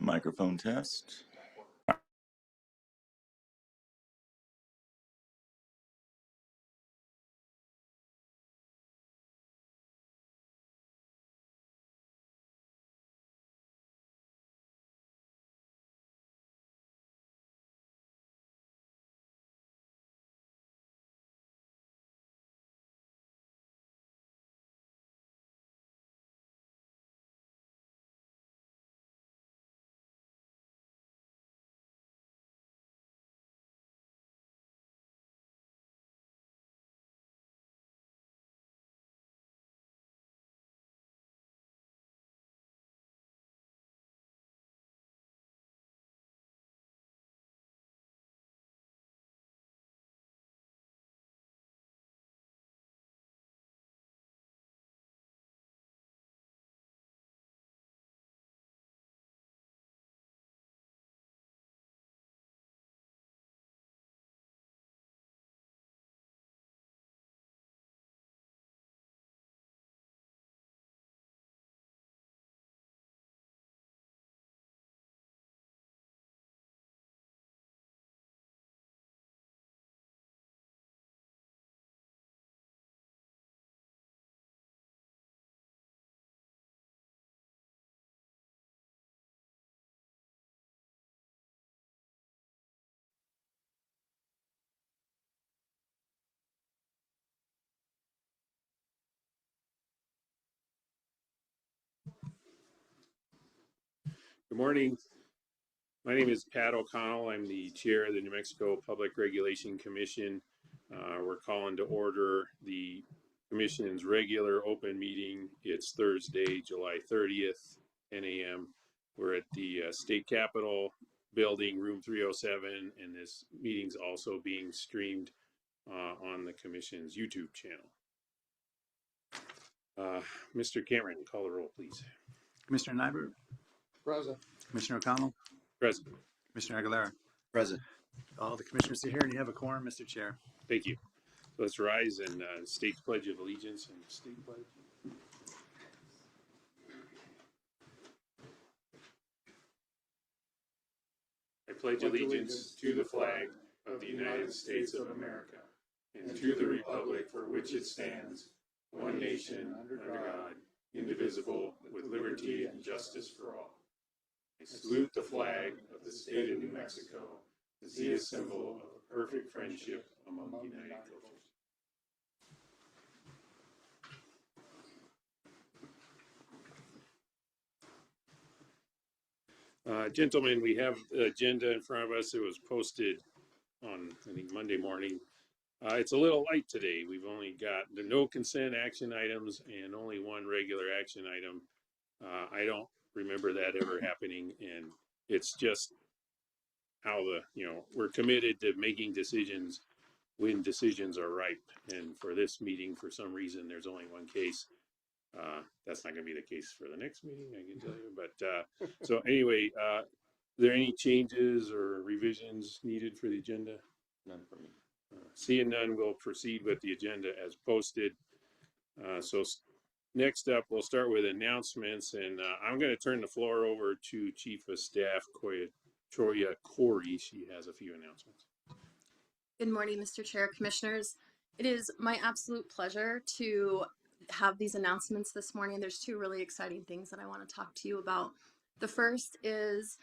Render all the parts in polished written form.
Microphone test. Good morning. My name is Pat O'Connell. I'm the chair of the New Mexico Public Regulation Commission. We're calling to order the commission's regular open meeting. It's Thursday, July 30th, 10 a.m. We're at the state capitol building, room 307, and this meeting's also being streamed on the commission's YouTube channel. Mr. Cameron, call the roll, please. Commissioner Nyberg. Present. Commissioner O'Connell. Present. Commissioner Aguilera. Present. All the commissioners are here and you have a quorum, Mr. Chair. Thank you. Let's rise and state the Pledge of Allegiance and state pledge. I pledge allegiance to the flag of the United States of America and to the republic for which it stands, one nation under God, indivisible, with liberty and justice for all. I salute the flag of the state of New Mexico as the symbol of a perfect friendship among united cultures. Gentlemen, we have the agenda in front of us. It was posted on, I think, Monday morning. It's a little light today. We've only got the no consent action items and only one regular action item. I don't remember that ever happening, and it's just how we're committed to making decisions when decisions are ripe. And for this meeting, for some reason, there's only one case. That's not going to be the case for the next meeting, I can tell you. But so anyway, are there any changes or revisions needed for the agenda? None for me. Seeing none, we'll proceed with the agenda as posted. So next up, we'll start with announcements, and I'm going to turn the floor over to Chief of Staff Troya Corey. She has a few announcements. Good morning, Mr. Chair, Commissioners. It is my absolute pleasure to have these announcements this morning. There's two really exciting things that I want to talk to you about. The first is,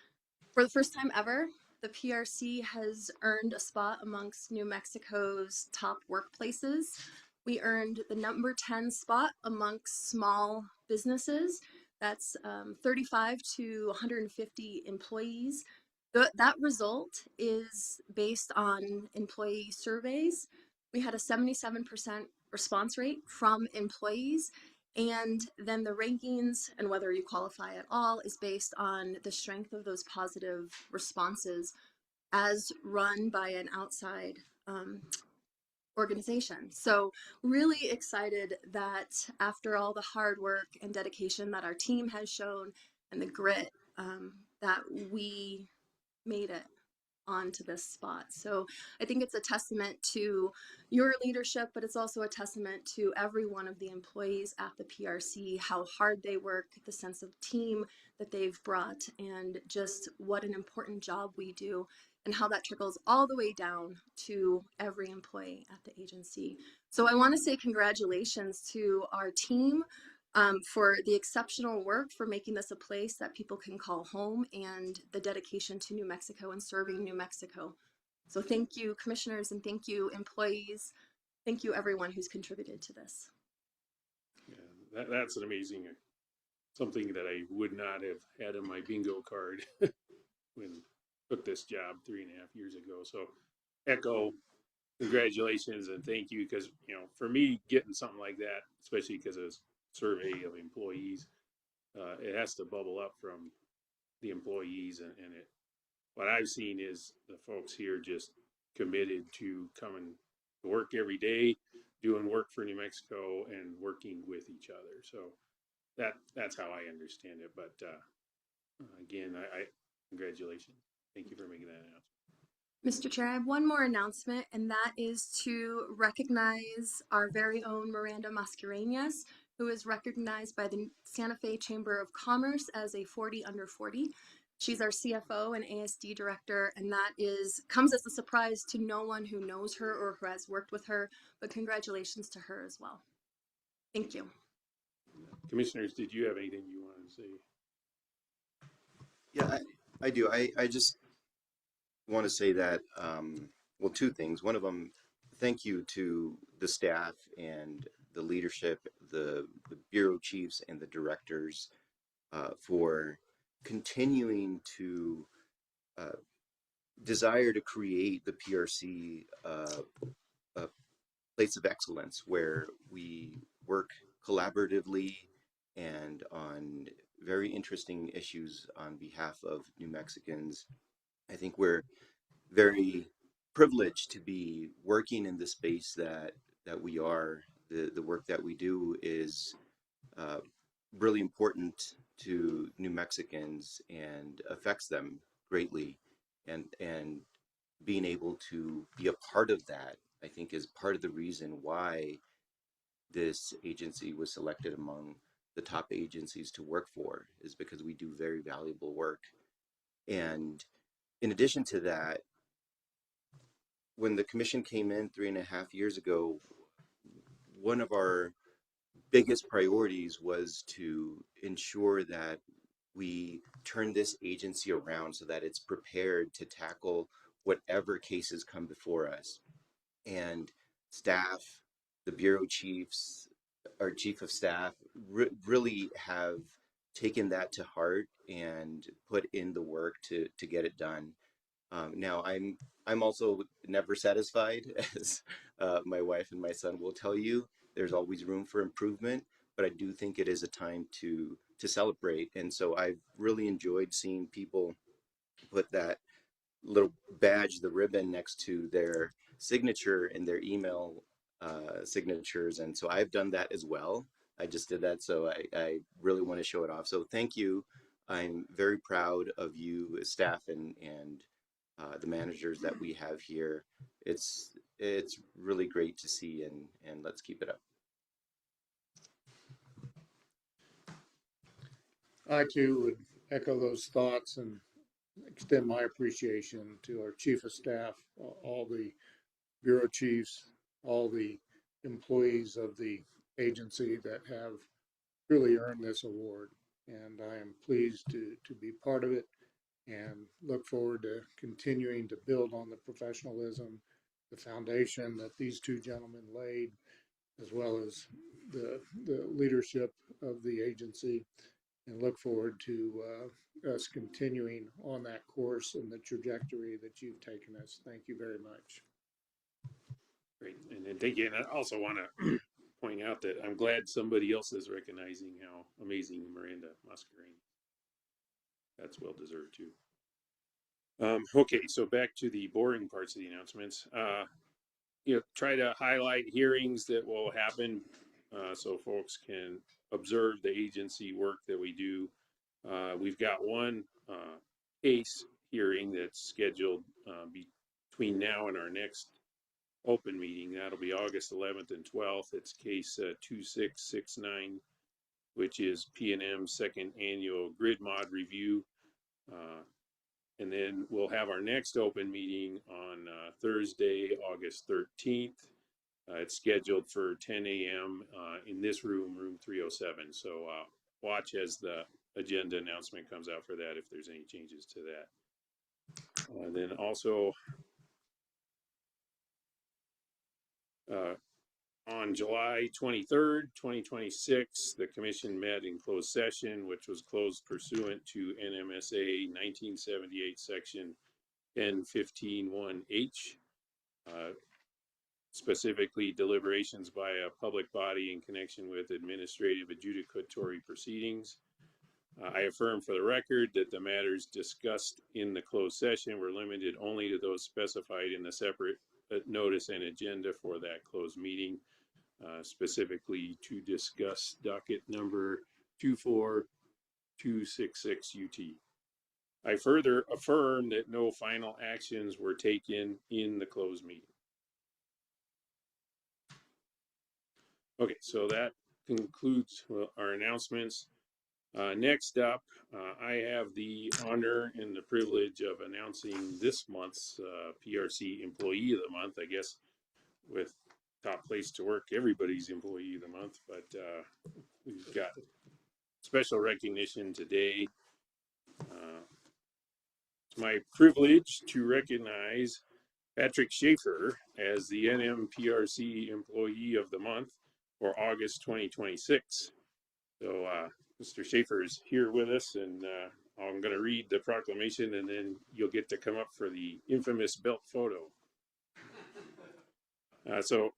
for the first time ever, the PRC has earned a spot amongst New Mexico's top workplaces. We earned the number 10 spot amongst small businesses. That's 35 to 150 employees. That result is based on employee surveys. We had a 77% response rate from employees, and then the rankings and whether you qualify at all is based on the strength of those positive responses as run by an outside organization. So really excited that after all the hard work and dedication that our team has shown and the grit that we made it. onto this spot. So I think it's a testament to your leadership, but it's also a testament to every one of the employees at the PRC, how hard they work, the sense of team that they've brought, and just what an important job we do, and how that trickles all the way down to every employee at the agency. So I want to say congratulations to our team for the exceptional work, for making this a place that people can call home, and the dedication to New Mexico and serving New Mexico. So thank you, commissioners, and thank you, employees. Thank you, everyone who's contributed to this. Yeah, that's an amazing, something that I would not have had in my bingo card when I took this job 3.5 years ago. So echo congratulations and thank you, because, you know, for me, getting something like that, especially because of survey of employees, it has to bubble up from the employees, and what I've seen is the folks here just committed to coming to work every day, doing work for New Mexico and working with each other. So that's how I understand it. But again, I congratulations. Thank you for making that announcement. Mr. Chair, I have one more announcement, and that is to recognize our very own Miranda Mascareñas, who is recognized by the Santa Fe Chamber of Commerce as a 40 under 40. She's our CFO and ASD director, and that comes as a surprise to no one who knows her or who has worked with her, but congratulations to her as well. Thank you. Commissioners, did you have anything you wanted to say? Yeah, I do. I just want to say that, well, two things. One of them, thank you to the staff and the leadership, the bureau chiefs and the directors for continuing to desire to create the PRC a place of excellence where we work collaboratively and on very interesting issues on behalf of New Mexicans. I think we're very privileged to be working in the space that we are. The work that we do is really important to New Mexicans and affects them greatly, and being able to be a part of that, I think, is part of the reason why this agency was selected among the top agencies to work for, is because we do very valuable work. And in addition to that, when the commission came in 3.5 years ago, one of our biggest priorities was to ensure that we turn this agency around so that it's prepared to tackle whatever cases come before us. And staff, the bureau chiefs, our chief of staff really have taken that to heart and put in the work to get it done. Now I'm also never satisfied, as my wife and my son will tell you. There's always room for improvement, but I do think it is a time to celebrate. And so I've really enjoyed seeing people put that little badge, the ribbon, next to their signature and their email signatures. And so I've done that as well. I just did that, so I really want to show it off. So thank you. I'm very proud of you, staff, and the managers that we have here. It's really great to see, and let's keep it up. I too would echo those thoughts and extend my appreciation to our chief of staff, all the bureau chiefs, all the employees of the agency that have really earned this award. And I am pleased to be part of it and look forward to continuing to build on the professionalism, the foundation that these two gentlemen laid, as well as the leadership of the agency, and look forward to us continuing on that course and the trajectory that you've taken us. Thank you very much. Great, and thank you. And I also want to point out that I'm glad somebody else is recognizing how amazing Miranda Mascareñas. That's well deserved too. Okay, so back to the boring parts of the announcements. Try to highlight hearings that will happen so folks can observe the agency work that we do. We've got one case hearing that's scheduled between now and our next open meeting. That'll be August 11th and 12th. It's case 2669, which is P&M second annual grid mod review. And then we'll have our next open meeting on Thursday, August 13th. It's scheduled for 10 a.m. In this room, room 307. So watch as the agenda announcement comes out for that if there's any changes to that. Then also on July 23rd, 2026, the commission met in closed session, which was closed pursuant to NMSA 1978 section 1015(1)H. Specifically deliberations by a public body in connection with administrative adjudicatory proceedings. I affirm for the record that the matters discussed in the closed session were limited only to those specified in the separate notice and agenda for that closed meeting, specifically to discuss docket number 24266 UT. I further affirm that no final actions were taken in the closed meeting. Okay, so that concludes our announcements. Next up, I have the honor and the privilege of announcing this month's PRC Employee of the Month. I guess with Top Place to Work, everybody's Employee of the Month, but we've got special recognition today. It's my privilege to recognize Patrick Schaefer as the NMPRC Employee of the Month for August 2026. So Mr. Schaefer is here with us, and I'm going to read the proclamation, and then you'll get to come up for the infamous belt photo. So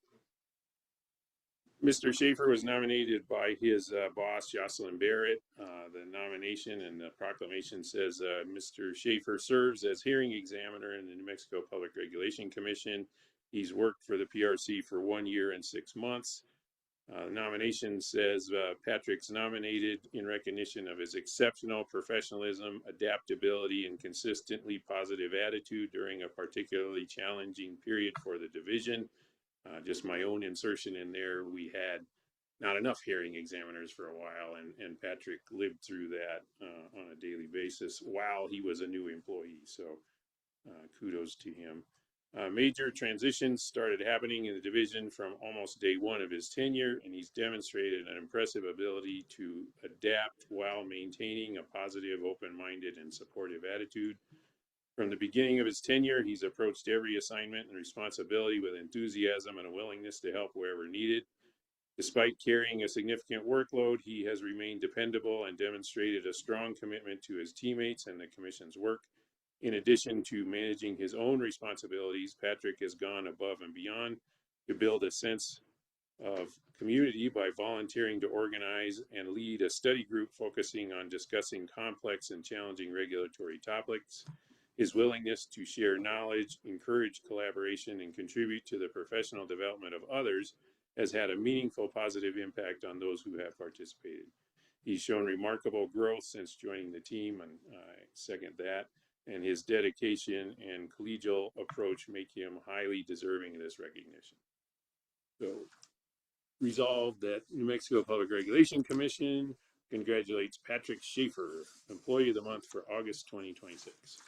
Mr. Schaefer was nominated by his boss, Jocelyn Barrett. The nomination and the proclamation says Mr. Schaefer serves as hearing examiner in the New Mexico Public Regulation Commission. He's worked for the PRC for 1 year and 6 months. The nomination says Patrick's nominated in recognition of his exceptional professionalism, adaptability, and consistently positive attitude during a particularly challenging period for the division. Just my own insertion in there, we had not enough hearing examiners for a while, and Patrick lived through that on a daily basis while he was a new employee. So kudos to him. Major transitions started happening in the division from almost day one of his tenure, and he's demonstrated an impressive ability to adapt while maintaining a positive, open-minded, and supportive attitude. From the beginning of his tenure, he's approached every assignment and responsibility with enthusiasm and a willingness to help wherever needed. Despite carrying a significant workload, he has remained dependable and demonstrated a strong commitment to his teammates and the commission's work. In addition to managing his own responsibilities, Patrick has gone above and beyond to build a sense of community by volunteering to organize and lead a study group focusing on discussing complex and challenging regulatory topics. His willingness to share knowledge, encourage collaboration, and contribute to the professional development of others has had a meaningful positive impact on those who have participated. He's shown remarkable growth since joining the team, and I second that. And his dedication and collegial approach make him highly deserving of this recognition. So, resolved that New Mexico Public Regulation Commission congratulates Patrick Schaefer, Employee of the Month for August 2026.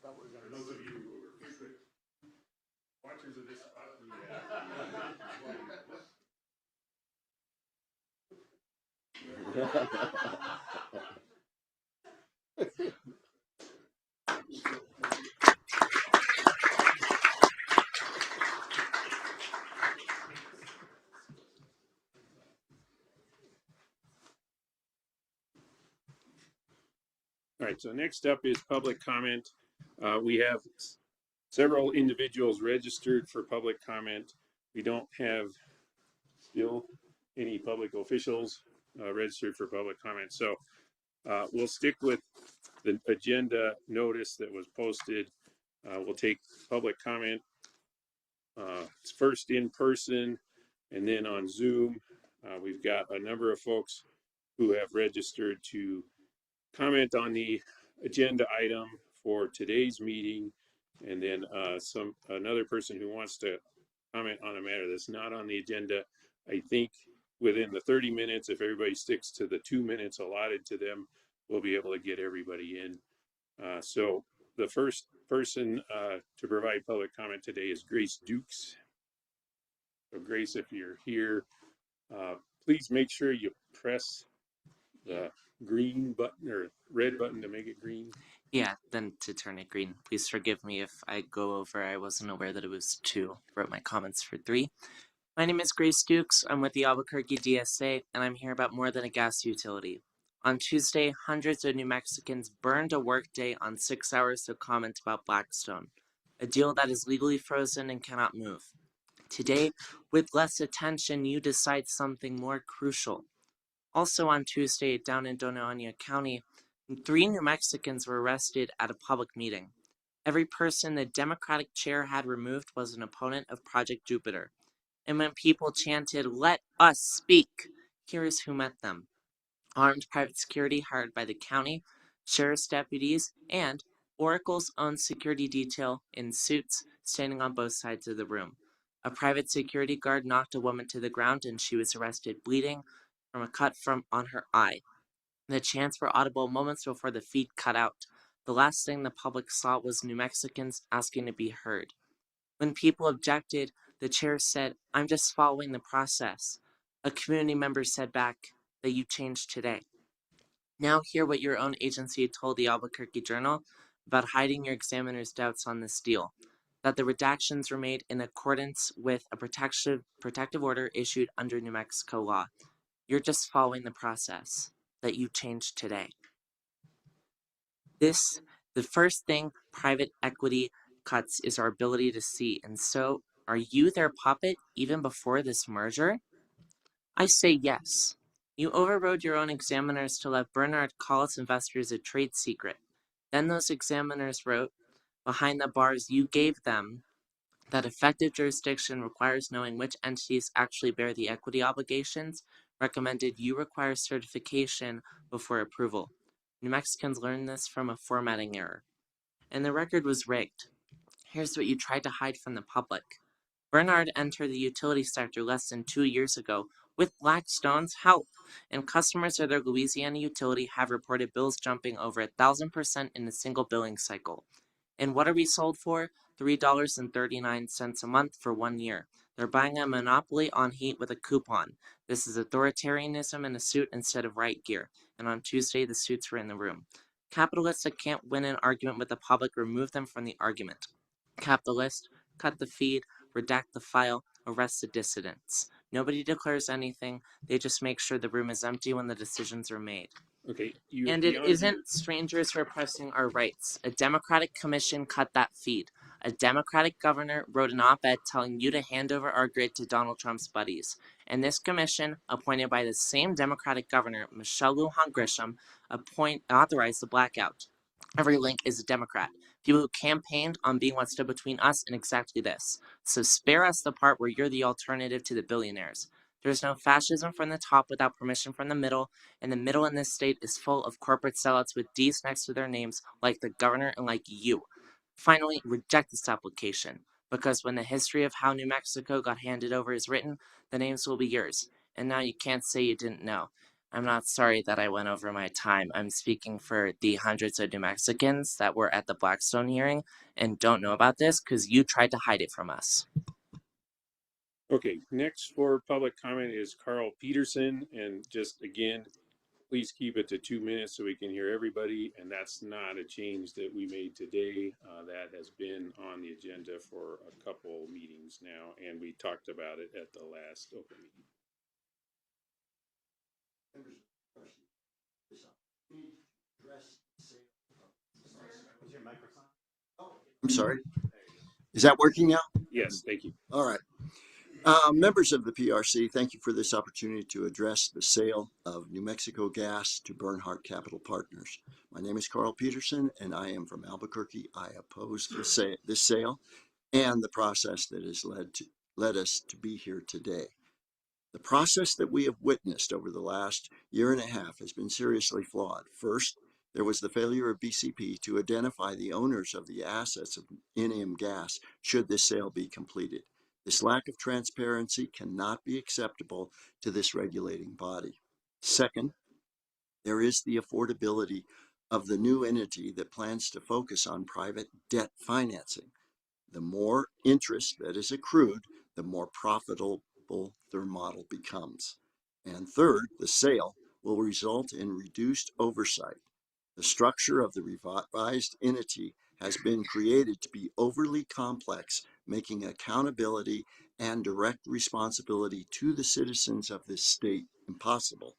For those of you who are frequent watchers of this spot, All right, so next up is public comment. We have several individuals registered for public comment. We don't have still any public officials registered for public comment. So we'll stick with the agenda notice that was posted. We'll take public comment. It's first in person And then on Zoom, we've got a number of folks who have registered to comment on the agenda item for today's meeting. And then another person who wants to comment on a matter that's not on the agenda. I think within the 30 minutes, if everybody sticks to the 2 minutes allotted to them, we'll be able to get everybody in. So the first person to provide public comment today is Grace Dukes. So Grace, if you're here, please make sure you press the green button or red button to make it green. Yeah, then to turn it green. Please forgive me if I go over. I wasn't aware that it was 2. Wrote my comments for 3. My name is Grace Dukes. I'm with the Albuquerque DSA, and I'm here about more than a gas utility. On Tuesday, hundreds of New Mexicans burned a workday on 6 hours to comment about Blackstone, a deal that is legally frozen and cannot move. Today, with less attention, you decide something more crucial. Also on Tuesday, down in Doña County, 3 New Mexicans were arrested at a public meeting. Every person the Democratic chair had removed was an opponent of Project Jupiter. And when people chanted, "Let us speak," here is who met them. Armed private security hired by the county, sheriff's deputies, and Oracle's own security detail in suits standing on both sides of the room. A private security guard knocked a woman to the ground and she was arrested bleeding from a cut on her eye. The chants were audible moments before the feed cut out. The last thing the public saw was New Mexicans asking to be heard. When people objected, the chair said, "I'm just following the process." A community member said back that you changed today. Now hear what your own agency told the Albuquerque Journal about hiding your examiner's doubts on this deal. That the redactions were made in accordance with a protective order issued under New Mexico law. You're just following the process that you changed today. The first thing private equity cuts is our ability to see, and so are you their puppet even before this merger? I say yes. You overrode your own examiners to let Bernard call its investors a trade secret. Then those examiners wrote, behind the bars you gave them, that effective jurisdiction requires knowing which entities actually bear the equity obligations, recommended you require certification before approval. New Mexicans learned this from a formatting error. And the record was rigged. Here's what you tried to hide from the public. Bernard entered the utility sector less than 2 years ago with Blackstone's help, and customers of their Louisiana utility have reported bills jumping over 1,000% in a single billing cycle. And what are we sold for? $3.39 a month for 1 year. They're buying a monopoly on heat with a coupon. This is authoritarianism in a suit instead of right gear. And on Tuesday, the suits were in the room. Capitalists that can't win an argument with the public, remove them from the argument. Capitalist, cut the feed, redact the file, arrest the dissidents. Nobody declares anything. They just make sure the room is empty when the decisions are made. Okay, And it isn't strangers repressing our rights. A Democratic commission cut that feed. A Democratic governor wrote an op-ed telling you to hand over our grid to Donald Trump's buddies. And this commission, appointed by the same Democratic governor, Michelle Lujan Grisham, authorized the blackout. Every link is a Democrat. People who campaigned on being what stood between us and exactly this. So spare us the part where you're the alternative to the billionaires. There's no fascism from the top without permission from the middle, and the middle in this state is full of corporate sellouts with D's next to their names, like the governor and like you. Finally, reject this application, because when the history of how New Mexico got handed over is written, the names will be yours. And now you can't say you didn't know. I'm not sorry that I went over my time. I'm speaking for the hundreds of New Mexicans that were at the Blackstone hearing and don't know about this because you tried to hide it from us. Okay, next for public comment is Carl Peterson, and just again, please keep it to 2 minutes so we can hear everybody, and that's not a change that we made today. That has been on the agenda for a couple meetings now, and we talked about it at the last open meeting. I'm sorry. Is that working now? Yes, thank you. All right. Members of the PRC, thank you for this opportunity to address the sale of New Mexico Gas to Bernhardt Capital Partners. My name is Carl Peterson, and I am from Albuquerque. I oppose this sale and the process that has led us to be here today. The process that we have witnessed over the last year and a half has been seriously flawed. First, there was the failure of BCP to identify the owners of the assets of NM Gas should this sale be completed. This lack of transparency cannot be acceptable to this regulating body. Second, there is the affordability of the new entity that plans to focus on private debt financing. The more interest that is accrued, the more profitable their model becomes. And third, the sale will result in reduced oversight. The structure of the revised entity has been created to be overly complex, making accountability and direct responsibility to the citizens of this state impossible.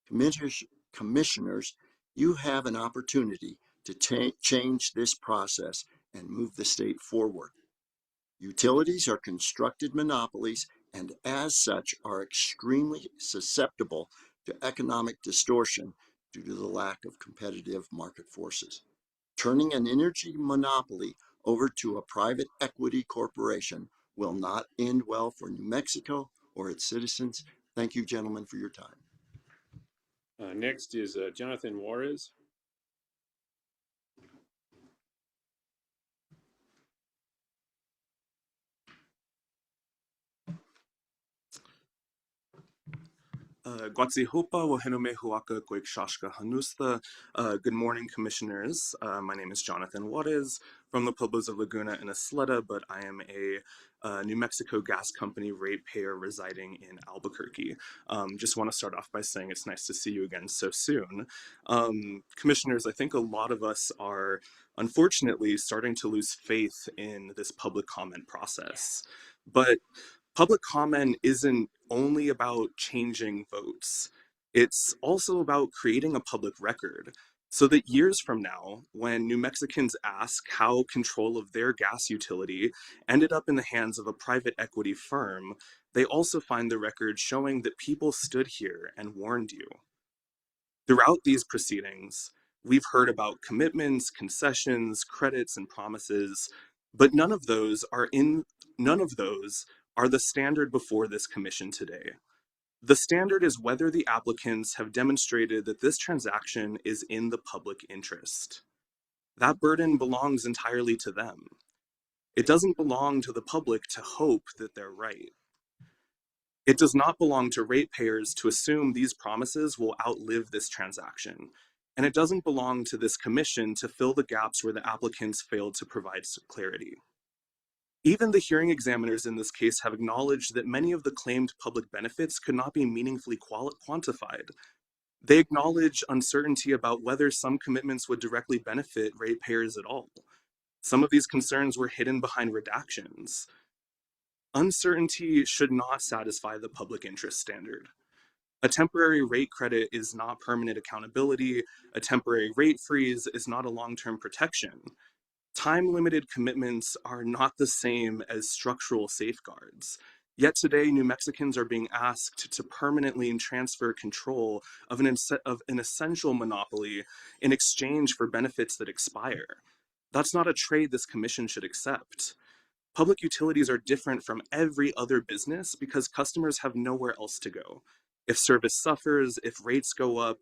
Commissioners, you have an opportunity to change this process and move the state forward. Utilities are constructed monopolies and as such are extremely susceptible to economic distortion due to the lack of competitive market forces. Turning an energy monopoly over to a private equity corporation will not end well for New Mexico or its citizens. Thank you, gentlemen, for your time. Next is Jonathan Juarez. Guatsihopa Wahenome Huaka Goikshashka Hanusta. Good morning, commissioners. My name is Jonathan Juarez from the Pueblos of Laguna and Isleta, but I am a New Mexico gas company ratepayer residing in Albuquerque. Just want to start off by saying it's nice to see you again so soon. Commissioners, I think a lot of us are unfortunately starting to lose faith in this public comment process. But public comment isn't only about changing votes. It's also about creating a public record so that years from now, when New Mexicans ask how control of their gas utility ended up in the hands of a private equity firm, they also find the record showing that people stood here and warned you. Throughout these proceedings, we've heard about commitments, concessions, credits, and promises, but none of those are the standard before this commission today. The standard is whether the applicants have demonstrated that this transaction is in the public interest. That burden belongs entirely to them. It doesn't belong to the public to hope that they're right. It does not belong to ratepayers to assume these promises will outlive this transaction. And it doesn't belong to this commission to fill the gaps where the applicants failed to provide clarity. Even the hearing examiners in this case have acknowledged that many of the claimed public benefits could not be meaningfully quantified. They acknowledge uncertainty about whether some commitments would directly benefit ratepayers at all. Some of these concerns were hidden behind redactions. Uncertainty should not satisfy the public interest standard. A temporary rate credit is not permanent accountability. A temporary rate freeze is not a long-term protection. Time-limited commitments are not the same as structural safeguards. Yet today, New Mexicans are being asked to permanently transfer control of an essential monopoly in exchange for benefits that expire. That's not a trade this commission should accept. Public utilities are different from every other business because customers have nowhere else to go. If service suffers, if rates go up,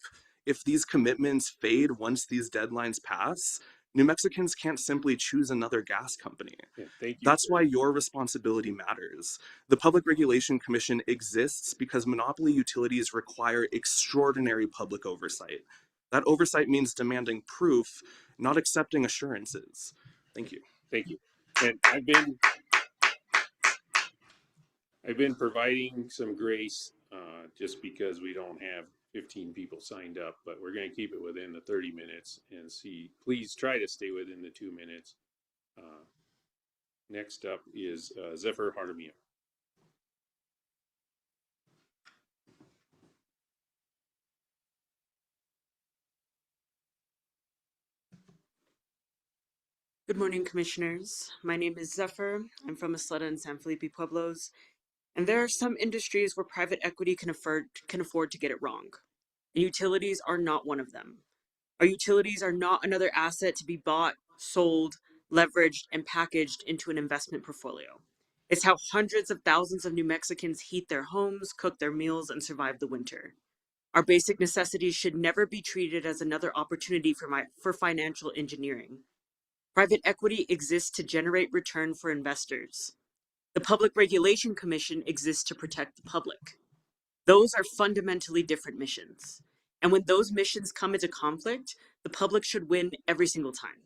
if these commitments fade once these deadlines pass, New Mexicans can't simply choose another gas company. Yeah, thank you. That's why your responsibility matters. The Public Regulation Commission exists because monopoly utilities require extraordinary public oversight. That oversight means demanding proof, not accepting assurances. Thank you. Thank you. And I've been providing some grace just because we don't have 15 people signed up, but we're going to keep it within the 30 minutes and see. Please try to stay within the 2 minutes. Next up is Zephyr Hardamia. Good morning, commissioners. My name is Zephyr. I'm from Isleta and San Felipe Pueblos. And there are some industries where private equity can afford to get it wrong. And utilities are not one of them. Our utilities are not another asset to be bought, sold, leveraged, and packaged into an investment portfolio. It's how hundreds of thousands of New Mexicans heat their homes, cook their meals, and survive the winter. Our basic necessities should never be treated as another opportunity for financial engineering. Private equity exists to generate return for investors. The Public Regulation Commission exists to protect the public. Those are fundamentally different missions. And when those missions come into conflict, the public should win every single time.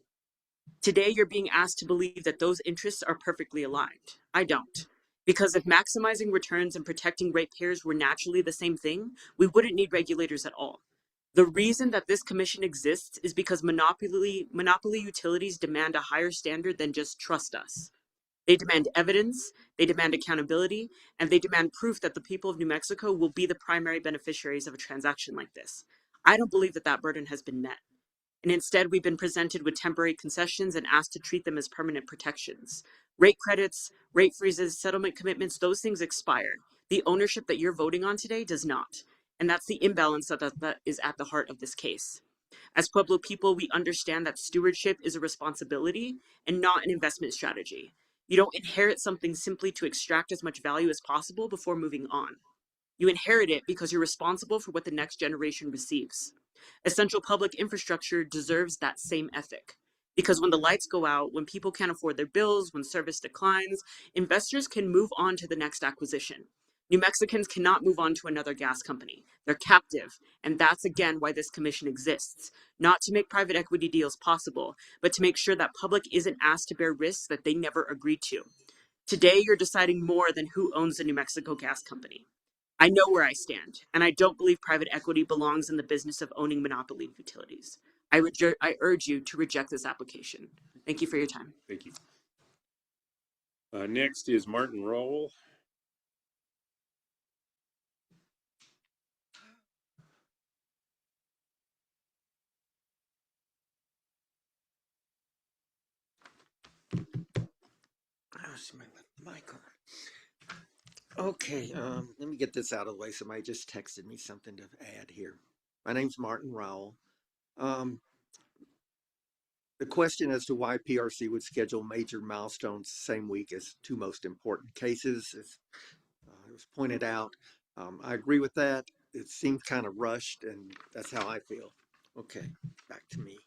Today, you're being asked to believe that those interests are perfectly aligned. I don't. Because if maximizing returns and protecting ratepayers were naturally the same thing, we wouldn't need regulators at all. The reason that this commission exists is because monopoly utilities demand a higher standard than just trust us. They demand evidence, they demand accountability, and they demand proof that the people of New Mexico will be the primary beneficiaries of a transaction like this. I don't believe that that burden has been met. And instead, we've been presented with temporary concessions and asked to treat them as permanent protections. Rate credits, rate freezes, settlement commitments, those things expire. The ownership that you're voting on today does not. And that's the imbalance that is at the heart of this case. As Pueblo people, we understand that stewardship is a responsibility and not an investment strategy. You don't inherit something simply to extract as much value as possible before moving on. You inherit it because you're responsible for what the next generation receives. Essential public infrastructure deserves that same ethic. Because when the lights go out, when people can't afford their bills, when service declines, investors can move on to the next acquisition. New Mexicans cannot move on to another gas company. They're captive. And that's again why this commission exists. Not to make private equity deals possible, but to make sure that public isn't asked to bear risks that they never agreed to. Today, you're deciding more than who owns the New Mexico Gas Company. I know where I stand, and I don't believe private equity belongs in the business of owning monopoly utilities. I urge you to reject this application. Thank you for your time. Thank you. Next is Martin Rowell. Oh, she might let the mic on. Okay, let me get this out of the way. Somebody just texted me something to add here. My name's Martin Rowell. The question as to why PRC would schedule major milestones the same week as two most important cases, as it was pointed out, I agree with that. It seems kind of rushed, and that's how I feel. Okay, back to me.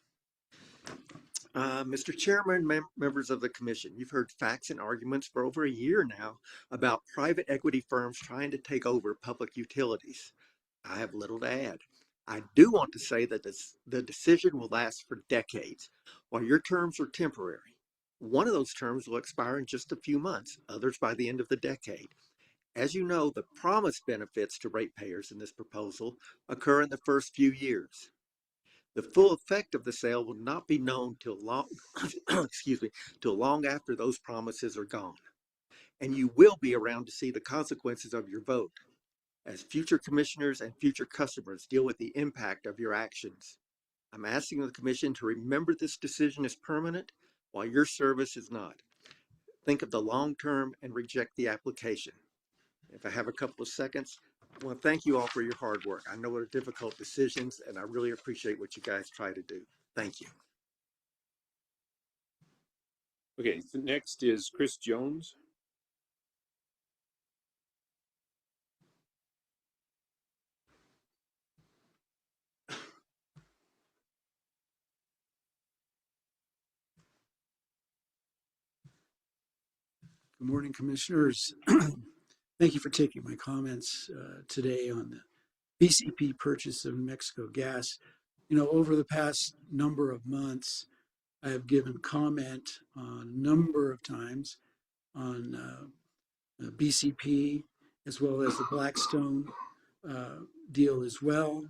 Mr. Chairman, members of the commission, you've heard facts and arguments for over a year now about private equity firms trying to take over public utilities. I have little to add. I do want to say that the decision will last for decades. While your terms are temporary, one of those terms will expire in just a few months, others by the end of the decade. As you know, the promised benefits to ratepayers in this proposal occur in the first few years. The full effect of the sale will not be known till long, till long after those promises are gone. And you will be around to see the consequences of your vote as future commissioners and future customers deal with the impact of your actions. I'm asking the commission to remember this decision is permanent while your service is not. Think of the long term and reject the application. If I have a couple of seconds, I want to thank you all for your hard work. I know they're difficult decisions, and I really appreciate what you guys try to do. Thank you. Okay, so next is Chris Jones. Good morning, commissioners. Thank you for taking my comments today on the BCP purchase of New Mexico Gas. You know, over the past number of months, I have given comment on a number of times on BCP as well as the Blackstone deal as well.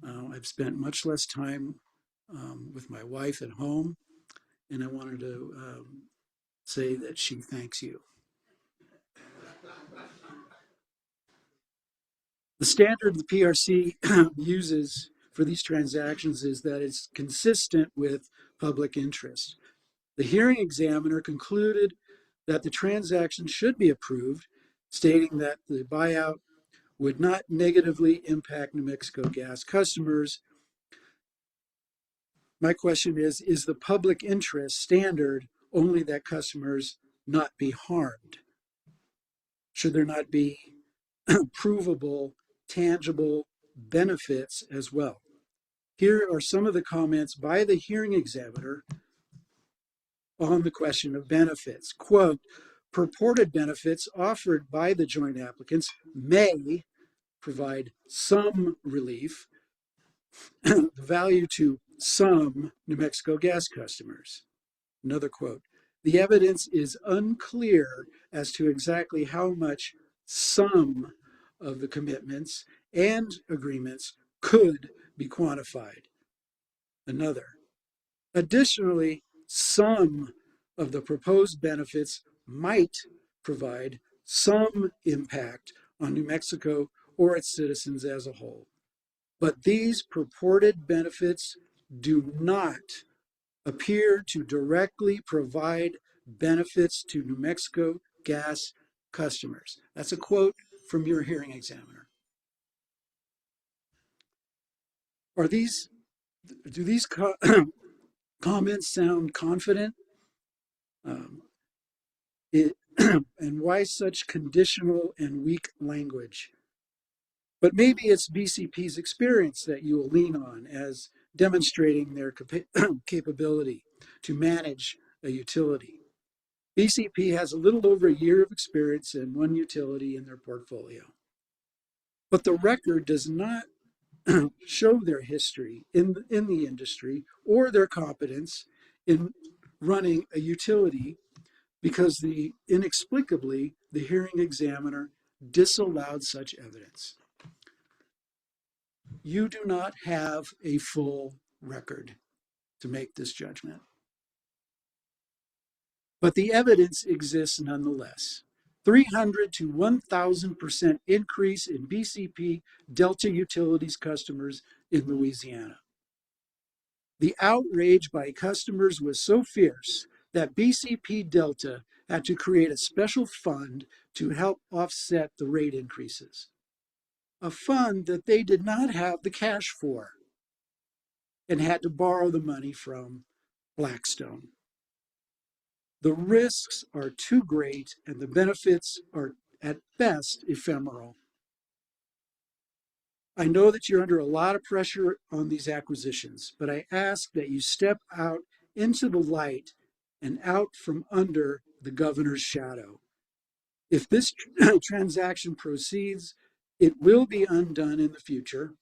I've spent much less time with my wife at home, and I wanted to say that she thanks you. The standard the PRC uses for these transactions is that it's consistent with public interest. The hearing examiner concluded that the transaction should be approved, stating that the buyout would not negatively impact New Mexico Gas customers. My question is the public interest standard only that customers not be harmed? Should there not be provable, tangible benefits as well? Here are some of the comments by the hearing examiner on the question of benefits. Quote, purported benefits offered by the joint applicants may provide some relief, the value to some New Mexico gas customers. Another quote, the evidence is unclear as to exactly how much some of the commitments and agreements could be quantified. Another, additionally, some of the proposed benefits might provide some impact on New Mexico or its citizens as a whole. But these purported benefits do not appear to directly provide benefits to New Mexico gas customers. That's a quote from your hearing examiner. Do these comments sound confident? And why such conditional and weak language? But maybe it's BCP's experience that you will lean on as demonstrating their capability to manage a utility. BCP has a little over a year of experience in one utility in their portfolio. But the record does not show their history in the industry or their competence in running a utility because inexplicably the hearing examiner disallowed such evidence. You do not have a full record to make this judgment. But the evidence exists nonetheless. 300 to 1,000% increase in BCP Delta Utilities customers in Louisiana. The outrage by customers was so fierce that BCP Delta had to create a special fund to help offset the rate increases. A fund that they did not have the cash for and had to borrow the money from Blackstone. The risks are too great and the benefits are at best ephemeral. I know that you're under a lot of pressure on these acquisitions, but I ask that you step out into the light and out from under the governor's shadow. If this transaction proceeds, it will be undone in the future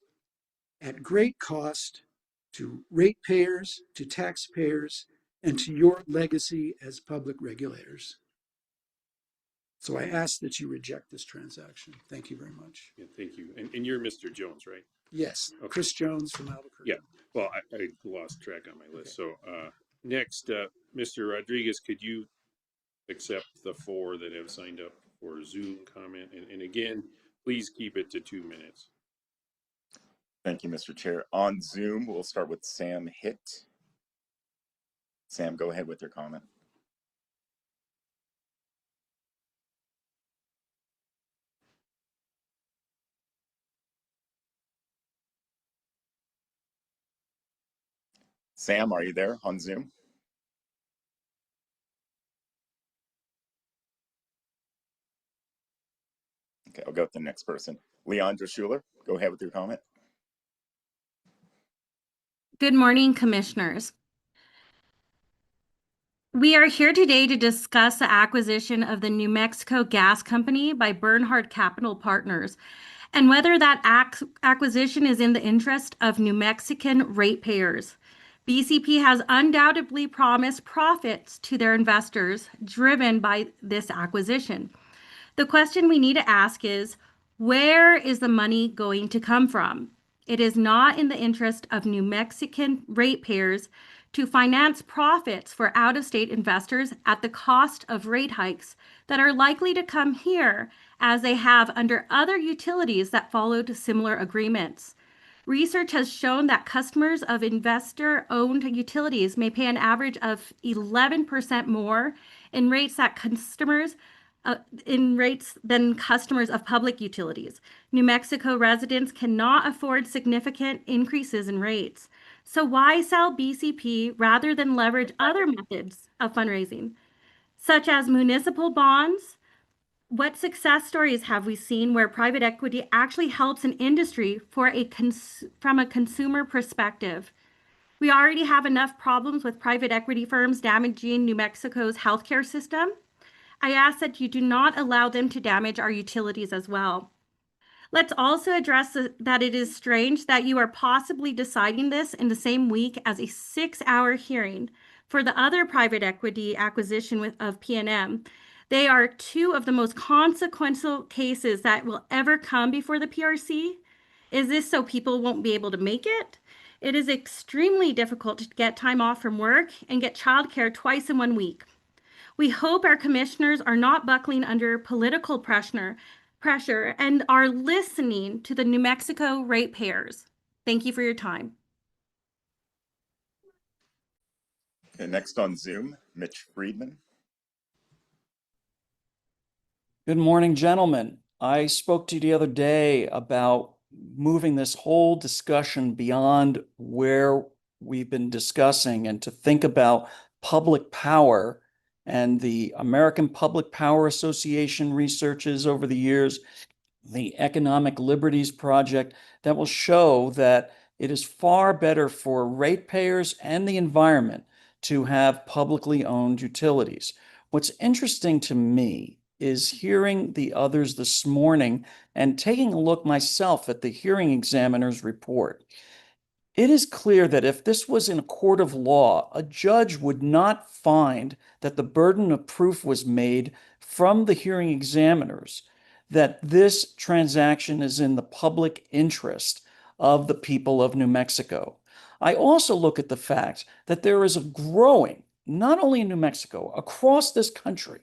at great cost to ratepayers, to taxpayers, and to your legacy as public regulators. So I ask that you reject this transaction. Thank you very much. Yeah, thank you. And you're Mr. Jones, right? Yes, Okay. Chris Jones from Albuquerque. Yeah. Well, I lost track on my list. Okay. So next, Mr. Rodriguez, could you accept the 4 that have signed up for Zoom comment? And again, please keep it to 2 minutes. Thank you, Mr. Chair. On Zoom, we'll start with Sam Hitt. Sam, go ahead with your comment. Sam, are you there on Zoom? Okay, I'll go with the next person. Leandra Schuler, go ahead with your comment. Good morning, Commissioners. We are here today to discuss the acquisition of the New Mexico Gas Company by Bernhard Capital Partners and whether that acquisition is in the interest of New Mexican ratepayers. BCP has undoubtedly promised profits to their investors driven by this acquisition. The question we need to ask is, where is the money going to come from? It is not in the interest of New Mexican ratepayers to finance profits for out-of-state investors at the cost of rate hikes that are likely to come here as they have under other utilities that followed similar agreements. Research has shown that customers of investor-owned utilities may pay an average of 11% more in rates than customers of public utilities. New Mexico residents cannot afford significant increases in rates. So why sell BCP rather than leverage other methods of fundraising, such as municipal bonds, What success stories have we seen where private equity actually helps an industry from a consumer perspective? We already have enough problems with private equity firms damaging New Mexico's healthcare system. I ask that you do not allow them to damage our utilities as well. Let's also address that it is strange that you are possibly deciding this in the same week as a 6-hour hearing for the other private equity acquisition of PNM. They are two of the most consequential cases that will ever come before the PRC. Is this so people won't be able to make it? It is extremely difficult to get time off from work and get childcare twice in 1 week. We hope our commissioners are not buckling under political pressure and are listening to the New Mexico ratepayers. Thank you for your time. Okay, next on Zoom, Mitch Friedman. Good morning, gentlemen. I spoke to you the other day about moving this whole discussion beyond where we've been discussing and to think about public power. And the American Public Power Association researches over the years, the Economic Liberties Project, that will show that it is far better for ratepayers and the environment to have publicly owned utilities. What's interesting to me is hearing the others this morning and taking a look myself at the hearing examiner's report. It is clear that if this was in a court of law, a judge would not find that the burden of proof was made from the hearing examiners that this transaction is in the public interest of the people of New Mexico. I also look at the fact that there is a growing, not only in New Mexico, across this country,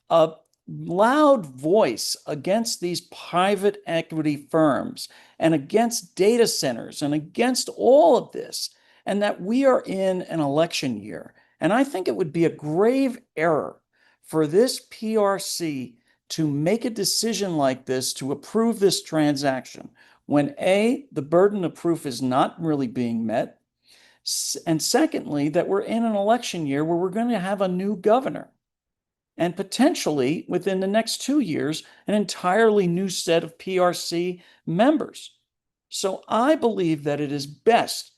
a loud voice against these private equity firms and against data centers and against all of this, and that we are in an election year. And I think it would be a grave error for this PRC to make a decision like this to approve this transaction when A, the burden of proof is not really being met, and secondly, that we're in an election year where we're going to have a new governor. And potentially within the next 2 years, an entirely new set of PRC members. So I believe that it is best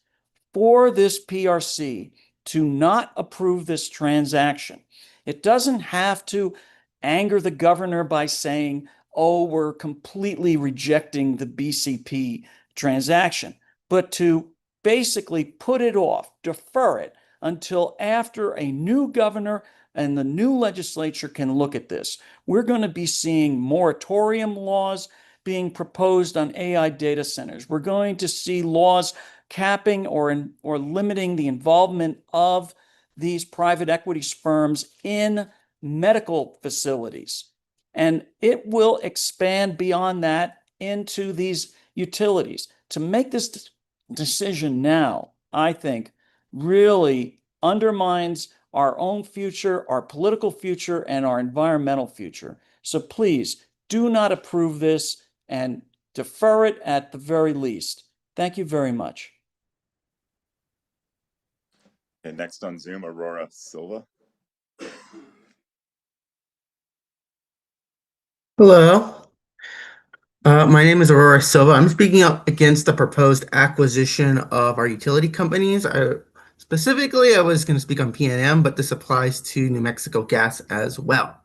for this PRC to not approve this transaction. It doesn't have to anger the governor by saying, oh, we're completely rejecting the BCP transaction, but to basically put it off, defer it until after a new governor and the new legislature can look at this. We're going to be seeing moratorium laws being proposed on AI data centers. We're going to see laws capping or limiting the involvement of these private equity firms in medical facilities. And it will expand beyond that into these utilities. To make this decision now, I think, really undermines our own future, our political future, and our environmental future. So please do not approve this and defer it at the very least. Thank you very much. Okay, next on Zoom, Aurora Silva. Hello. My name is Aurora Silva. I'm speaking up against the proposed acquisition of our utility companies. Specifically, I was going to speak on PNM, but this applies to New Mexico Gas as well.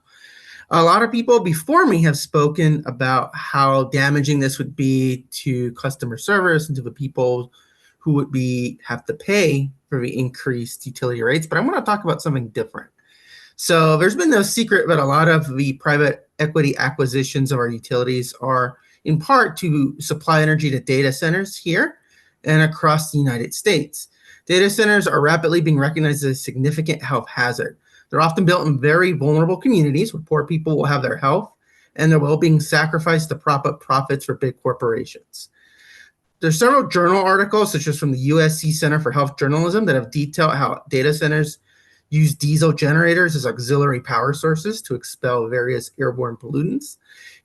A lot of people before me have spoken about how damaging this would be to customer service and to the people who would have to pay for the increased utility rates. But I want to talk about something different. So there's been no secret that a lot of the private equity acquisitions of our utilities are in part to supply energy to data centers here and across the United States. Data centers are rapidly being recognized as a significant health hazard. They're often built in very vulnerable communities where poor people will have their health and their well-being sacrificed to prop up profits for big corporations. There's several journal articles, such as from the USC Center for Health Journalism, that have detailed how data centers use diesel generators as auxiliary power sources to expel various airborne pollutants.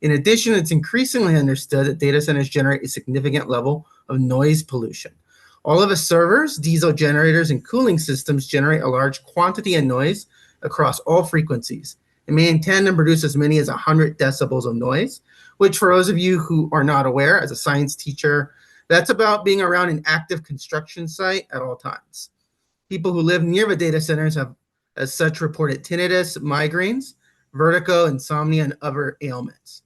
In addition, it's increasingly understood that data centers generate a significant level of noise pollution. All of the servers, diesel generators, and cooling systems generate a large quantity of noise across all frequencies. It may intend and produce as many as 100 decibels of noise, which for those of you who are not aware, as a science teacher, that's about being around an active construction site at all times. People who live near the data centers have as such reported tinnitus, migraines, vertigo, insomnia, and other ailments.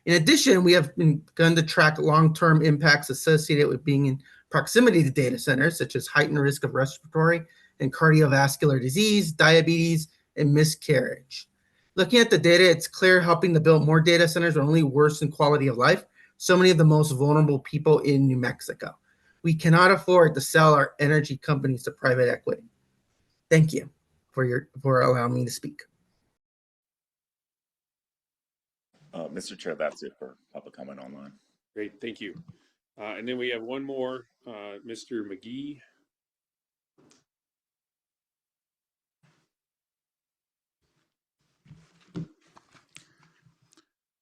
In addition, we have begun to track long-term impacts associated with being in proximity to data centers, such as heightened risk of respiratory and cardiovascular disease, diabetes, and miscarriage. Looking at the data, it's clear helping to build more data centers will only worsen quality of life so many of the most vulnerable people in New Mexico. We cannot afford to sell our energy companies to private equity. Thank you for allowing me to speak. Mr. Chair, that's it for public comment online. Great, thank you. And then we have one more, Mr. McGee.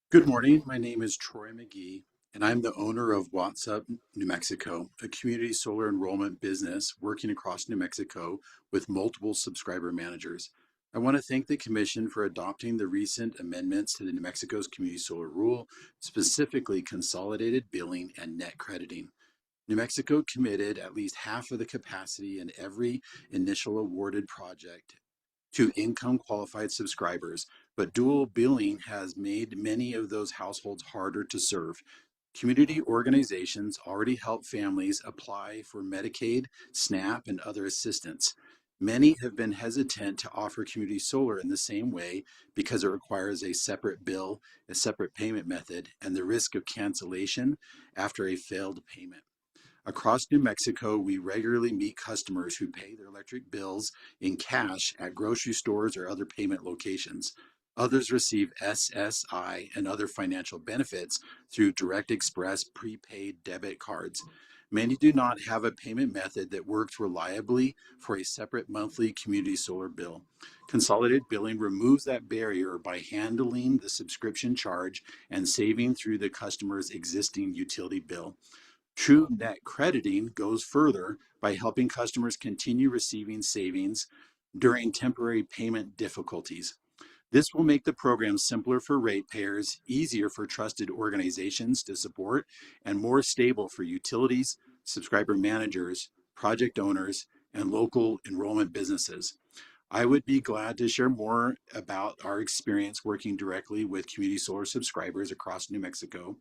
Good morning. My name is Troy McGee, and I'm the owner of What's Up New Mexico, a community solar enrollment business working across New Mexico with multiple subscriber managers. I want to thank the Commission for adopting the recent amendments to the New Mexico's community solar rule, specifically consolidated billing and net crediting. New Mexico committed at least half of the capacity in every initial awarded project to income qualified subscribers, but dual billing has made many of those households harder to serve. Community organizations already help families apply for Medicaid, SNAP, and other assistance. Many have been hesitant to offer community solar in the same way because it requires a separate bill, a separate payment method, and the risk of cancellation after a failed payment. Across New Mexico, we regularly meet customers who pay their electric bills in cash at grocery stores or other payment locations. Others receive SSI and other financial benefits through Direct Express prepaid debit cards. Many do not have a payment method that works reliably for a separate monthly community solar bill. Consolidated billing removes that barrier by handling the subscription charge and saving through the customer's existing utility bill. True net crediting goes further by helping customers continue receiving savings during temporary payment difficulties. This will make the program simpler for ratepayers, easier for trusted organizations to support, and more stable for utilities, subscriber managers, project owners, and local enrollment businesses. I would be glad to share more about our experience working directly with community solar subscribers across New Mexico.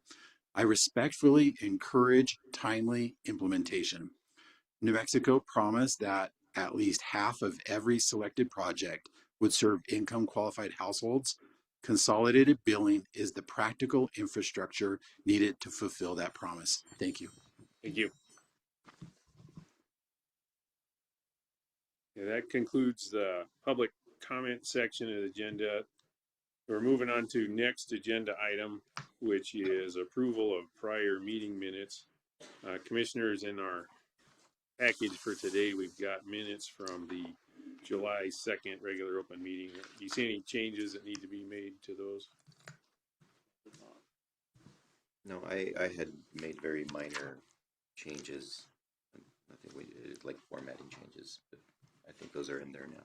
I respectfully encourage timely implementation. New Mexico promised that at least half of every selected project would serve income qualified households. Consolidated billing is the practical infrastructure needed to fulfill that promise. Thank you. Thank you. Yeah, that concludes the public comment section of the agenda. We're moving on to next agenda item, which is approval of prior meeting minutes. Commissioners, in our package for today, we've got minutes from the July 2nd regular open meeting. Do you see any changes that need to be made to those? No, I had made very minor changes. Nothing we did, like formatting changes, but I think those are in there now.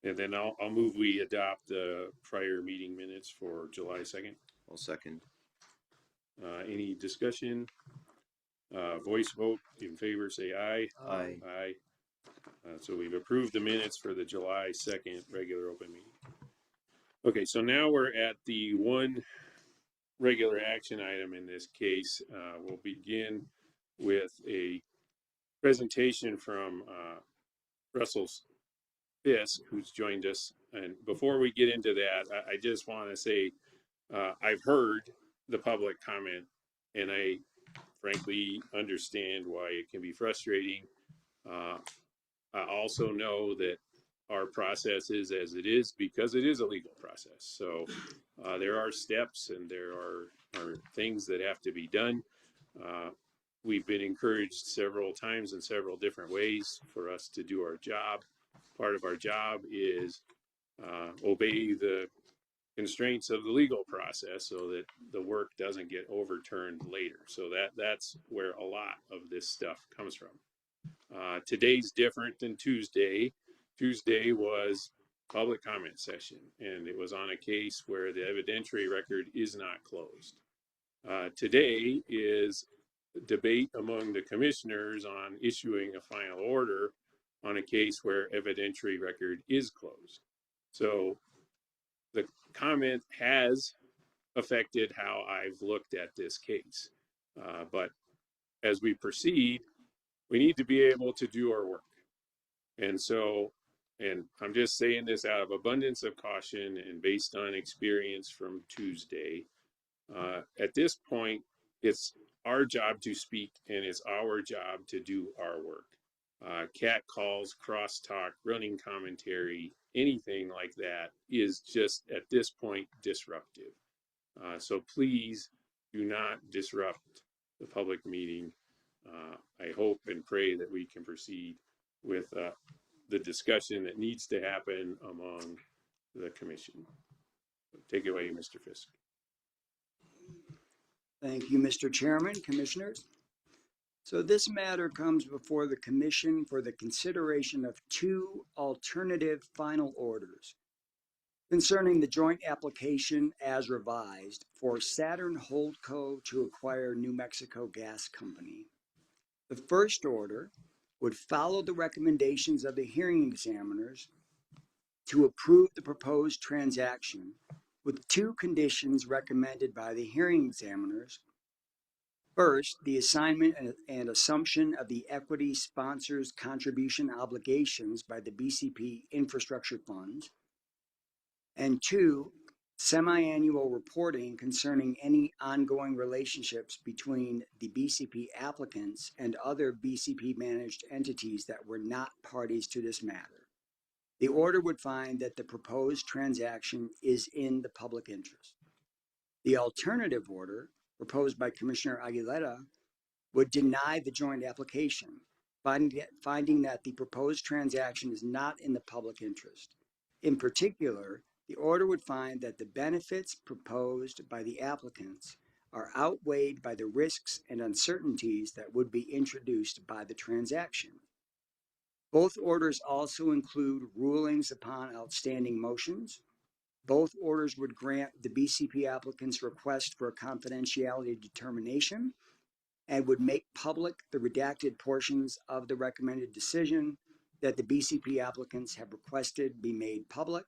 And then I'll move we adopt the prior meeting minutes for July 2nd. I'll second. Any discussion? Voice vote in favor, say aye. Aye. Aye. So we've approved the minutes for the July 2nd regular open meeting. Okay, so now we're at the one regular action item in this case. We'll begin with a presentation from Russell Fisk, who's joined us. And before we get into that, I just want to say I've heard the public comment, and I frankly understand why it can be frustrating. I also know that our process is as it is because it is a legal process. So there are steps and there are things that have to be done. We've been encouraged several times in several different ways for us to do our job. Part of our job is obey the constraints of the legal process so that the work doesn't get overturned later. So that's where a lot of this stuff comes from. Today's different than Tuesday. Tuesday was public comment session, and it was on a case where the evidentiary record is not closed. Today is debate among the commissioners on issuing a final order on a case where evidentiary record is closed. So the comment has affected how I've looked at this case. But as we proceed, we need to be able to do our work. And so, and I'm just saying this out of abundance of caution and based on experience from Tuesday. At this point, it's our job to speak and it's our job to do our work. Cat calls, crosstalk, running commentary, anything like that is just at this point disruptive. So please do not disrupt the public meeting. I hope and pray that we can proceed with the discussion that needs to happen among the commission. Take it away, Mr. Fisk. Thank you, Mr. Chairman, Commissioners. So this matter comes before the Commission for the consideration of two alternative final orders concerning the joint application as revised for Saturn Holdco to acquire New Mexico Gas Company. The first order would follow the recommendations of the hearing examiners to approve the proposed transaction with two conditions recommended by the hearing examiners. First, the assignment and assumption of the equity sponsors' contribution obligations by the BCP infrastructure funds. And two, semi-annual reporting concerning any ongoing relationships between the BCP applicants and other BCP managed entities that were not parties to this matter. The order would find that the proposed transaction is in the public interest. The alternative order, proposed by Commissioner Aguilera, would deny the joint application, finding that the proposed transaction is not in the public interest. In particular, the order would find that the benefits proposed by the applicants are outweighed by the risks and uncertainties that would be introduced by the transaction. Both orders also include rulings upon outstanding motions. Both orders would grant the BCP applicant's request for a confidentiality determination and would make public the redacted portions of the recommended decision that the BCP applicants have requested be made public.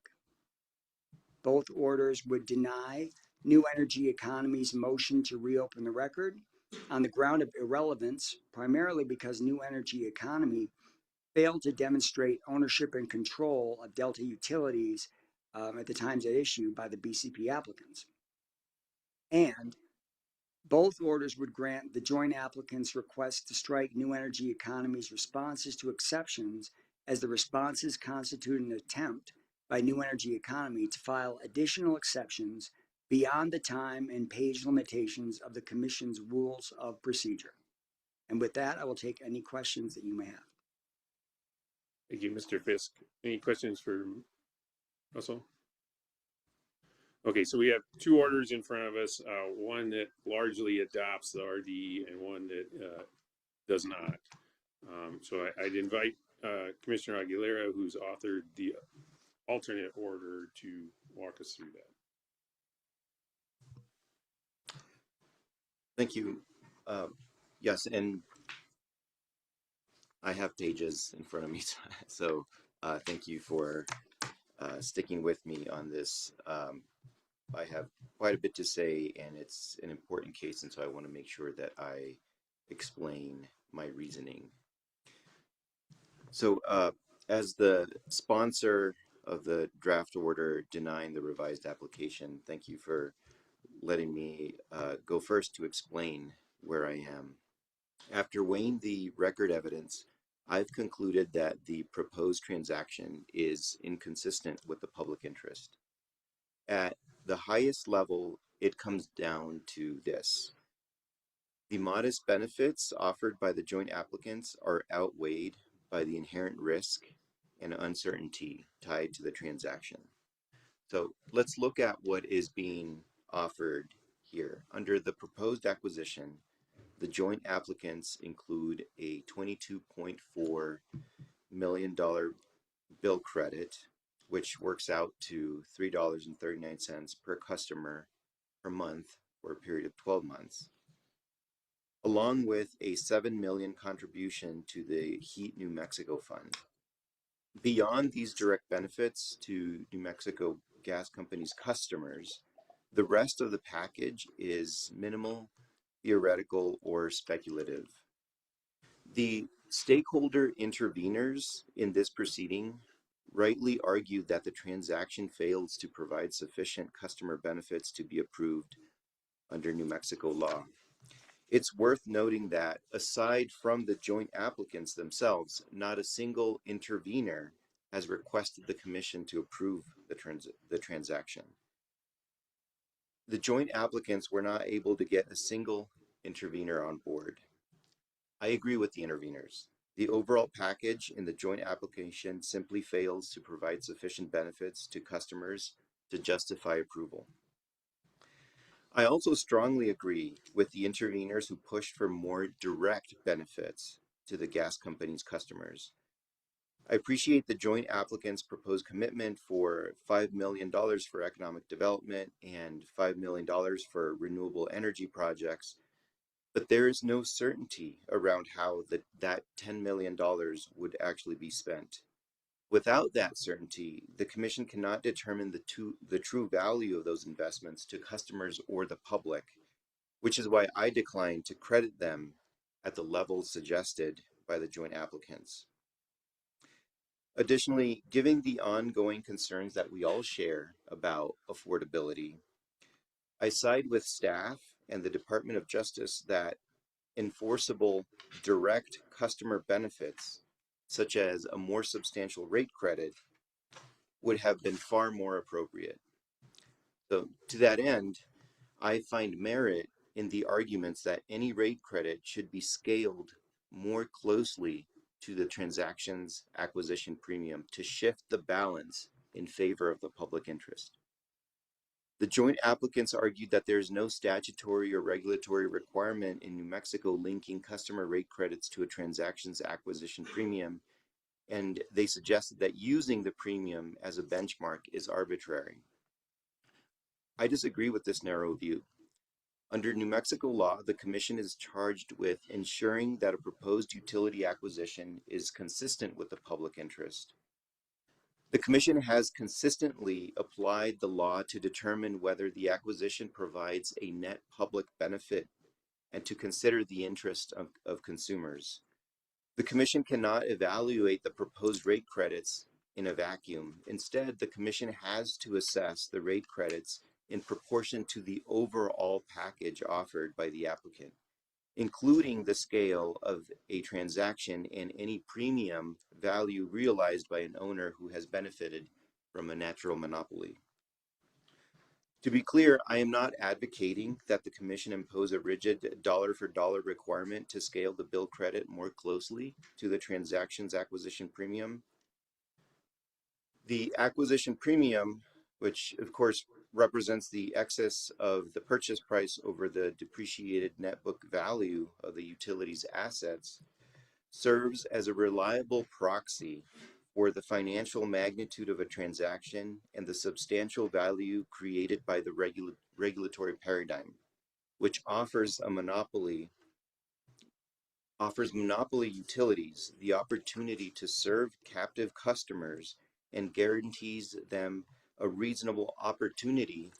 Both orders would deny New Energy Economy's motion to reopen the record on the ground of irrelevance, primarily because New Energy Economy failed to demonstrate ownership and control of Delta Utilities at the times at issue by the BCP applicants. And both orders would grant the joint applicants' request to strike New Energy Economy's responses to exceptions, as the responses constitute an attempt by New Energy Economy to file additional exceptions beyond the time and page limitations of the Commission's rules of procedure. And with that, I will take any questions that you may have. Thank you, Mr. Fisk. Any questions for Russell? Okay, so we have two orders in front of us, one that largely adopts the RD and one that does not. So I'd invite Commissioner Aguilera, who's authored the alternate order, to walk us through that. Thank you. Yes, and I have pages in front of me, so thank you for sticking with me on this. I have quite a bit to say, and it's an important case, and so I want to make sure that I explain my reasoning. So as the sponsor of the draft order denying the revised application, thank you for letting me go first to explain where I am. After weighing the record evidence, I've concluded that the proposed transaction is inconsistent with the public interest. At the highest level, it comes down to this. The modest benefits offered by the joint applicants are outweighed by the inherent risk and uncertainty tied to the transaction. So let's look at what is being offered here. Under the proposed acquisition, the joint applicants include a $22.4 million bill credit which works out to $3.39 per customer per month for a period of 12 months, along with a $7 million contribution to the Heat New Mexico Fund. Beyond these direct benefits to New Mexico Gas Company's customers, the rest of the package is minimal, theoretical, or speculative. The stakeholder interveners in this proceeding rightly argued that the transaction fails to provide sufficient customer benefits to be approved under New Mexico law. It's worth noting that aside from the joint applicants themselves, not a single intervener has requested the commission to approve the transaction. The joint applicants were not able to get a single intervener on board. I agree with the interveners. The overall package in the joint application simply fails to provide sufficient benefits to customers to justify approval. I also strongly agree with the interveners who pushed for more direct benefits to the gas company's customers. I appreciate the joint applicants' proposed commitment for $5 million for economic development and $5 million for renewable energy projects, but there is no certainty around how that $10 million would actually be spent. Without that certainty, the Commission cannot determine the true value of those investments to customers or the public, which is why I declined to credit them at the levels suggested by the joint applicants. Additionally, given the ongoing concerns that we all share about affordability, I side with staff and the Department of Justice that enforceable direct customer benefits, such as a more substantial rate credit, would have been far more appropriate. So to that end, I find merit in the arguments that any rate credit should be scaled more closely to the transaction's acquisition premium to shift the balance in favor of the public interest. The joint applicants argued that there is no statutory or regulatory requirement in New Mexico linking customer rate credits to a transaction's acquisition premium, and they suggested that using the premium as a benchmark is arbitrary. I disagree with this narrow view. Under New Mexico law, the Commission is charged with ensuring that a proposed utility acquisition is consistent with the public interest. The Commission has consistently applied the law to determine whether the acquisition provides a net public benefit and to consider the interest of consumers. The Commission cannot evaluate the proposed rate credits in a vacuum. Instead, the Commission has to assess the rate credits in proportion to the overall package offered by the applicant, including the scale of a transaction and any premium value realized by an owner who has benefited from a natural monopoly. To be clear, I am not advocating that the Commission impose a rigid dollar-for-dollar requirement to scale the bill credit more closely to the transaction's acquisition premium. The acquisition premium, which of course represents the excess of the purchase price over the depreciated net book value of the utility's assets, serves as a reliable proxy for the financial magnitude of a transaction and the substantial value created by the regulatory paradigm, which offers monopoly utilities the opportunity to serve captive customers and guarantees them a reasonable opportunity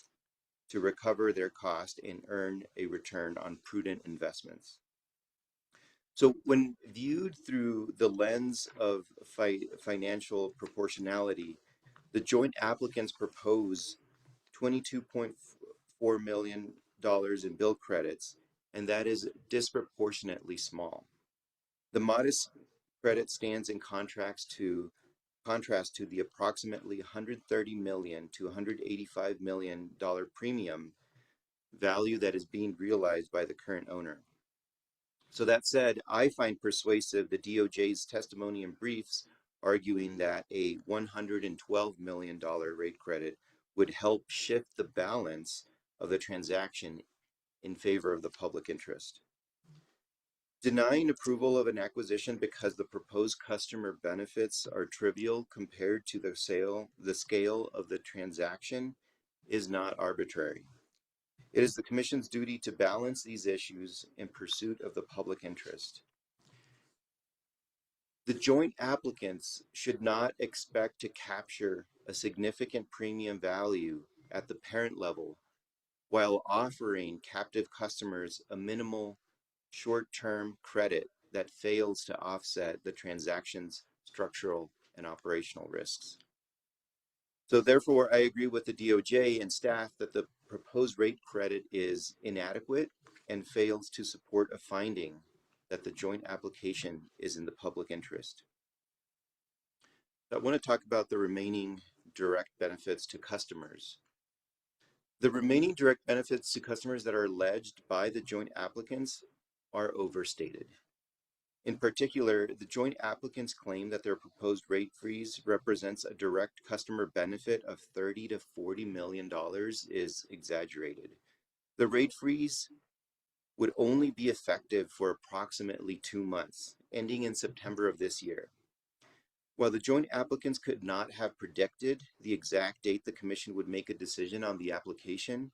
to recover their cost and earn a return on prudent investments. So when viewed through the lens of financial proportionality, the joint applicants propose $22.4 million in bill credits, and that is disproportionately small. The modest credit stands in contrast to the approximately $130 million to $185 million premium value that is being realized by the current owner. So that said, I find persuasive the DOJ's testimony and briefs arguing that a $112 million rate credit would help shift the balance of the transaction in favor of the public interest. Denying approval of an acquisition because the proposed customer benefits are trivial compared to the scale of the transaction is not arbitrary. It is the Commission's duty to balance these issues in pursuit of the public interest. The joint applicants should not expect to capture a significant premium value at the parent level while offering captive customers a minimal short-term credit that fails to offset the transaction's structural and operational risks. So therefore, I agree with the DOJ and staff that the proposed rate credit is inadequate and fails to support a finding that the joint application is in the public interest. I want to talk about the remaining direct benefits to customers. The remaining direct benefits to customers that are alleged by the joint applicants are overstated. In particular, the joint applicants claim that their proposed rate freeze represents a direct customer benefit of $30 to $40 million is exaggerated. The rate freeze would only be effective for approximately 2 months, ending in September of this year. While the joint applicants could not have predicted the exact date the Commission would make a decision on the application,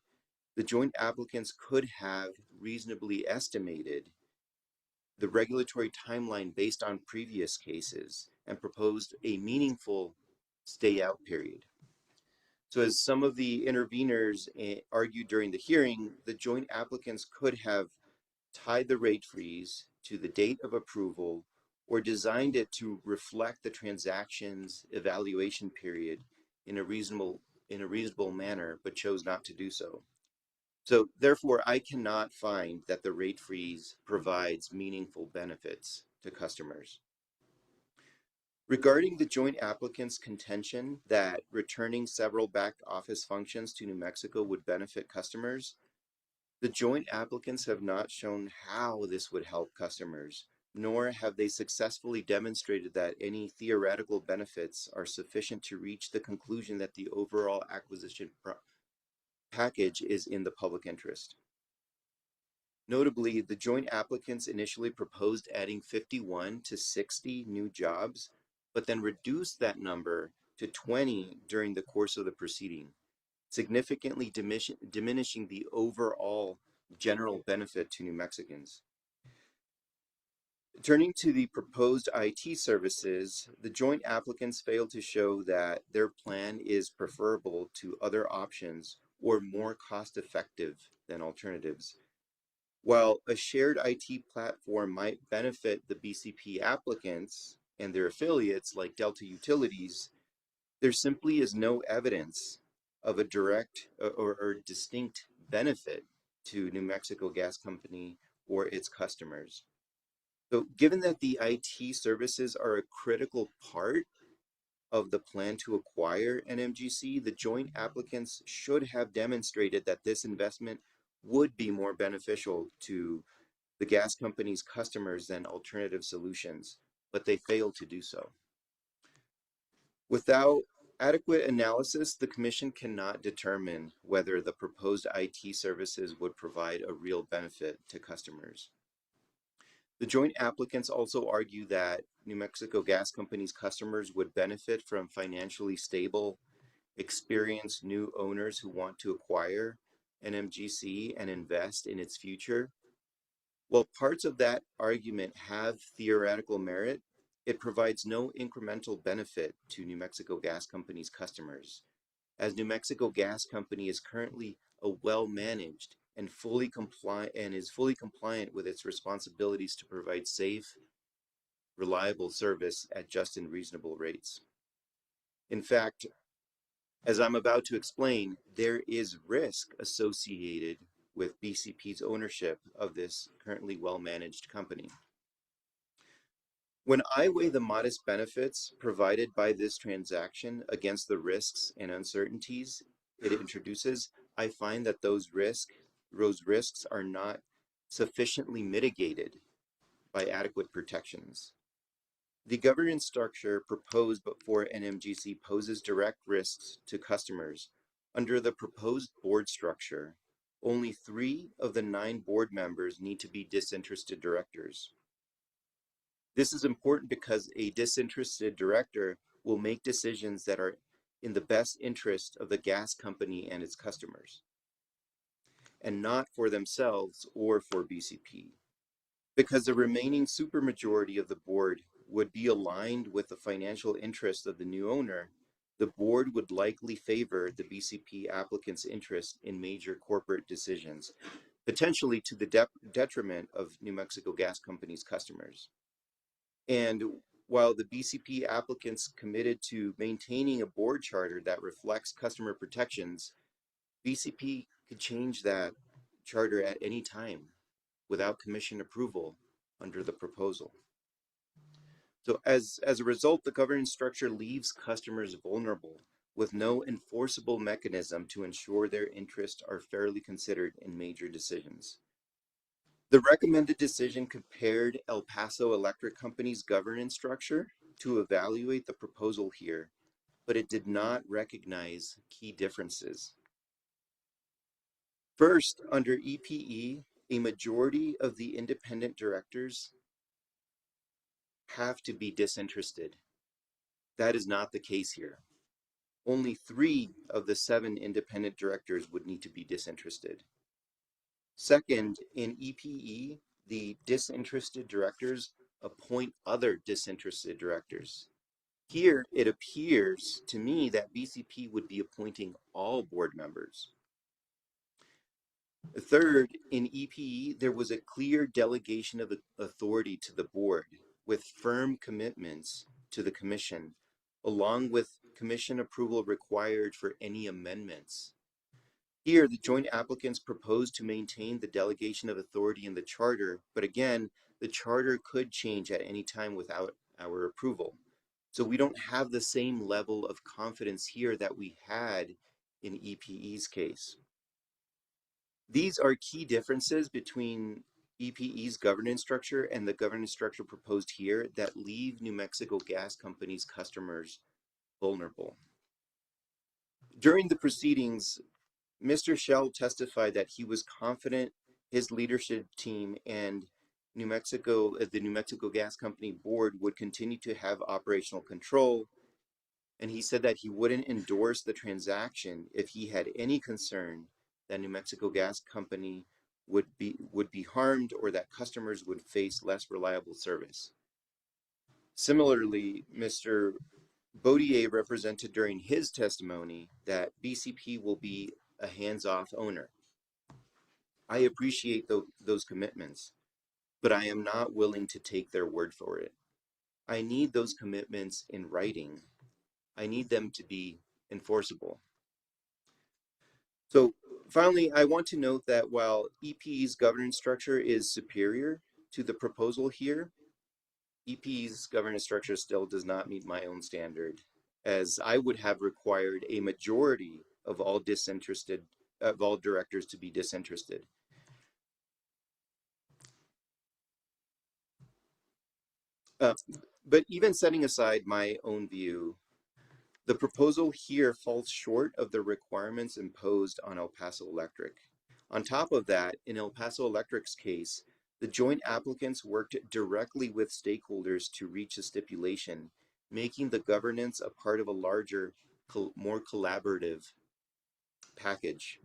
the joint applicants could have reasonably estimated the regulatory timeline based on previous cases and proposed a meaningful stay-out period. So as some of the interveners argued during the hearing, the joint applicants could have tied the rate freeze to the date of approval or designed it to reflect the transaction's evaluation period in a reasonable manner, but chose not to do so. So therefore, I cannot find that the rate freeze provides meaningful benefits to customers. Regarding the joint applicant's contention that returning several back office functions to New Mexico would benefit customers, the joint applicants have not shown how this would help customers, nor have they successfully demonstrated that any theoretical benefits are sufficient to reach the conclusion that the overall acquisition package is in the public interest. Notably, the joint applicants initially proposed adding 51 to 60 new jobs, but then reduced that number to 20 during the course of the proceeding, significantly diminishing the overall general benefit to New Mexicans. Turning to the proposed IT services, the joint applicants failed to show that their plan is preferable to other options or more cost-effective than alternatives. While a shared IT platform might benefit the BCP applicants and their affiliates like Delta Utilities, there simply is no evidence of a direct or distinct benefit to New Mexico Gas Company or its customers. So given that the IT services are a critical part of the plan to acquire NMGC, the joint applicants should have demonstrated that this investment would be more beneficial to the gas company's customers than alternative solutions, but they failed to do so. Without adequate analysis, the Commission cannot determine whether the proposed IT services would provide a real benefit to customers. The joint applicants also argue that New Mexico Gas Company's customers would benefit from financially stable, experienced new owners who want to acquire NMGC and invest in its future. While parts of that argument have theoretical merit, it provides no incremental benefit to New Mexico Gas Company's customers, as New Mexico Gas Company is currently a well-managed and is fully compliant with its responsibilities to provide safe, reliable service at just and reasonable rates. In fact, as I'm about to explain, there is risk associated with BCP's ownership of this currently well-managed company. When I weigh the modest benefits provided by this transaction against the risks and uncertainties it introduces, I find that those risks are not sufficiently mitigated by adequate protections. The governance structure proposed before NMGC poses direct risks to customers. Under the proposed board structure, only 3 of the 9 board members need to be disinterested directors. This is important because a disinterested director will make decisions that are in the best interest of the gas company and its customers, and not for themselves or for BCP. Because the remaining supermajority of the board would be aligned with the financial interest of the new owner, the board would likely favor the BCP applicant's interest in major corporate decisions, potentially to the detriment of New Mexico Gas Company's customers. And while the BCP applicants committed to maintaining a board charter that reflects customer protections, BCP could change that charter at any time without commission approval under the proposal. So as a result, the governance structure leaves customers vulnerable with no enforceable mechanism to ensure their interests are fairly considered in major decisions. The recommended decision compared El Paso Electric Company's governance structure to evaluate the proposal here, but it did not recognize key differences. First, under EPE, a majority of the independent directors have to be disinterested. That is not the case here. Only 3 of the 7 independent directors would need to be disinterested. Second, in EPE, the disinterested directors appoint other disinterested directors. Here, it appears to me that BCP would be appointing all board members. Third, in EPE, there was a clear delegation of authority to the board with firm commitments to the commission, along with commission approval required for any amendments. Here, the joint applicants proposed to maintain the delegation of authority in the charter, but again, the charter could change at any time without our approval. So we don't have the same level of confidence here that we had in EPE's case. These are key differences between EPE's governance structure and the governance structure proposed here that leave New Mexico Gas Company's customers vulnerable. During the proceedings, Mr. Shell testified that he was confident his leadership team and the New Mexico Gas Company board would continue to have operational control, and he said that he wouldn't endorse the transaction if he had any concern that New Mexico Gas Company would be harmed or that customers would face less reliable service. Similarly, Mr. Baudier represented during his testimony that BCP will be a hands-off owner. I appreciate those commitments, but I am not willing to take their word for it. I need those commitments in writing. I need them to be enforceable. So finally, I want to note that while EPE's governance structure is superior to the proposal here, EPE's governance structure still does not meet my own standard, as I would have required a majority of all directors to be disinterested. But even setting aside my own view, the proposal here falls short of the requirements imposed on El Paso Electric. On top of that, in El Paso Electric's case, the joint applicants worked directly with stakeholders to reach a stipulation, making the governance a part of a larger, more collaborative package.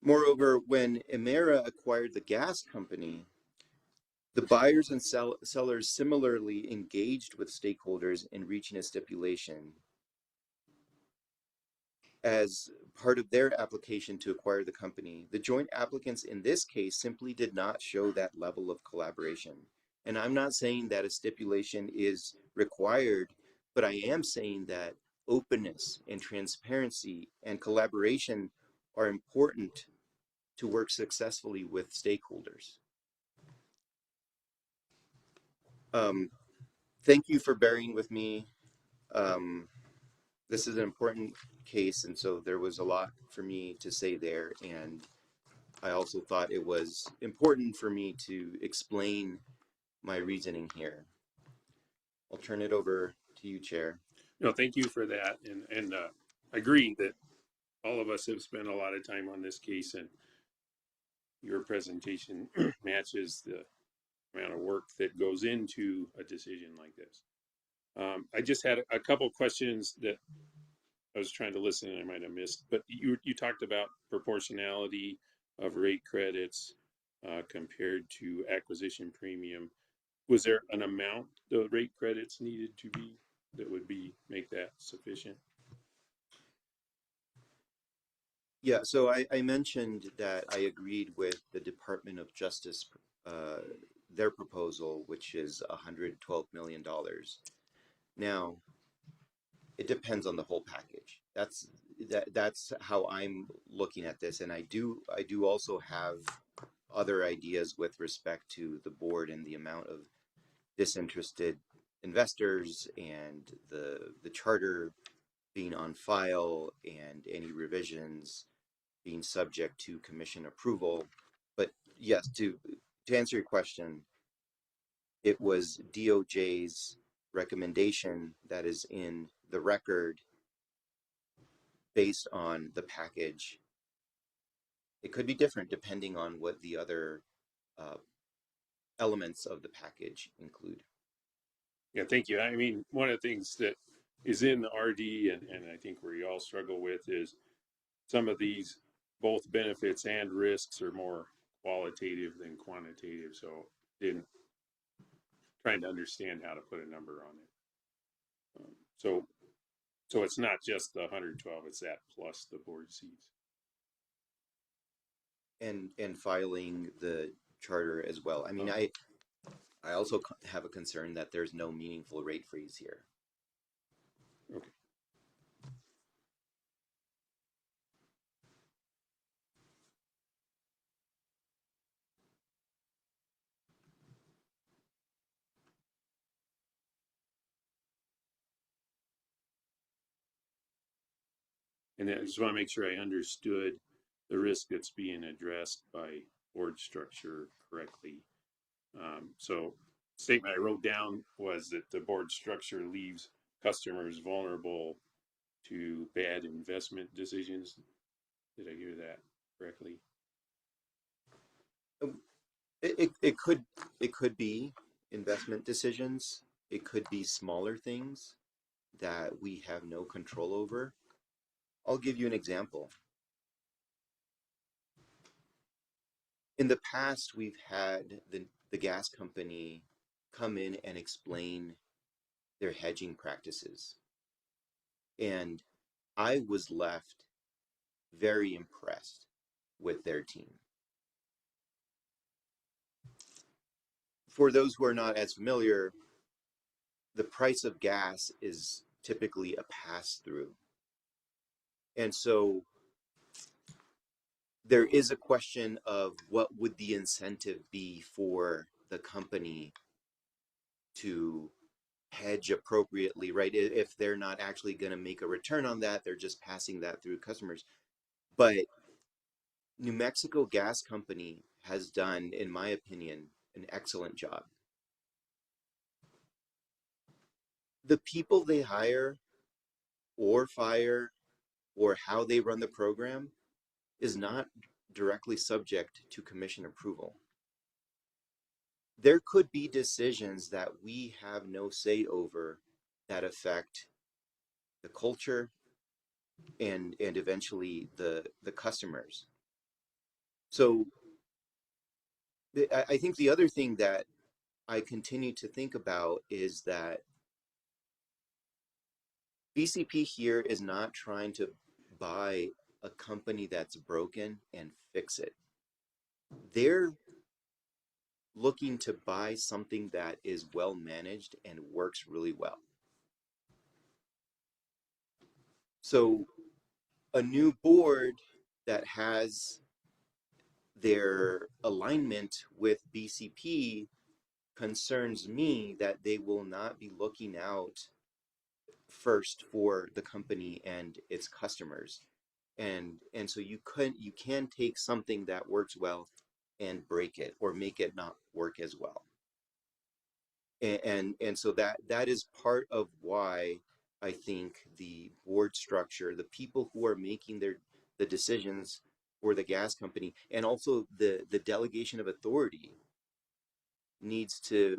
Moreover, when Emera acquired the gas company, the buyers and sellers similarly engaged with stakeholders in reaching a stipulation as part of their application to acquire the company. The joint applicants in this case simply did not show that level of collaboration. And I'm not saying that a stipulation is required, but I am saying that openness and transparency and collaboration are important to work successfully with stakeholders. Thank you for bearing with me. This is an important case, and so there was a lot for me to say there, and I also thought it was important for me to explain my reasoning here. I'll turn it over to you, Chair. No, thank you for that, and I agree that all of us have spent a lot of time on this case, and your presentation matches amount of work that goes into a decision like this. I just had a couple questions that I was trying to listen and I might have missed, but you talked about proportionality of rate credits compared to acquisition premium. Was there an amount the rate credits needed to be that would make that sufficient? Yeah, so I mentioned that I agreed with the Department of Justice, their proposal, which is $112 million. Now, it depends on the whole package. That's how I'm looking at this, and I do also have other ideas with respect to the board and the amount of disinterested investors and the charter being on file and any revisions being subject to commission approval. But yes, to answer your question, it was DOJ's recommendation that is in the record based on the package. It could be different depending on what the other elements of the package include. Yeah, thank you. I mean, one of the things that is in the RD and I think we all struggle with is some of these both benefits and risks are more qualitative than quantitative. So trying to understand how to put a number on it. So it's not just the 112, it's that plus the board seats. And filing the charter as well. I mean, I also have a concern that there's no meaningful rate freeze here. Okay. And I just want to make sure I understood the risk that's being addressed by board structure correctly. So statement I wrote down was that the board structure leaves customers vulnerable to bad investment decisions. Did I hear that correctly? It could be investment decisions. It could be smaller things that we have no control over. I'll give you an example. In the past, we've had the gas company come in and explain their hedging practices. And I was left very impressed with their team. For those who are not as familiar, the price of gas is typically a pass-through. And so there is a question of what would the incentive be for the company to hedge appropriately, right? If they're not actually going to make a return on that, they're just passing that through customers. But New Mexico Gas Company has done, in my opinion, an excellent job. The people they hire or fire or how they run the program is not directly subject to commission approval. There could be decisions that we have no say over that affect the culture and eventually the customers. So I think the other thing that I continue to think about is that BCP here is not trying to buy a company that's broken and fix it. They're looking to buy something that is well managed and works really well. So a new board that has their alignment with BCP concerns me that they will not be looking out first for the company and its customers. And so you can take something that works well and break it or make it not work as well. And so that is part of why I think the board structure, the people who are making the decisions for the gas company, and also the delegation of authority needs to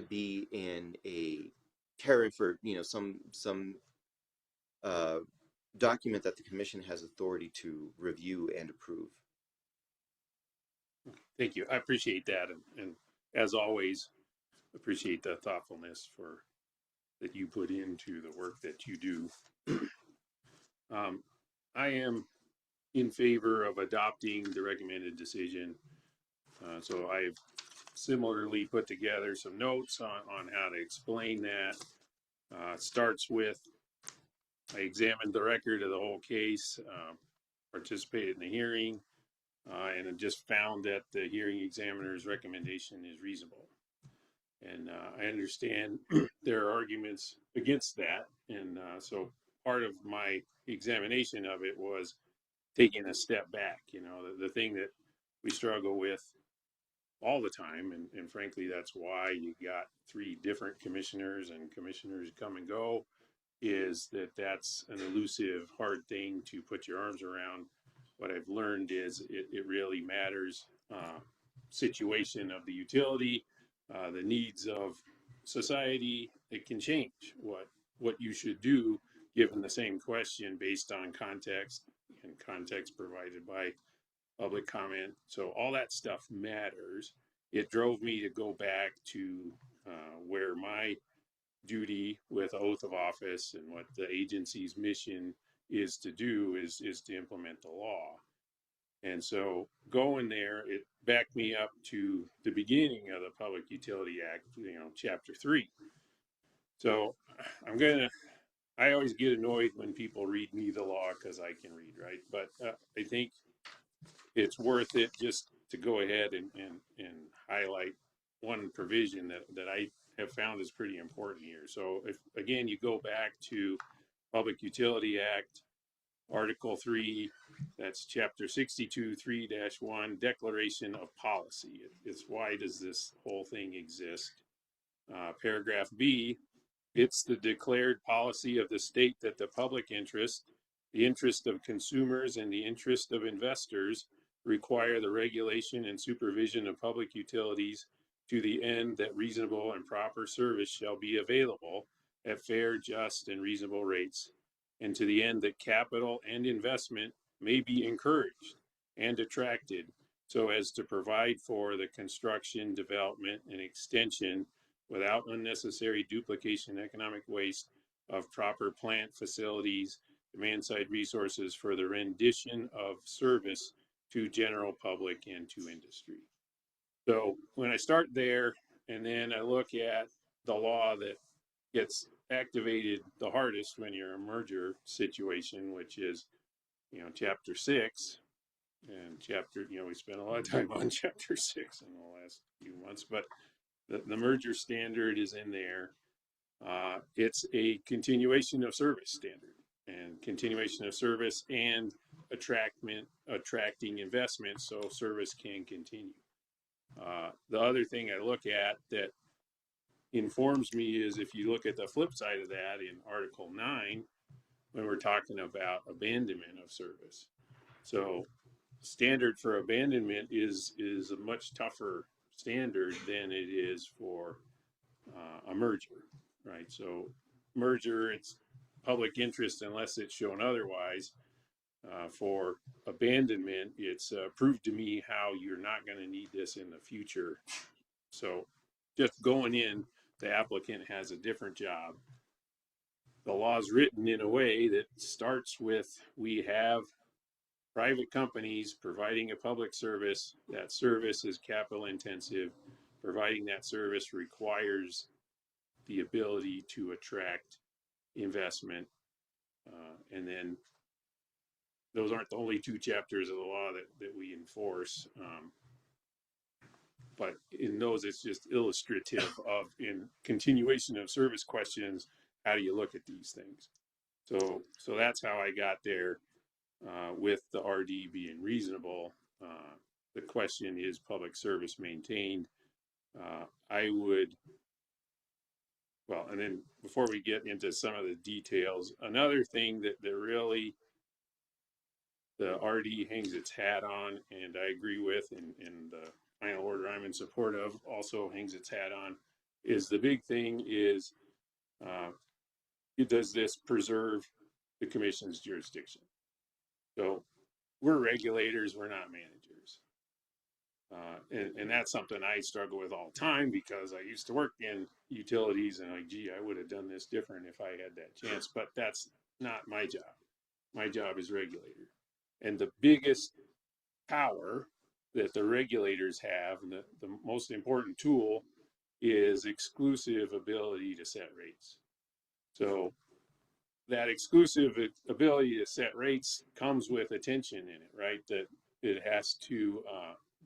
be in a tariff, or some document that the commission has authority to review and approve. Thank you. I appreciate that. And as always, appreciate the thoughtfulness that you put into the work that you do. I am in favor of adopting the recommended decision. So I've similarly put together some notes on how to explain that. Starts with, I examined the record of the whole case, participated in the hearing, and I just found that the hearing examiner's recommendation is reasonable. And I understand there are arguments against that. And so part of my examination of it was taking a step back. The thing that we struggle with all the time, and frankly, that's why you got 3 different commissioners, and commissioners come and go, is that's an elusive, hard thing to put your arms around. What I've learned is it really matters. Situation of the utility, the needs of society, it can change what you should do given the same question based on context, and context provided by public comment. So all that stuff matters. It drove me to go back to where my duty with oath of office and what the agency's mission is to do is to implement the law. And so going there, it backed me up to the beginning of the Public Utility Act, Chapter 3. So I always get annoyed when people read me the law because I can read, right? But I think it's worth it just to go ahead and highlight one provision that I have found is pretty important here. So if, again, you go back to Public Utility Act, Article 3, that's Chapter 62, 3-1, Declaration of Policy. It's why does this whole thing exist? Paragraph B, it's the declared policy of the state that the public interest, the interest of consumers, and the interest of investors require the regulation and supervision of public utilities to the end that reasonable and proper service shall be available at fair, just, and reasonable rates, and to the end that capital and investment may be encouraged and attracted so as to provide for the construction, development, and extension without unnecessary duplication and economic waste of proper plant, facilities, demand-side resources for the rendition of service to general public and to industry. So when I start there, and then I look at the law that gets activated the hardest when you're in a merger situation, which is, Chapter 6, and we spent a lot of time on Chapter 6 in the last few months, but the merger standard is in there. It's a continuation of service standard, and continuation of service and attracting investment so service can continue. The other thing I look at that informs me is if you look at the flip side of that in Article 9, when we're talking about abandonment of service. So standard for abandonment is a much tougher standard than it is for a merger, right? So merger, it's public interest unless it's shown otherwise. For abandonment, it's prove to me how you're not going to need this in the future. So just going in, the applicant has a different job. The law is written in a way that starts with, we have private companies providing a public service. That service is capital intensive. Providing that service requires the ability to attract investment. And then those aren't the only 2 chapters of the law that we enforce. But in those, it's just illustrative of, in continuation of service questions, how do you look at these things? So that's how I got there with the RD being reasonable. The question is public service maintained. And then before we get into some of the details, another thing that really the RD hangs its hat on, and I agree with, and the final order I'm in support of also hangs its hat on is the big thing is does this preserve the commission's jurisdiction? So we're regulators, we're not managers. And that's something I struggle with all the time because I used to work in utilities and like, gee, I would have done this different if I had that chance, but that's not my job. My job is regulator. And the biggest power that the regulators have, and the most important tool is exclusive ability to set rates. So that exclusive ability to set rates comes with attention in it, right? That it has to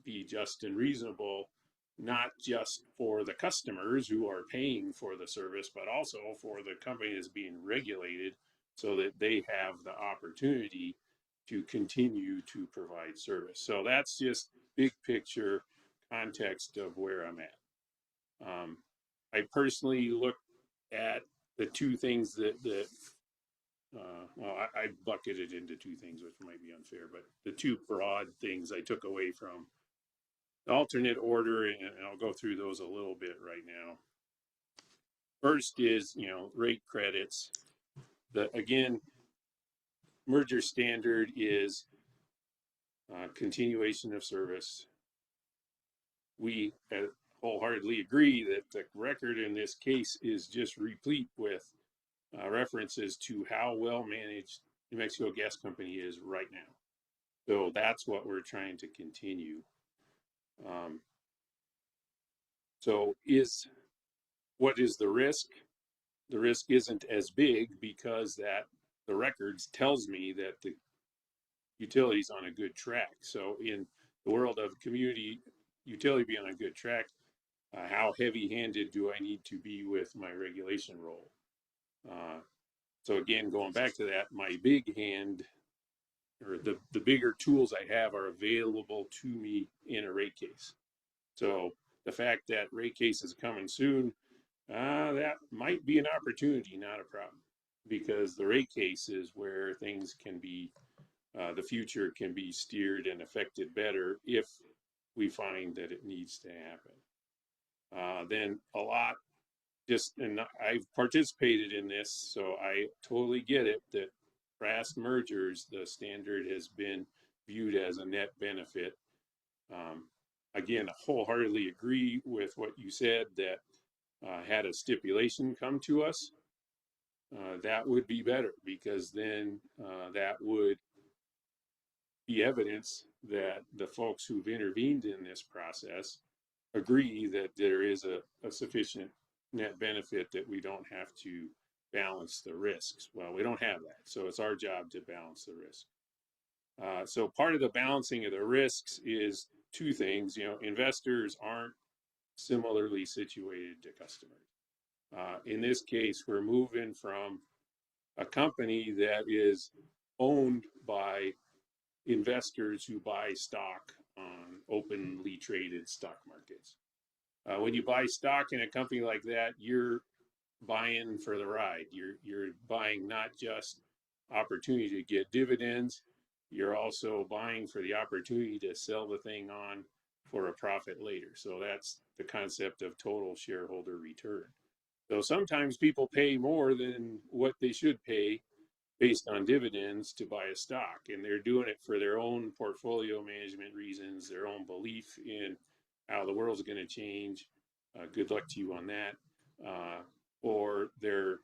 be just and reasonable, not just for the customers who are paying for the service, but also for the company that's being regulated so that they have the opportunity to continue to provide service. So that's just big picture context of where I'm at. I personally look at the two things that well, I bucketed into two things, which might be unfair, but the two broad things I took away from the alternate order, and I'll go through those a little bit right now. First is, rate credits. Again, merger standard is continuation of service. We wholeheartedly agree that the record in this case is just replete with references to how well managed New Mexico Gas Company is right now. So that's what we're trying to continue. So what is the risk? The risk isn't as big because that the records tells me that the utility's on a good track. So in the world of community utility being on a good track, how heavy-handed do I need to be with my regulation role? So again, going back to that, my big hand or the bigger tools I have are available to me in a rate case. So the fact that rate case is coming soon, that might be an opportunity, not a problem, because the rate case is where things can be, the future can be steered and affected better if we find that it needs to happen. Then a lot and I've participated in this, so I totally get it that past mergers, the standard has been viewed as a net benefit. Again, I wholeheartedly agree with what you said that had a stipulation come to us, that would be better because then that would be evidence that the folks who've intervened in this process agree that there is a sufficient net benefit that we don't have to balance the risks. Well, we don't have that. So it's our job to balance the risk. So part of the balancing of the risks is two things. Investors aren't similarly situated to customers. In this case, we're moving from a company that is owned by investors who buy stock on openly traded stock markets. When you buy stock in a company like that, you're buying for the ride. You're buying not just opportunity to get dividends, you're also buying for the opportunity to sell the thing on for a profit later. So that's the concept of total shareholder return. So sometimes people pay more than what they should pay based on dividends to buy a stock, and they're doing it for their own portfolio management reasons, their own belief in how the world's going to change. Good luck to you on that. Or they're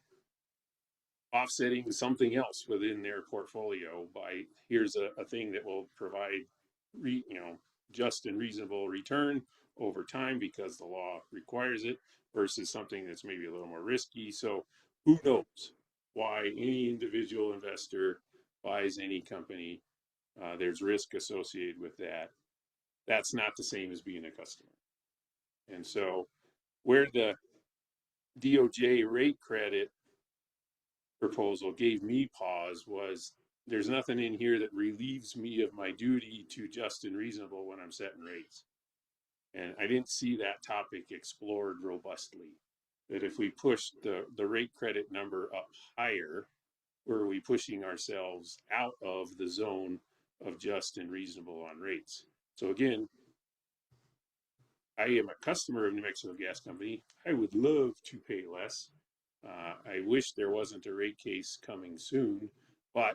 offsetting something else within their portfolio by here's a thing that will provide just and reasonable return over time because the law requires it versus something that's maybe a little more risky. So who knows why any individual investor buys any company? There's risk associated with that. That's not the same as being a customer. And so where the DOJ rate credit proposal gave me pause was there's nothing in here that relieves me of my duty to just and reasonable when I'm setting rates. And I didn't see that topic explored robustly. That if we push the rate credit number up higher, were we pushing ourselves out of the zone of just and reasonable on rates? So again, I am a customer of New Mexico Gas Company. I would love to pay less. I wish there wasn't a rate case coming soon, but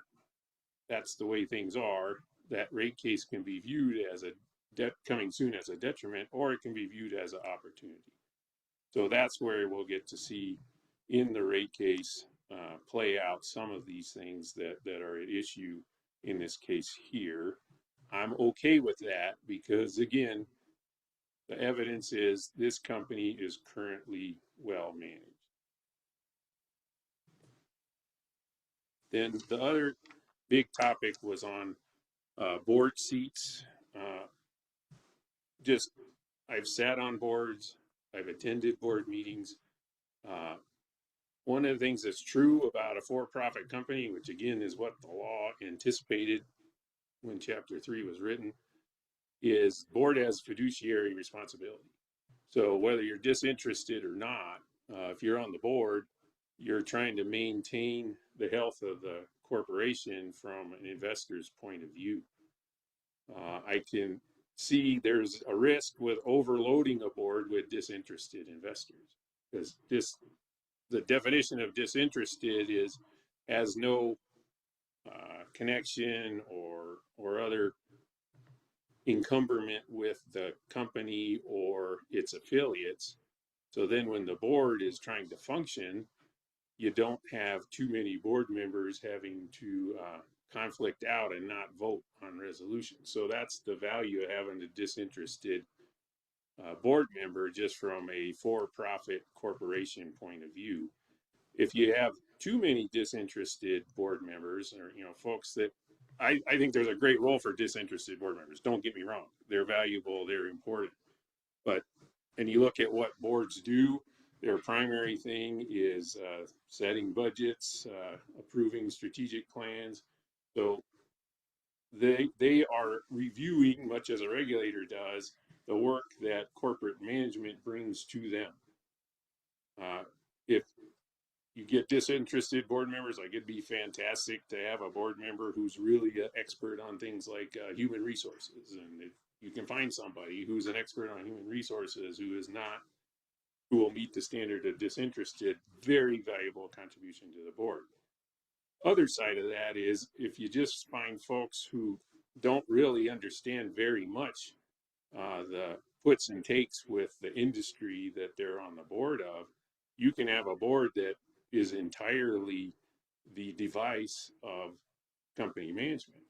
that's the way things are. That rate case can be viewed as a debt coming soon as a detriment, or it can be viewed as an opportunity. So that's where we'll get to see in the rate case play out some of these things that are at issue in this case here. I'm okay with that because, again, the evidence is this company is currently well managed. Then the other big topic was on board seats. Just I've sat on boards, I've attended board meetings. One of the things that's true about a for-profit company, which again is what the law anticipated when Chapter 3 was written, is board has fiduciary responsibility. So whether you're disinterested or not, if you're on the board, you're trying to maintain the health of the corporation from an investor's point of view. I can see there's a risk with overloading a board with disinterested investors, because the definition of disinterested is has no connection or other encumberment with the company or its affiliates. So then when the board is trying to function, you don't have too many board members having to conflict out and not vote on resolutions. So that's the value of having a disinterested board member, just from a for-profit corporation point of view. If you have too many disinterested board members, or folks that I think there's a great role for disinterested board members. Don't get me wrong; they're valuable, they're important. But and you look at what boards do, their primary thing is setting budgets, approving strategic plans. So they are reviewing, much as a regulator does, the work that corporate management brings to them. If you get disinterested board members, like, it'd be fantastic to have a board member who's really an expert on things like human resources. And if you can find somebody who's an expert on human resources who will meet the standard of disinterested, very valuable contribution to the board. Other side of that is if you just find folks who don't really understand very much the puts and takes with the industry that they're on the board of, you can have a board that is entirely the device of company management.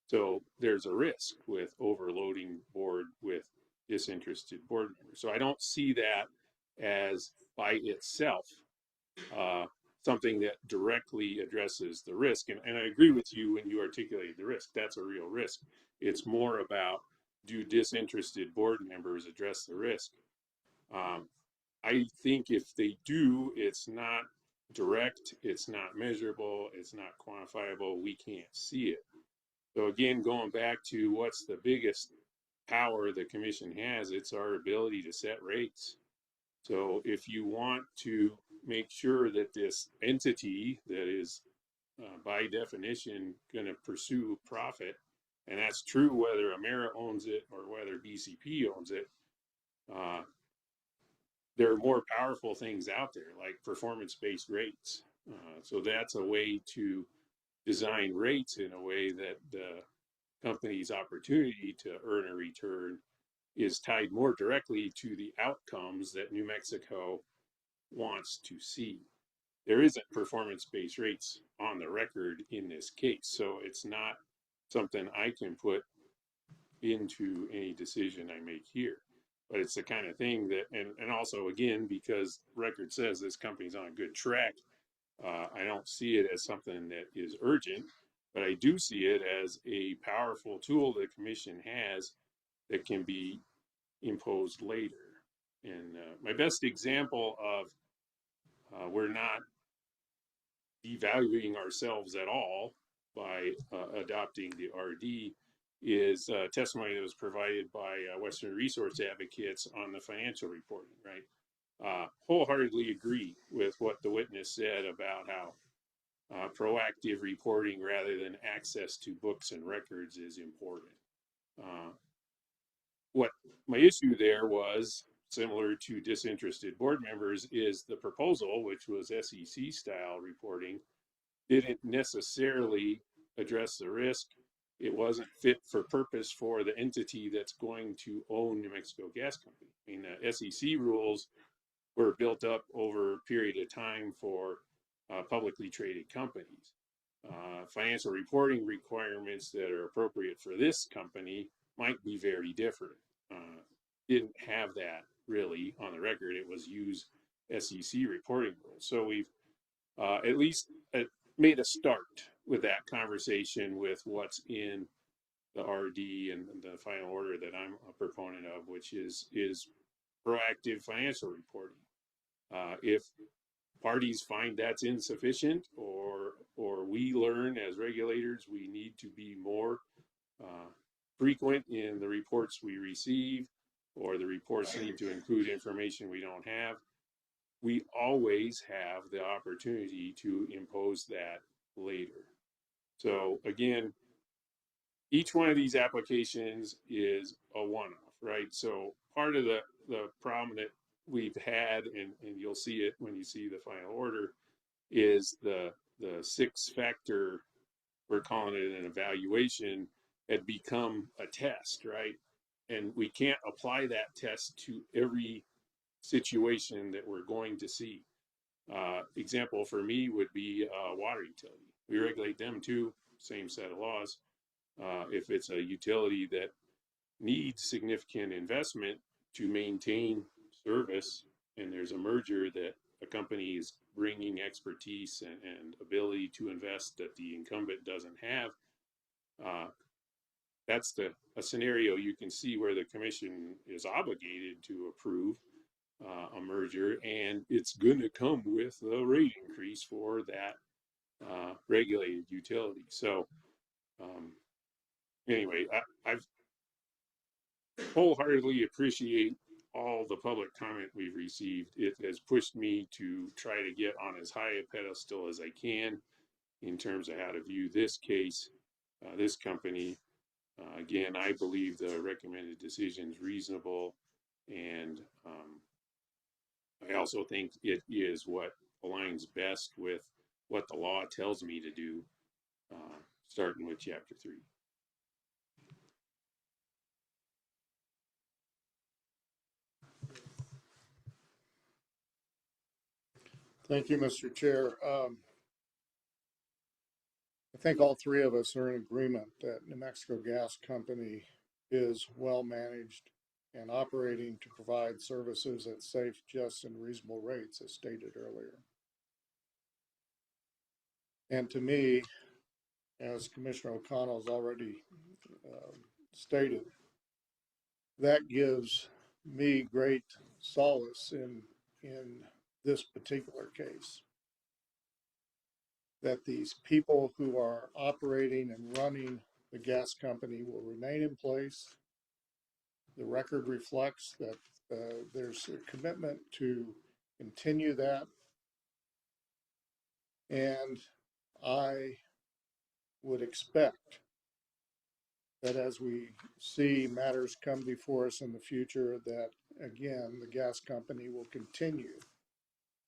So there's a risk with overloading board with disinterested board members. So I don't see that as by itself something that directly addresses the risk. And I agree with you when you articulate the risk. That's a real risk. It's more about, do disinterested board members address the risk? I think if they do, it's not direct, it's not measurable, it's not quantifiable, we can't see it. So again, going back to what's the biggest power the commission has, it's our ability to set rates. So if you want to make sure that this entity that is by definition going to pursue profit, and that's true whether Amera owns it or whether BCP owns it, there are more powerful things out there like performance-based rates. So that's a way to design rates in a way that the company's opportunity to earn a return is tied more directly to the outcomes that New Mexico wants to see. There isn't performance-based rates on the record in this case, so it's not something I can put into any decision I make here. But it's the kind of thing that, and also again, because record says this company's on a good track, I don't see it as something that is urgent, but I do see it as a powerful tool the commission has that can be imposed later. And my best example of we're not devaluing ourselves at all by adopting the RD is testimony that was provided by Western Resource Advocates on the financial reporting, right? Wholeheartedly agree with what the witness said about how proactive reporting rather than access to books and records is important. what my issue there was, similar to disinterested board members, is the proposal, which was SEC style reporting, didn't necessarily address the risk. It wasn't fit for purpose for the entity that's going to own New Mexico Gas Company. I mean, the SEC rules were built up over a period of time for publicly traded companies. Financial reporting requirements that are appropriate for this company might be very different. Didn't have that really on the record. It was use SEC reporting rules. So we've at least made a start with that conversation with what's in the RD and the final order that I'm a proponent of, which is proactive financial reporting. If parties find that's insufficient, or we learn as regulators we need to be more frequent in the reports we receive, or the reports need to include information we don't have, we always have the opportunity to impose that later. So again, each one of these applications is a one-off, right? So part of the problem that we've had, and you'll see it when you see the final order, is the 6-factor, we're calling it an evaluation, had become a test, right? And we can't apply that test to every situation that we're going to see. Example for me would be water utility. We regulate them too, same set of laws. If it's a utility that needs significant investment to maintain service, and there's a merger that a company is bringing expertise and ability to invest that the incumbent doesn't have, that's a scenario you can see where the commission is obligated to approve a merger, and it's going to come with a rate increase for that regulated utility. So anyway, I've wholeheartedly appreciate all the public comment we've received. It has pushed me to try to get on as high a pedestal as I can in terms of how to view this case, this company. Again, I believe the recommended decision is reasonable, and I also think it is what aligns best with what the law tells me to do, starting with Chapter 3. Thank you, Mr. Chair. I think all three of us are in agreement that New Mexico Gas Company is well managed and operating to provide services at safe, just, and reasonable rates, as stated earlier. And to me, as Commissioner O'Connell has already stated, that gives me great solace in this particular case. That these people who are operating and running the gas company will remain in place. The record reflects that there's a commitment to continue that. And I would expect that as we see matters come before us in the future, that again, the gas company will continue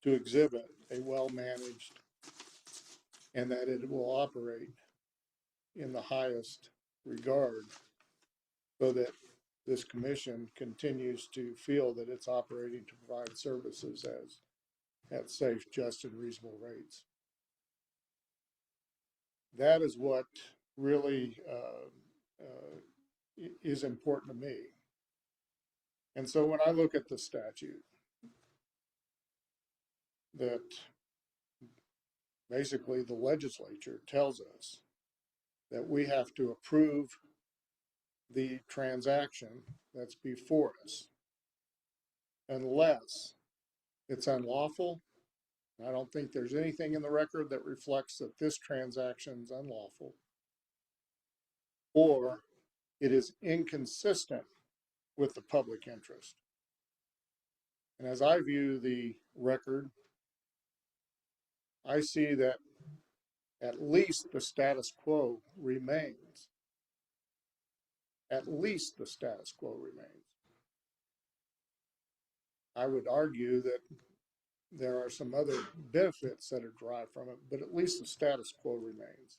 to exhibit a well-managed, and that it will operate in the highest regard, so that this commission continues to feel that it's operating to provide services at safe, just, and reasonable rates. That is what really is important to me. And so when I look at the statute, that basically the legislature tells us that we have to approve the transaction that's before us unless it's unlawful. I don't think there's anything in the record that reflects that this transaction is unlawful, or it is inconsistent with the public interest. And as I view the record, I see that at least the status quo remains at least the status quo remains. I would argue that there are some other benefits that are derived from it, but at least the status quo remains.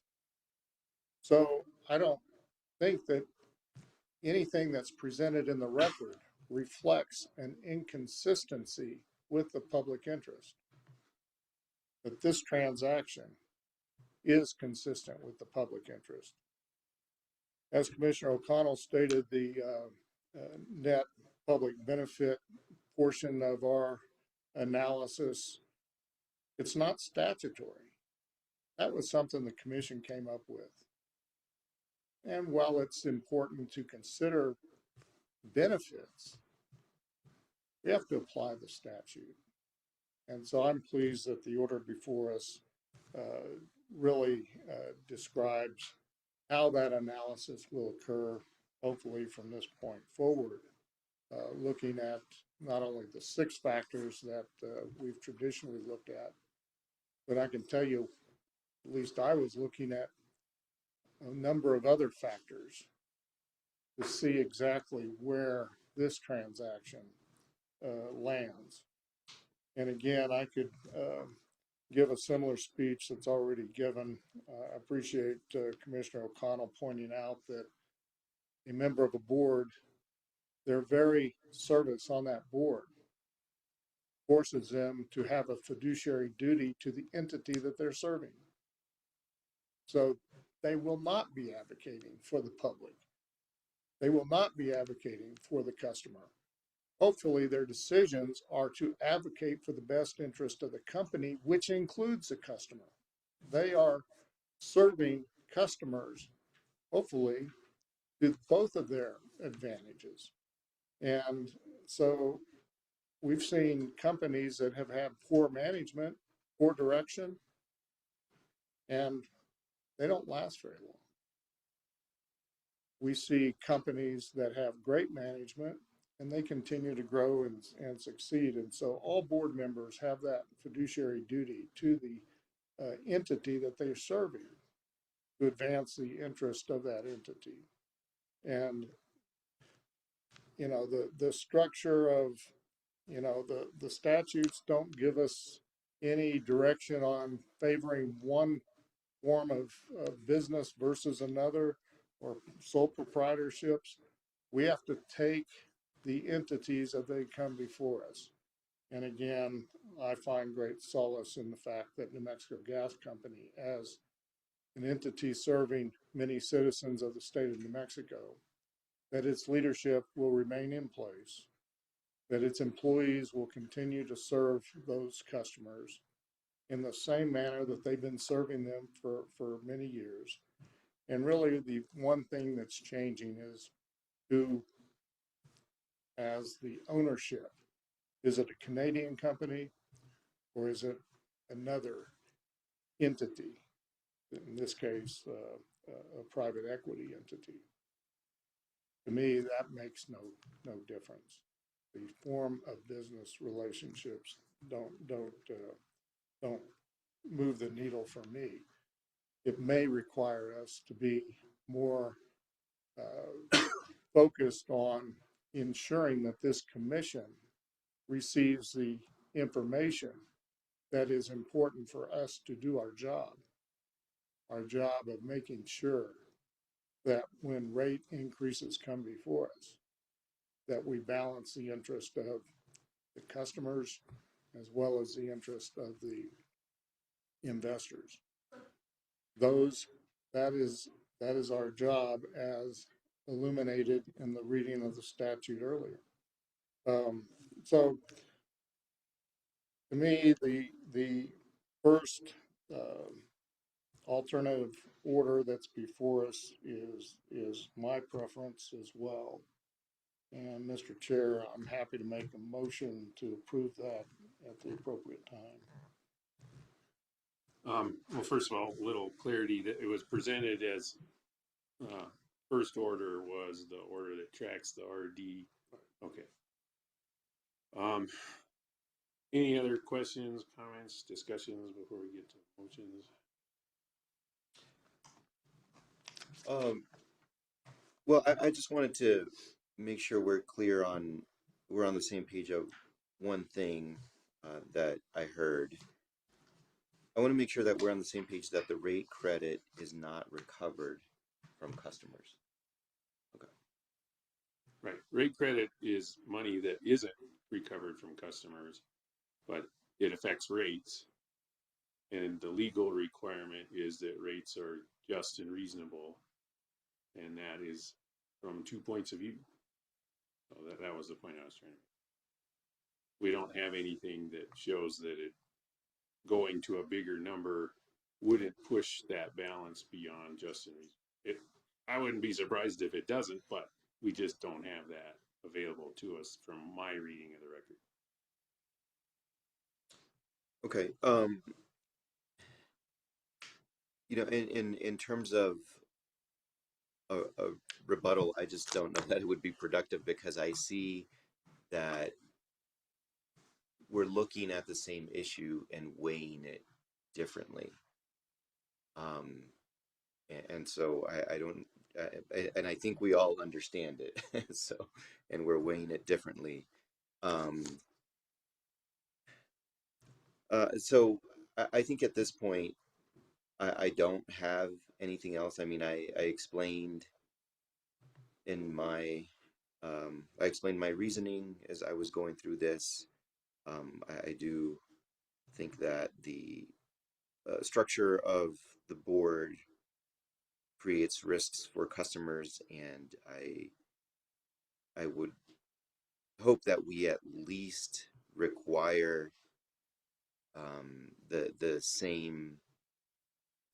So I don't think that anything that's presented in the record reflects an inconsistency with the public interest. That this transaction is consistent with the public interest. As Commissioner O'Connell stated, the net public benefit portion of our analysis, it's not statutory. That was something the commission came up with. And while it's important to consider benefits, we have to apply the statute. And so I'm pleased that the order before us really describes how that analysis will occur, hopefully from this point forward, looking at not only the 6 factors that we've traditionally looked at, but I can tell you, at least I was looking at a number of other factors to see exactly where this transaction lands. And again, I could give a similar speech that's already given. I appreciate Commissioner O'Connell pointing out that a member of a board, their very service on that board forces them to have a fiduciary duty to the entity that they're serving. So they will not be advocating for the public. They will not be advocating for the customer. Hopefully their decisions are to advocate for the best interest of the company, which includes the customer. They are serving customers, hopefully, to both of their advantages. And so we've seen companies that have had poor management, poor direction, and they don't last very long. We see companies that have great management and they continue to grow and succeed. And so all board members have that fiduciary duty to the entity that they're serving to advance the interest of that entity. And, you know, the structure of, you know, the statutes don't give us any direction on favoring one form of business versus another or sole proprietorships. We have to take the entities as they come before us. And again, I find great solace in the fact that New Mexico Gas Company, as an entity serving many citizens of the state of New Mexico, that its leadership will remain in place, that its employees will continue to serve those customers in the same manner that they've been serving them for many years. And really the one thing that's changing is who has the ownership. Is it a Canadian company or is it another entity? In this case, a private equity entity. To me, that makes no difference. The form of business relationships don't move the needle for me. It may require us to be more focused on ensuring that this commission receives the information that is important for us to do our job of making sure that when rate increases come before us, that we balance the interest of the customers as well as the interest of the investors. That is our job as illuminated in the reading of the statute earlier. So to me, the first alternative order that's before us is my preference as well. And Mr. Chair, I'm happy to make a motion to approve that at the appropriate time. Well, first of all, a little clarity that it was presented as first order was the order that tracks the RD. Okay. Any other questions, comments, discussions before we get to motions? Well, I just wanted to make sure we're on the same page of one thing that I heard. I want to make sure that we're on the same page that the rate credit is not recovered from customers. Okay. Right. Rate credit is money that isn't recovered from customers, but it affects rates. And the legal requirement is that rates are just and reasonable. And that is from 2 points of view. So that was the point I was trying to make. We don't have anything that shows that it going to a bigger number wouldn't push that balance beyond just and reasonable. I wouldn't be surprised if it doesn't, but we just don't have that available to us from my reading of the record. Okay. You know, in terms of a rebuttal, I just don't know that it would be productive because I see that we're looking at the same issue and weighing it differently. And so I don't, and I think we all understand it. So, and we're weighing it differently. So I think at this point, I don't have anything else. I mean, I explained in my, I explained my reasoning as I was going through this. I do think that the structure of the board creates risks for customers, and I would hope that we at least require the same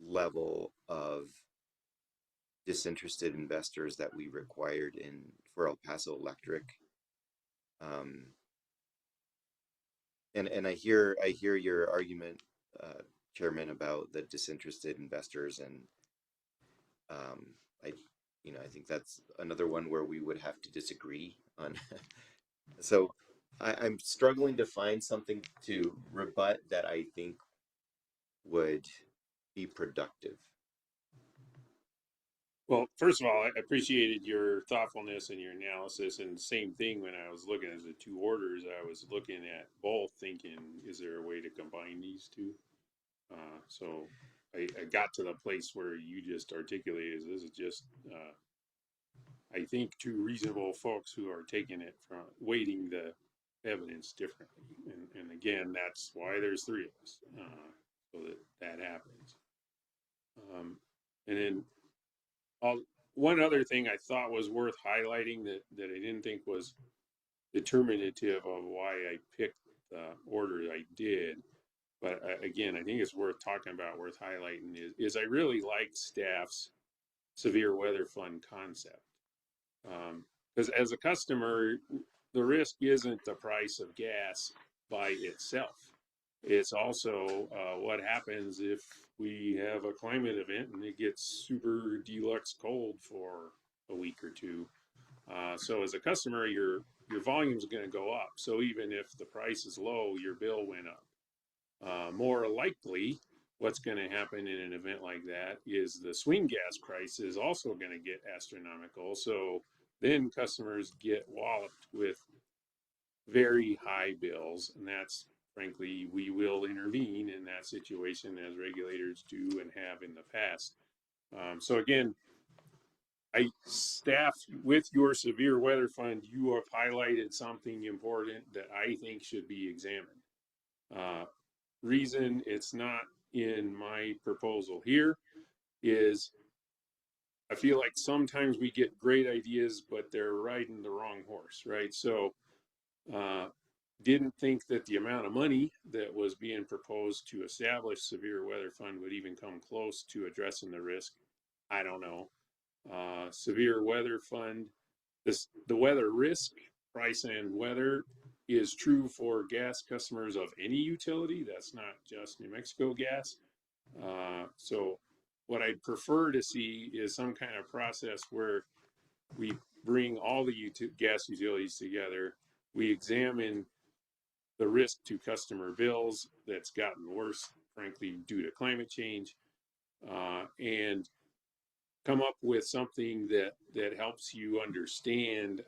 level of disinterested investors that we required in for El Paso Electric. And I hear your argument, Chairman, about the disinterested investors, and I I think that's another one where we would have to disagree on. So I'm struggling to find something to rebut that I think would be productive. Well, first of all, I appreciated your thoughtfulness and your analysis. And same thing when I was looking at the two orders, I was looking at both thinking, is there a way to combine these two? So I got to the place where you just articulated this is just, I think, two reasonable folks who are taking it from weighting the evidence differently. And again, that's why there's three of us, so that happens. And then one other thing I thought was worth highlighting that I didn't think was determinative of why I picked the order I did, but again, I think it's worth talking about, worth highlighting is I really like staff's severe weather fund concept. Because as a customer, the risk isn't the price of gas by itself. It's also what happens if we have a climate event and it gets super deluxe cold for a week or two. So as a customer, your volume is going to go up. So even if the price is low, your bill went up. More likely, what's going to happen in an event like that is the swing gas price is also going to get astronomical. So then customers get walloped with very high bills, and that's frankly, we will intervene in that situation as regulators do and have in the past. So again, staff, with your severe weather fund, you have highlighted something important that I think should be examined. Reason it's not in my proposal here is I feel like sometimes we get great ideas, but they're riding the wrong horse, right? So didn't think that the amount of money that was being proposed to establish severe weather fund would even come close to addressing the risk. I don't know. Severe weather fund, the weather risk, price and weather is true for gas customers of any utility. That's not just New Mexico Gas. So what I'd prefer to see is some kind of process where we bring all the gas utilities together. We examine the risk to customer bills that's gotten worse, frankly, due to climate change. And come up with something that helps you understand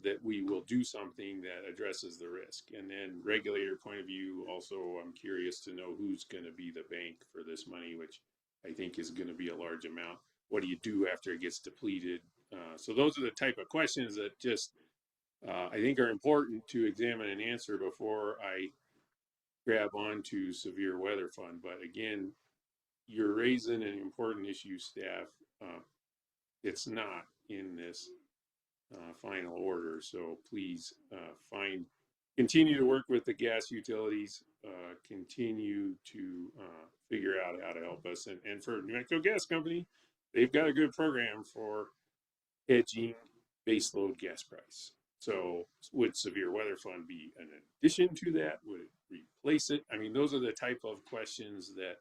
that we will do something that addresses the risk. And then regulator point of view, also, I'm curious to know who's going to be the bank for this money, which I think is going to be a large amount. What do you do after it gets depleted? So those are the type of questions that just I think are important to examine and answer before I grab onto severe weather fund. But again, you're raising an important issue, staff. It's not in this final order, so please continue to work with the gas utilities, continue to figure out how to help us. And for New Mexico Gas Company, they've got a good program for hedging baseload gas price. So would severe weather fund be an addition to that? Would it replace it? I mean, those are the type of questions that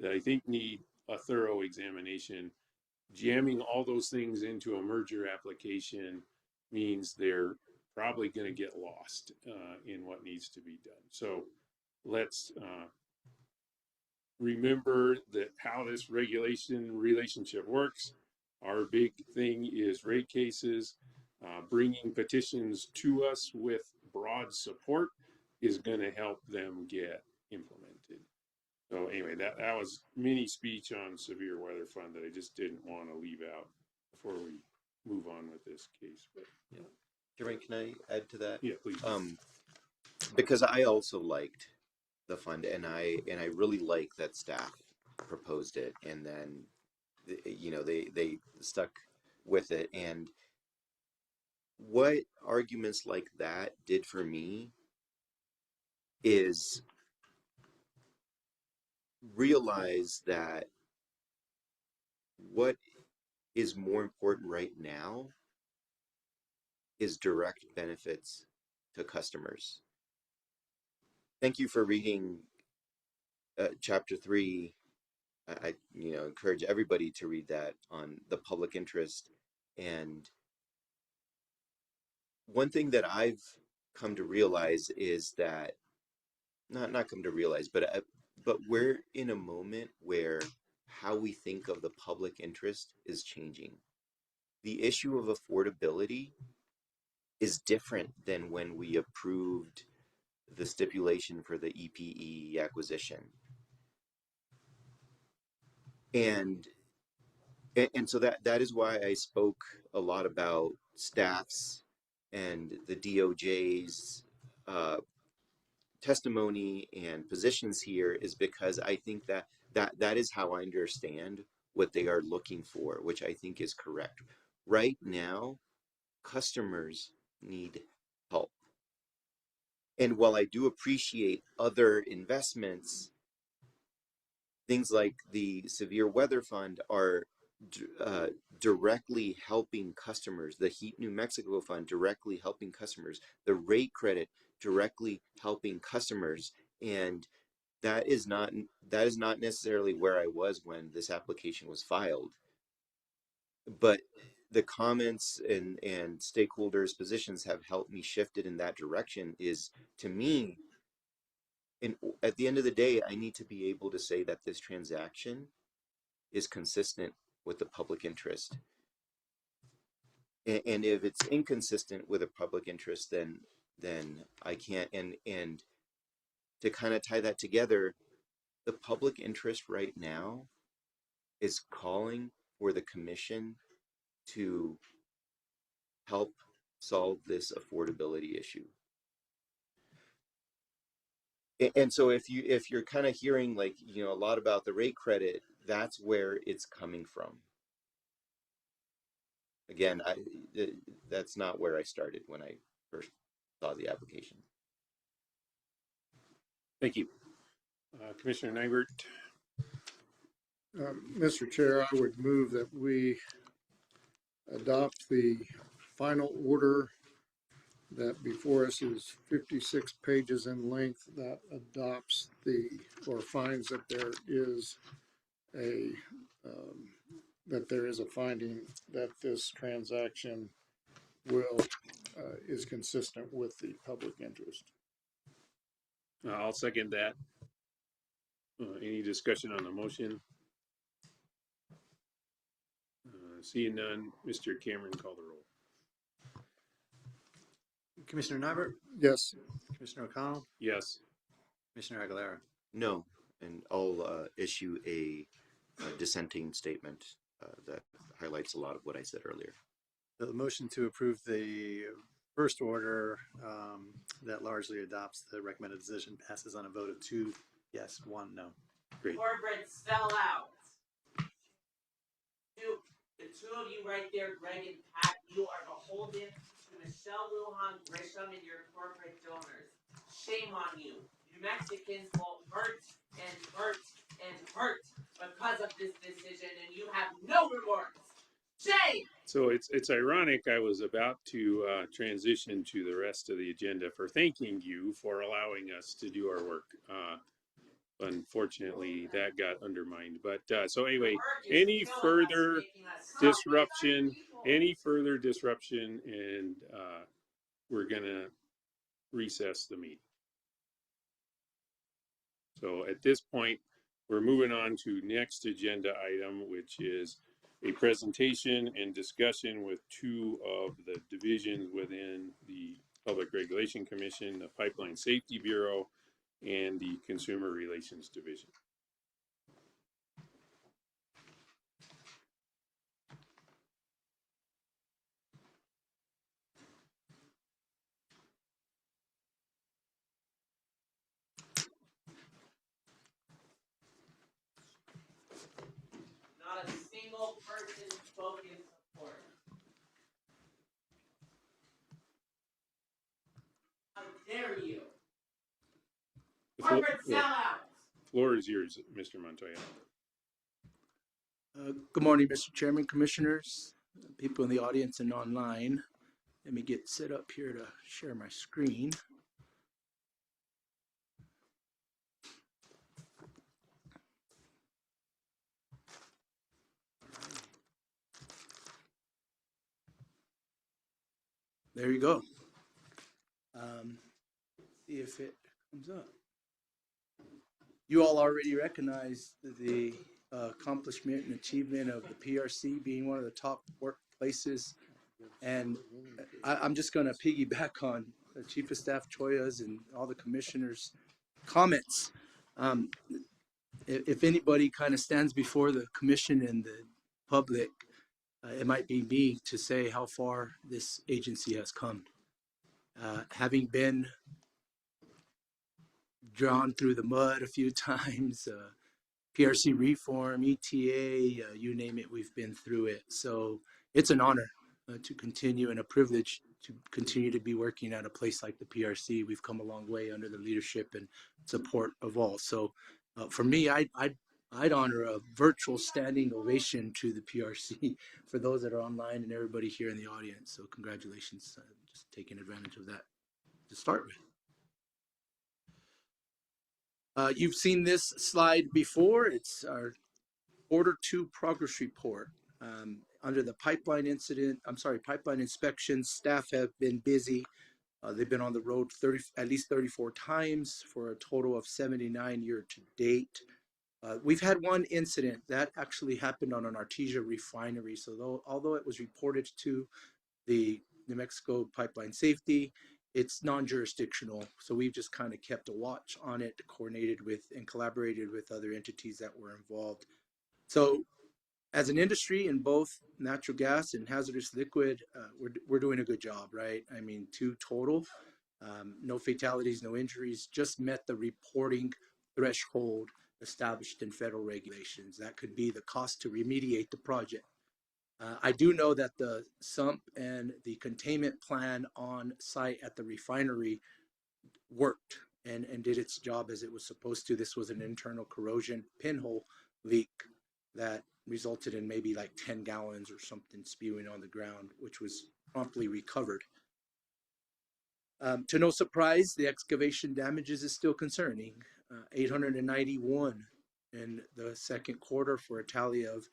I think need a thorough examination. Jamming all those things into a merger application means they're probably going to get lost in what needs to be done. So let's remember that how this regulation relationship works. Our big thing is rate cases. Bringing petitions to us with broad support is going to help them get implemented. So anyway, that was mini speech on severe weather fund that I just didn't want to leave out before we move on with this case. But Yeah. Jermaine, can I add to that? yeah, please. Because I also liked the fund, and I really like that staff proposed it, and then they stuck with it. And what arguments like that did for me is realize that what is more important right now is direct benefits to customers. Thank you for reading chapter 3. I encourage everybody to read that on the public interest. And one thing that I've come to realize is that not come to realize, but we're in a moment where how we think of the public interest is changing. The issue of affordability is different than when we approved the stipulation for the EPE acquisition. And so that is why I spoke a lot about staffs and the DOJ's testimony and positions here, is because I think that is how I understand what they are looking for, which I think is correct. Right now, customers need help. And while I do appreciate other investments, things like the severe weather fund are directly helping customers. The Heat New Mexico Fund directly helping customers. The rate credit directly helping customers. And that is not necessarily where I was when this application was filed. But the comments and stakeholders' positions have helped me shift it in that direction. Is, to me, and at the end of the day, I need to be able to say that this transaction is consistent with the public interest. And if it's inconsistent with a public interest, then I can't. And to kind of tie that together, the public interest right now is calling for the commission to help solve this affordability issue. And so if you're kind of hearing a lot about the rate credit, that's where it's coming from. Again, that's not where I started when I first saw the application. Thank you. Commissioner Nybert. Mr. Chair, I would move that we adopt the final order that before us is 56 pages in length, that adopts or finds that there is a finding that this transaction is consistent with the public interest. I'll second that. Any discussion on the motion? Seeing none, Mr. Cameron, call the roll. Commissioner Nyberg, Yes. Commissioner O'Connell, Yes. Commissioner Aguilera. No, and I'll issue a dissenting statement that highlights a lot of what I said earlier. The motion to approve the first order that largely adopts the recommended decision passes on a vote of 2 yes, 1 no. Great. Corporate sellout. The two of you right there, Greg and Pat, you are beholden to Michelle Lujan Grisham and your corporate donors. Shame on you. New Mexicans will hurt and hurt and hurt because of this decision, and you have no remorse. Shame! So it's ironic. I was about to transition to the rest of the agenda for thanking you for allowing us to do our work. Unfortunately, that got undermined. But so anyway, any further disruption, and we're gonna recess the meeting. So at this point, we're moving on to next agenda item, which is a presentation and discussion with two of the divisions within the Public Regulation Commission, the Pipeline Safety Bureau, and the Consumer Relations Division. Not a single person spoke in support. How dare you? Corporate sellout! Floor is yours, Mr. Montoya. Good morning, Mr. Chairman, Commissioners, people in the audience and online. Let me get set up here to share my screen. There you go. See if it comes up. You all already recognize the accomplishment and achievement of the PRC being one of the top workplaces. And I'm just going to piggyback on the Chief of Staff Choya's and all the commissioners' comments. If anybody kind of stands before the commission and the public, it might be me to say how far this agency has come. Having been drawn through the mud a few times, PRC reform, ETA, you name it, we've been through it. So it's an honor to continue and a privilege to continue to be working at a place like the PRC. We've come a long way under the leadership and support of all. So for me, I'd honor a virtual standing ovation to the PRC for those that are online and everybody here in the audience. So congratulations, just taking advantage of that to start with. You've seen this slide before. It's our Order 2 progress report. Under the pipeline inspections, staff have been busy. They've been on the road at least 34 times for a total of 79 year to date. We've had one incident that actually happened on an Artesia refinery. So although it was reported to the New Mexico Pipeline Safety, it's non-jurisdictional. So we've just kind of kept a watch on it, coordinated with and collaborated with other entities that were involved. So as an industry in both natural gas and hazardous liquid, we're doing a good job, right? I mean, 2 total, no fatalities, no injuries, just met the reporting threshold established in federal regulations. That could be the cost to remediate the project. I do know that the sump and the containment plan on site at the refinery worked and did its job as it was supposed to. This was an internal corrosion pinhole leak that resulted in maybe like 10 gallons or something spewing on the ground, which was promptly recovered. To no surprise, the excavation damages is still concerning. 891 in the second quarter for a tally of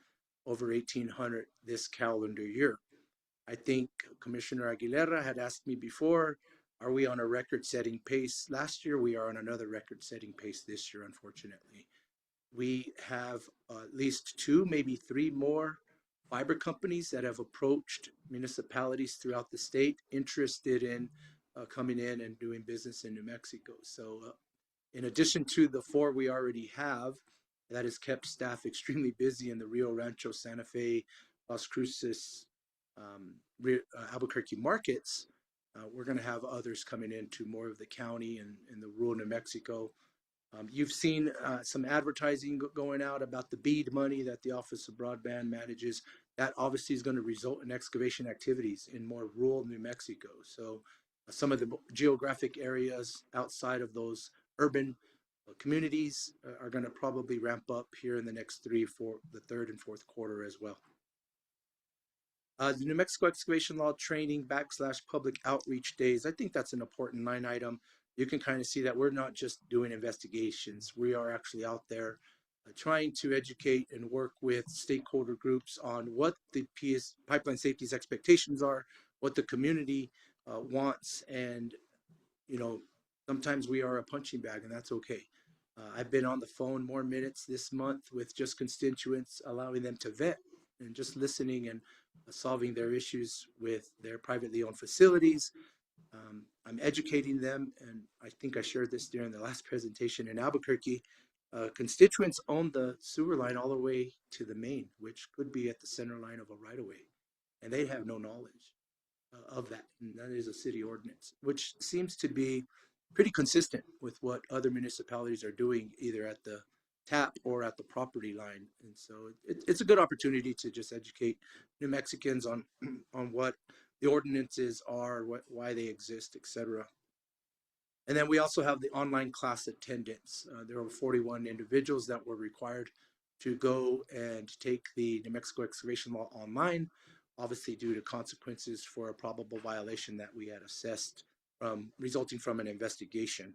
over 1,800 this calendar year. I think Commissioner Aguilera had asked me before, are we on a record-setting pace? Last year, we are on another record-setting pace this year, unfortunately. We have at least 2, maybe 3 more fiber companies that have approached municipalities throughout the state interested in coming in and doing business in New Mexico. So in addition to the 4 we already have, that has kept staff extremely busy in the Rio Rancho, Santa Fe, Las Cruces, Albuquerque markets. We're going to have others coming into more of the county and the rural New Mexico. You've seen some advertising going out about the BEAD money that the Office of Broadband manages. That obviously is going to result in excavation activities in more rural New Mexico. So some of the geographic areas outside of those urban communities are going to probably ramp up here in the next the third and fourth quarter as well. The New Mexico excavation law training / public outreach days. I think that's an important line item. You can kind of see that we're not just doing investigations. We are actually out there trying to educate and work with stakeholder groups on what the pipeline safety's expectations are, what the community wants, and sometimes we are a punching bag, and that's okay. I've been on the phone more minutes this month with just constituents, allowing them to vet and just listening and solving their issues with their privately owned facilities. I'm educating them, and I think I shared this during the last presentation in Albuquerque. Constituents own the sewer line all the way to the main, which could be at the center line of a right-of-way, and they have no knowledge of that. And that is a city ordinance, which seems to be pretty consistent with what other municipalities are doing, either at the tap or at the property line. And so it's a good opportunity to just educate New Mexicans on what the ordinances are, why they exist, etc. And then we also have the online class attendance. There were 41 individuals that were required to go and take the New Mexico excavation law online, obviously due to consequences for a probable violation that we had assessed resulting from an investigation.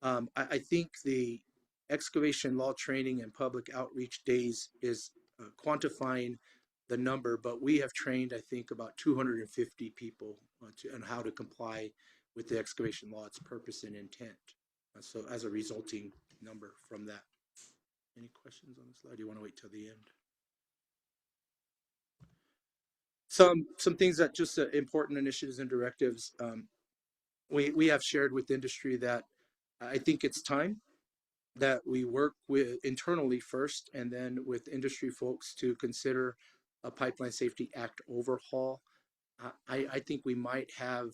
I think the excavation law training and public outreach days is quantifying the number, but we have trained, I think, about 250 people on how to comply with the excavation law, its purpose and intent. So as a resulting number from that. Any questions on the slide? Do you want to wait till the end? Some things that just important initiatives and directives. We have shared with industry that I think it's time that we work with internally first and then with industry folks to consider a Pipeline Safety Act overhaul. I think we might have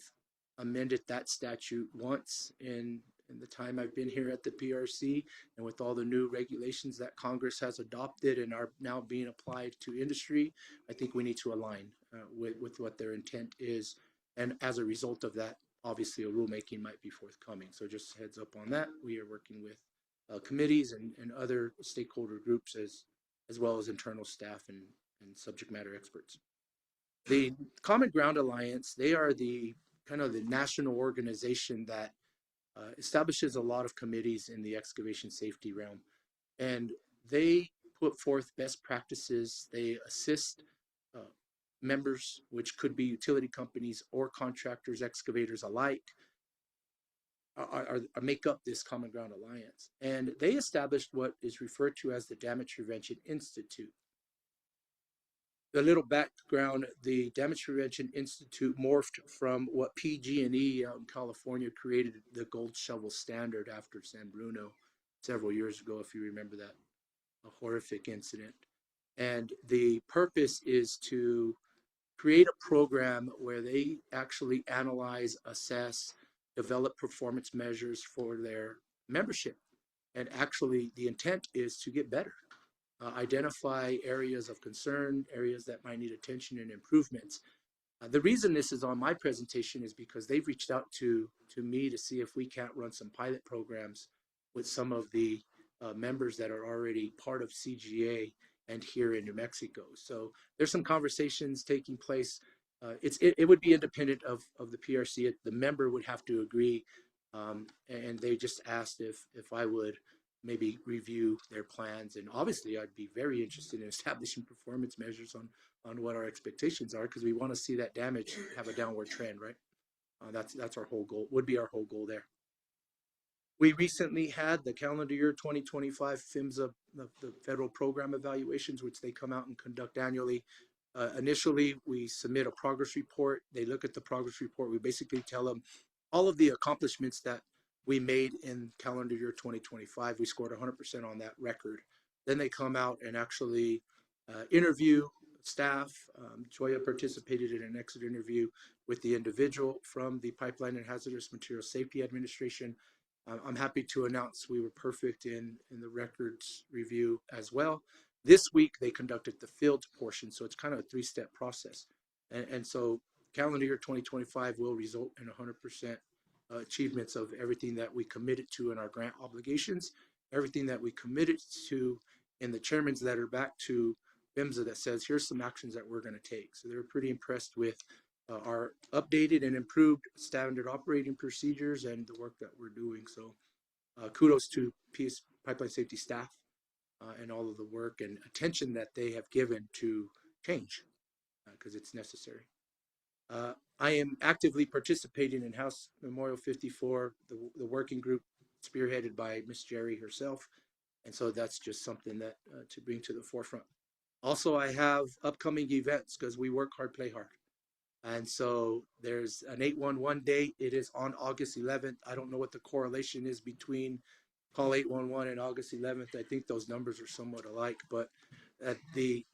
amended that statute once in the time I've been here at the PRC, and with all the new regulations that Congress has adopted and are now being applied to industry, I think we need to align with what their intent is. And as a result of that, obviously a rulemaking might be forthcoming. So just heads up on that. We are working with committees and other stakeholder groups as well as internal staff and subject matter experts. The Common Ground Alliance, they are the kind of the national organization that establishes a lot of committees in the excavation safety realm. And they put forth best practices. They assist members, which could be utility companies or contractors, excavators alike, make up this Common Ground Alliance. And they established what is referred to as the Damage Prevention Institute. A little background, the Damage Prevention Institute morphed from what PG&E out in California created the gold shovel standard after San Bruno several years ago, if you remember that a horrific incident. And the purpose is to create a program where they actually analyze, assess, develop performance measures for their membership. And actually the intent is to get better. Identify areas of concern, areas that might need attention and improvements. The reason this is on my presentation is because they've reached out to me to see if we can't run some pilot programs with some of the members that are already part of CGA and here in New Mexico. So there's some conversations taking place. It would be independent of the PRC. The member would have to agree, and they just asked if I would maybe review their plans. And obviously I'd be very interested in establishing performance measures on what our expectations are, because we want to see that damage have a downward trend, right? That's our whole goal, would be our whole goal there. We recently had the calendar year 2025 PHMSA, the federal program evaluations, which they come out and conduct annually. Initially, we submit a progress report. They look at the progress report. We basically tell them all of the accomplishments that we made in calendar year 2025. We scored 100% on that record. Then they come out and actually interview staff. Joya participated in an exit interview with the individual from the Pipeline and Hazardous Materials Safety Administration. I'm happy to announce we were perfect in the records review as well. This week, they conducted the field portion, so it's kind of a three-step process. And so calendar year 2025 will result in 100% achievements of everything that we committed to in our grant obligations, everything that we committed to in the chairman's letter back to PHMSA that says, here's some actions that we're going to take. So they were pretty impressed with our updated and improved standard operating procedures and the work that we're doing. So kudos to PS Pipeline Safety staff and all of the work and attention that they have given to change because it's necessary. I am actively participating in House Memorial 54, the working group spearheaded by Miss Jerry herself. And so that's just something that to bring to the forefront. Also, I have upcoming events because we work hard, play hard. And so there's an 811 date. It is on August 11th. I don't know what the correlation is between call 811 and August 11th. I think those numbers are somewhat alike, but the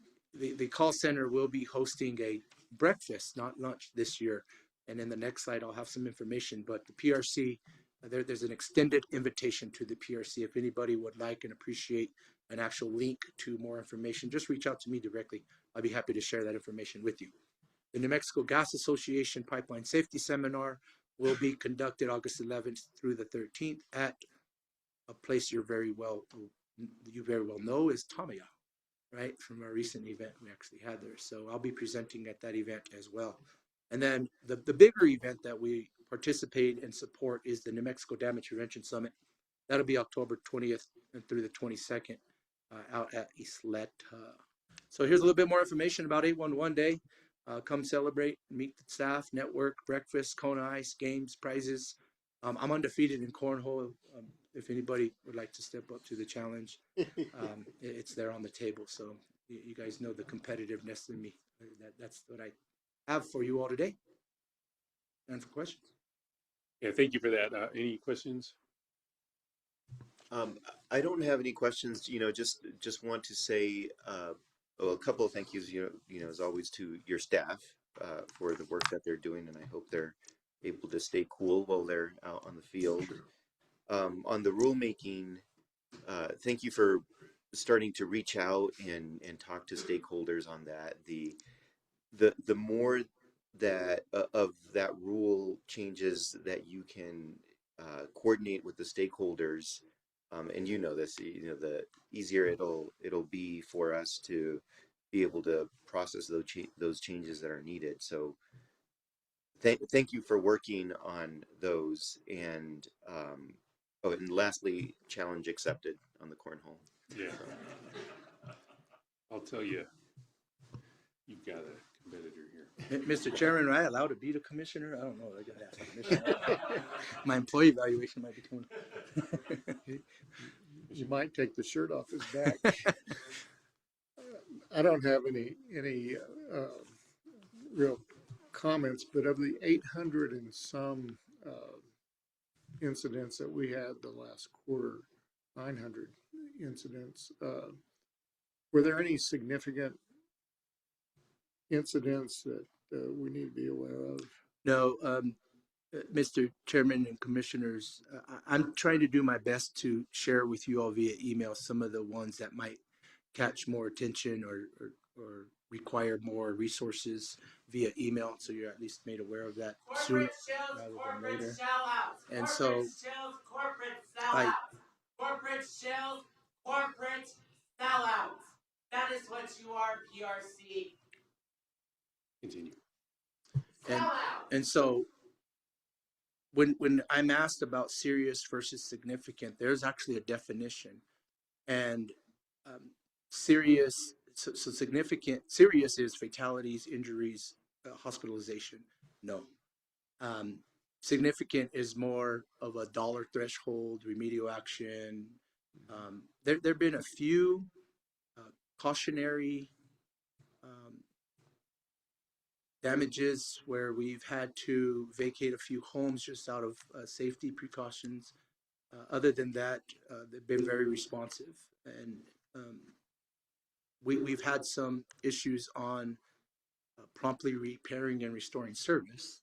call center will be hosting a breakfast, not lunch, this year. And in the next slide, I'll have some information, but the PRC, there's an extended invitation to the PRC. If anybody would like and appreciate an actual link to more information, just reach out to me directly. I'll be happy to share that information with you. The New Mexico Gas Association Pipeline Safety Seminar will be conducted August 11th through the 13th at a place you very well know is Tamaya, right? From our recent event we actually had there. So I'll be presenting at that event as well. And then the bigger event that we participate and support is the New Mexico Damage Prevention Summit. That'll be October 20th and through the 22nd out at Isleta. So here's a little bit more information about 811 Day. Come celebrate, meet the staff, network, breakfast, cone ice, games, prizes. I'm undefeated in cornhole. If anybody would like to step up to the challenge, it's there on the table. So you guys know the competitiveness in me. That's what I have for you all today. And for questions. Yeah, thank you for that. Any questions? I don't have any questions. Just want to say a couple of thank yous. As always, to your staff for the work that they're doing, and I hope they're able to stay cool while they're out on the field. On the rulemaking, thank you for starting to reach out and talk to stakeholders on that. The more that of that rule changes that you can coordinate with the stakeholders, and this, the easier it'll be for us to be able to process those changes that are needed. So thank you for working on those. And and lastly, challenge accepted on the cornhole. Yeah. I'll tell you, you've got a competitor here. Mr. Chairman, am I allowed to be the commissioner? I don't know. I gotta ask the commissioner. My employee evaluation might be coming. You might take the shirt off his back. I don't have any real comments, but of the 800 and some incidents that we had the last quarter, 900 incidents, were there any significant incidents that we need to be aware of? No, Mr. Chairman and Commissioners, I'm trying to do my best to share with you all via email some of the ones that might catch more attention or require more resources via email, so you're at least made aware of that sooner rather than later. And so, Corporate shells, corporate sellouts. That is what you are, PRC. Continue. And so when I'm asked about serious versus significant, there's actually a definition. And serious, so significant, serious is fatalities, injuries, hospitalization. No. significant is more of a dollar threshold, remedial action. There have been a few cautionary damages where we've had to vacate a few homes just out of safety precautions. Other than that, they've been very responsive, and we've had some issues on promptly repairing and restoring service.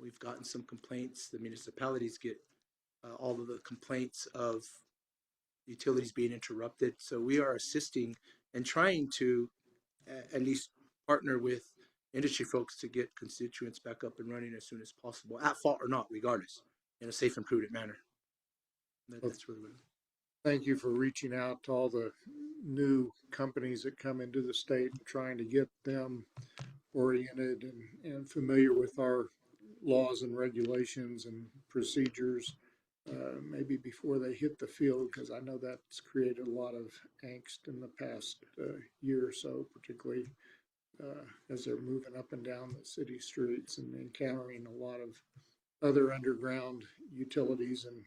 We've gotten some complaints. The municipalities get all of the complaints of utilities being interrupted. So we are assisting and trying to at least partner with industry folks to get constituents back up and running as soon as possible, at fault or not, regardless, in a safe and prudent manner. That's really what it is. Thank you for reaching out to all the new companies that come into the state and trying to get them oriented and familiar with our laws and regulations and procedures, maybe before they hit the field, because I know that's created a lot of angst in the past year or so, particularly as they're moving up and down the city streets and encountering a lot of other underground utilities and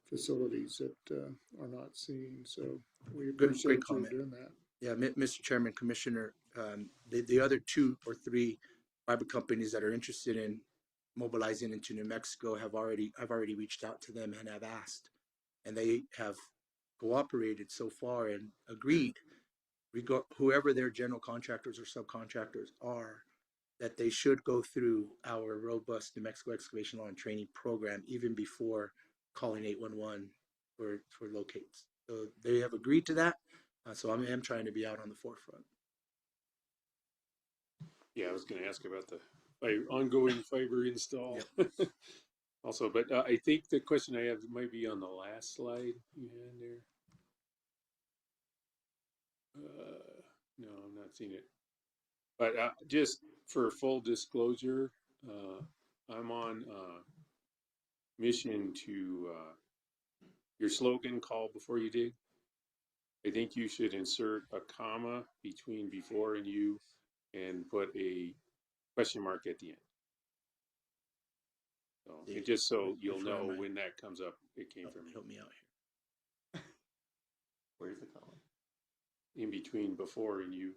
facilities that are not seen. So we appreciate you doing that. Yeah, Mr. Chairman, Commissioner, the other 2 or 3 private companies that are interested in mobilizing into New Mexico I've already reached out to them and have asked, and they have cooperated so far and agreed, whoever their general contractors or subcontractors are, that they should go through our robust New Mexico excavation law and training program even before calling 811 for locates. So they have agreed to that. So I am trying to be out on the forefront. Yeah, I was going to ask about the ongoing fiber install. Yep. Also, but I think the question I have might be on the last slide you had there. No, I'm not seeing it. But just for full disclosure, I'm on mission to your slogan, call before you dig. I think you should insert a comma between before and you and put a question mark at the end. So, and just so you'll know when that comes up, it came from me. Help me out here. Where's the comma? In between before and you.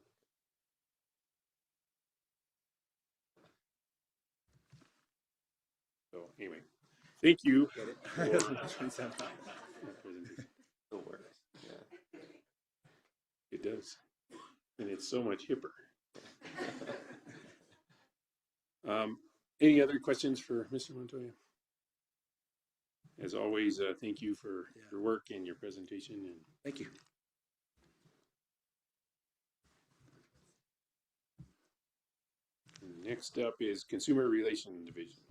So anyway, thank you. Get it? For presentation. Still works. Yeah. It does. And it's so much hipper. Any other questions for Mr. Montoya? As always, thank you for your work and your presentation. And thank you. Next up is Consumer Relations Division.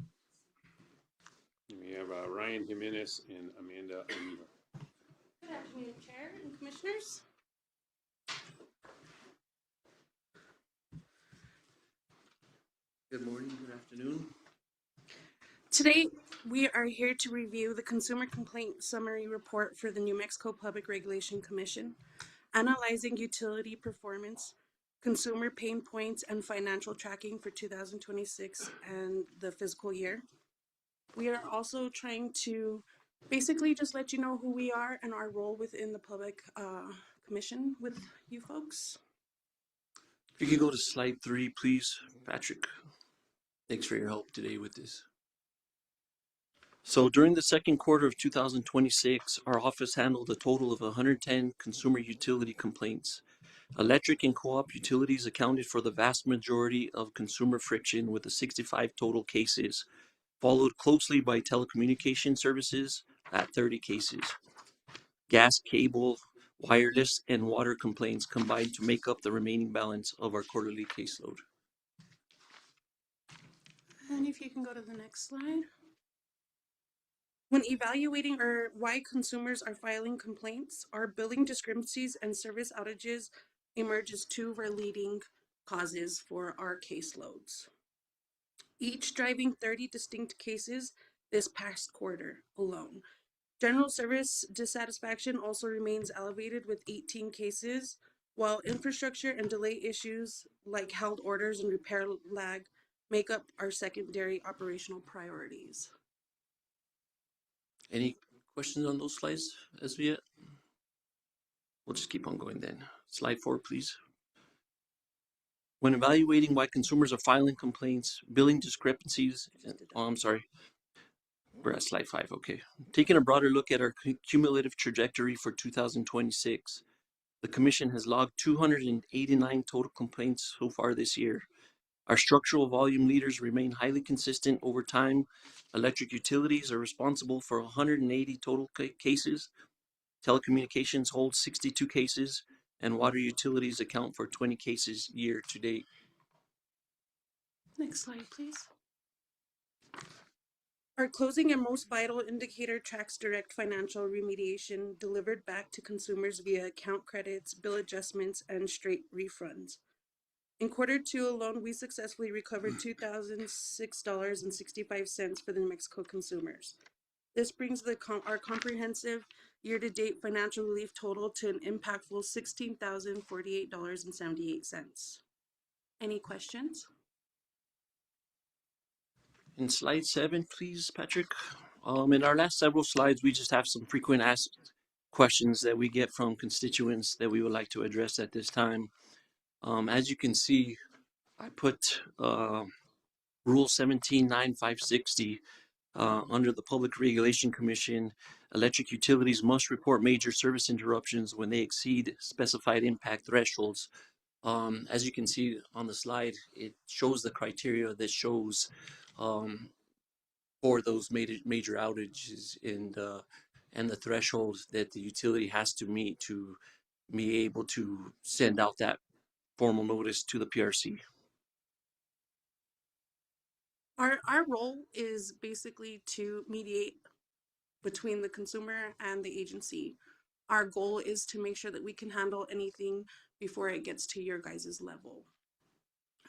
We have Ryan Jimenez and Amanda Amijo. Good afternoon, Chair and Commissioners. Good morning, good afternoon. Today, we are here to review the Consumer Complaint Summary Report for the New Mexico Public Regulation Commission, analyzing utility performance, consumer pain points, and financial tracking for 2026 and the fiscal year. We are also trying to basically just let you know who we are and our role within the Public Commission with you folks. If you could go to slide 3, please, Patrick. Thanks for your help today with this. So during the second quarter of 2026, our office handled a total of 110 consumer utility complaints. Electric and co-op utilities accounted for the vast majority of consumer friction with the 65 total cases, followed closely by telecommunication services at 30 cases. Gas, cable, wireless, and water complaints combined to make up the remaining balance of our quarterly caseload. And if you can go to the next slide. When evaluating why consumers are filing complaints, our billing discrepancies and service outages emerge as 2 of our leading causes for our caseloads, each driving 30 distinct cases this past quarter alone. General service dissatisfaction also remains elevated with 18 cases, while infrastructure and delay issues like held orders and repair lag make up our secondary operational priorities. Any questions on those slides as of yet? We'll just keep on going then. Slide 4, please. When evaluating why consumers are filing complaints, billing discrepancies, oh, I'm sorry. We're at slide 5, okay. Taking a broader look at our cumulative trajectory for 2026, the Commission has logged 289 total complaints so far this year. Our structural volume leaders remain highly consistent over time. Electric utilities are responsible for 180 total cases. Telecommunications holds 62 cases, and water utilities account for 20 cases year to date. Next slide, please. Our closing and most vital indicator tracks direct financial remediation delivered back to consumers via account credits, bill adjustments, and straight refunds. In Q2 alone, we successfully recovered $2,006.65 for the New Mexico consumers. This brings our comprehensive year-to-date financial relief total to an impactful $16,048.78. Any questions? In slide 7, please, Patrick. In our last several slides, we just have some frequent asked questions that we get from constituents that we would like to address at this time. As you can see, I put Rule 17-9560 under the Public Regulation Commission. Electric utilities must report major service interruptions when they exceed specified impact thresholds. As you can see on the slide, it shows the criteria that shows for those major outages and the thresholds that the utility has to meet to be able to send out that formal notice to the PRC. Our role is basically to mediate between the consumer and the agency. Our goal is to make sure that we can handle anything before it gets to your guys' level.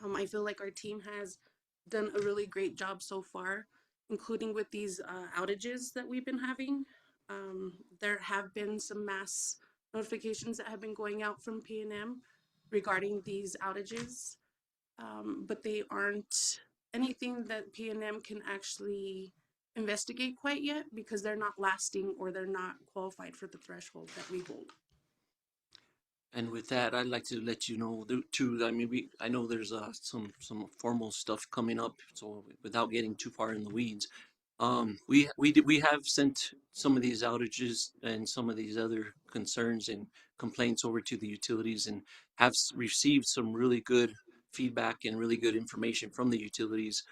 I feel like our team has done a really great job so far, including with these outages that we've been having. There have been some mass notifications that have been going out from P&M regarding these outages, but they aren't anything that P&M can actually investigate quite yet because they're not lasting or they're not qualified for the threshold that we hold. And with that, I'd like to let you know too. I mean, I know there's some formal stuff coming up. So without getting too far in the weeds, we have sent some of these outages and some of these other concerns and complaints over to the utilities and have received some really good feedback and really good information from the utilities.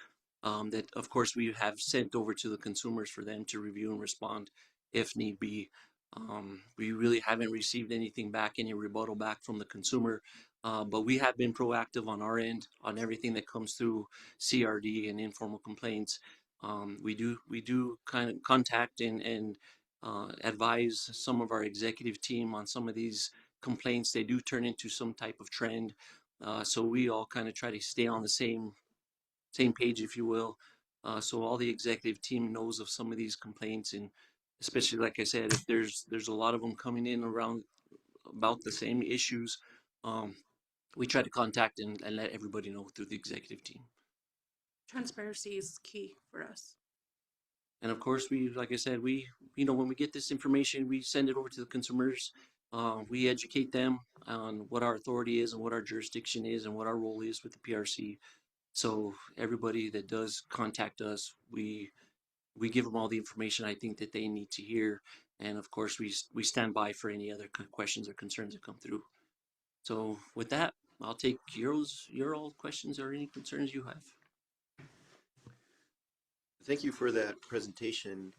That of course we have sent over to the consumers for them to review and respond if need be. We really haven't received anything back, any rebuttal back from the consumer, but we have been proactive on our end on everything that comes through CRD and informal complaints. We do kind of contact and advise some of our executive team on some of these complaints. They do turn into some type of trend, so we all kind of try to stay on the same page, if you will. So all the executive team knows of some of these complaints, and especially, like I said, if there's a lot of them coming in around about the same issues, we try to contact and let everybody know through the executive team. Transparency is key for us. And of course, like I said, when we get this information, we send it over to the consumers. We educate them on what our authority is and what our jurisdiction is and what our role is with the PRC. So everybody that does contact us, we give them all the information I think that they need to hear. And of course, we stand by for any other questions or concerns that come through. So with that, I'll take your all questions or any concerns you have. Thank you for that presentation.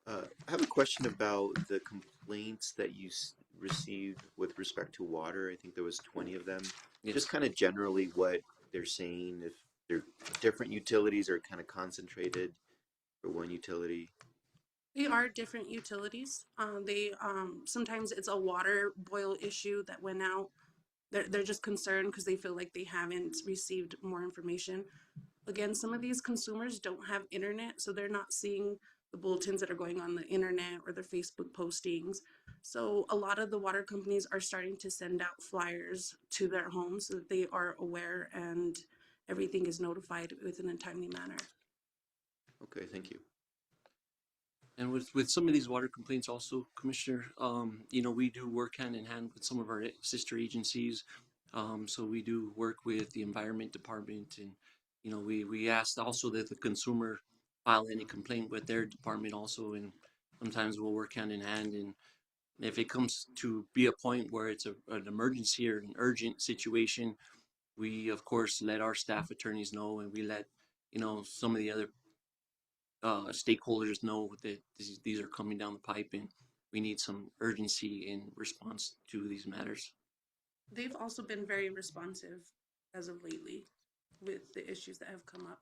I have a question about the complaints that you received with respect to water. I think there was 20 of them. Yes. Just kind of generally what they're saying, if they're different utilities or kind of concentrated for one utility. They are different utilities. Sometimes it's a water boil issue that went out. They're just concerned because they feel like they haven't received more information. Again, some of these consumers don't have internet, so they're not seeing the bulletins that are going on the internet or their Facebook postings. So a lot of the water companies are starting to send out flyers to their homes so that they are aware and everything is notified within a timely manner. Okay, thank you. And with some of these water complaints also, Commissioner, we do work hand in hand with some of our sister agencies. So we do work with the Environment Department, and, we asked also that the consumer file any complaint with their department also, and sometimes we'll work hand in hand. And if it comes to be a point where it's an emergency or an urgent situation, we of course let our staff attorneys know, and we let, some of the other stakeholders know that these are coming down the pipe, and we need some urgency in response to these matters. They've also been very responsive as of lately with the issues that have come up.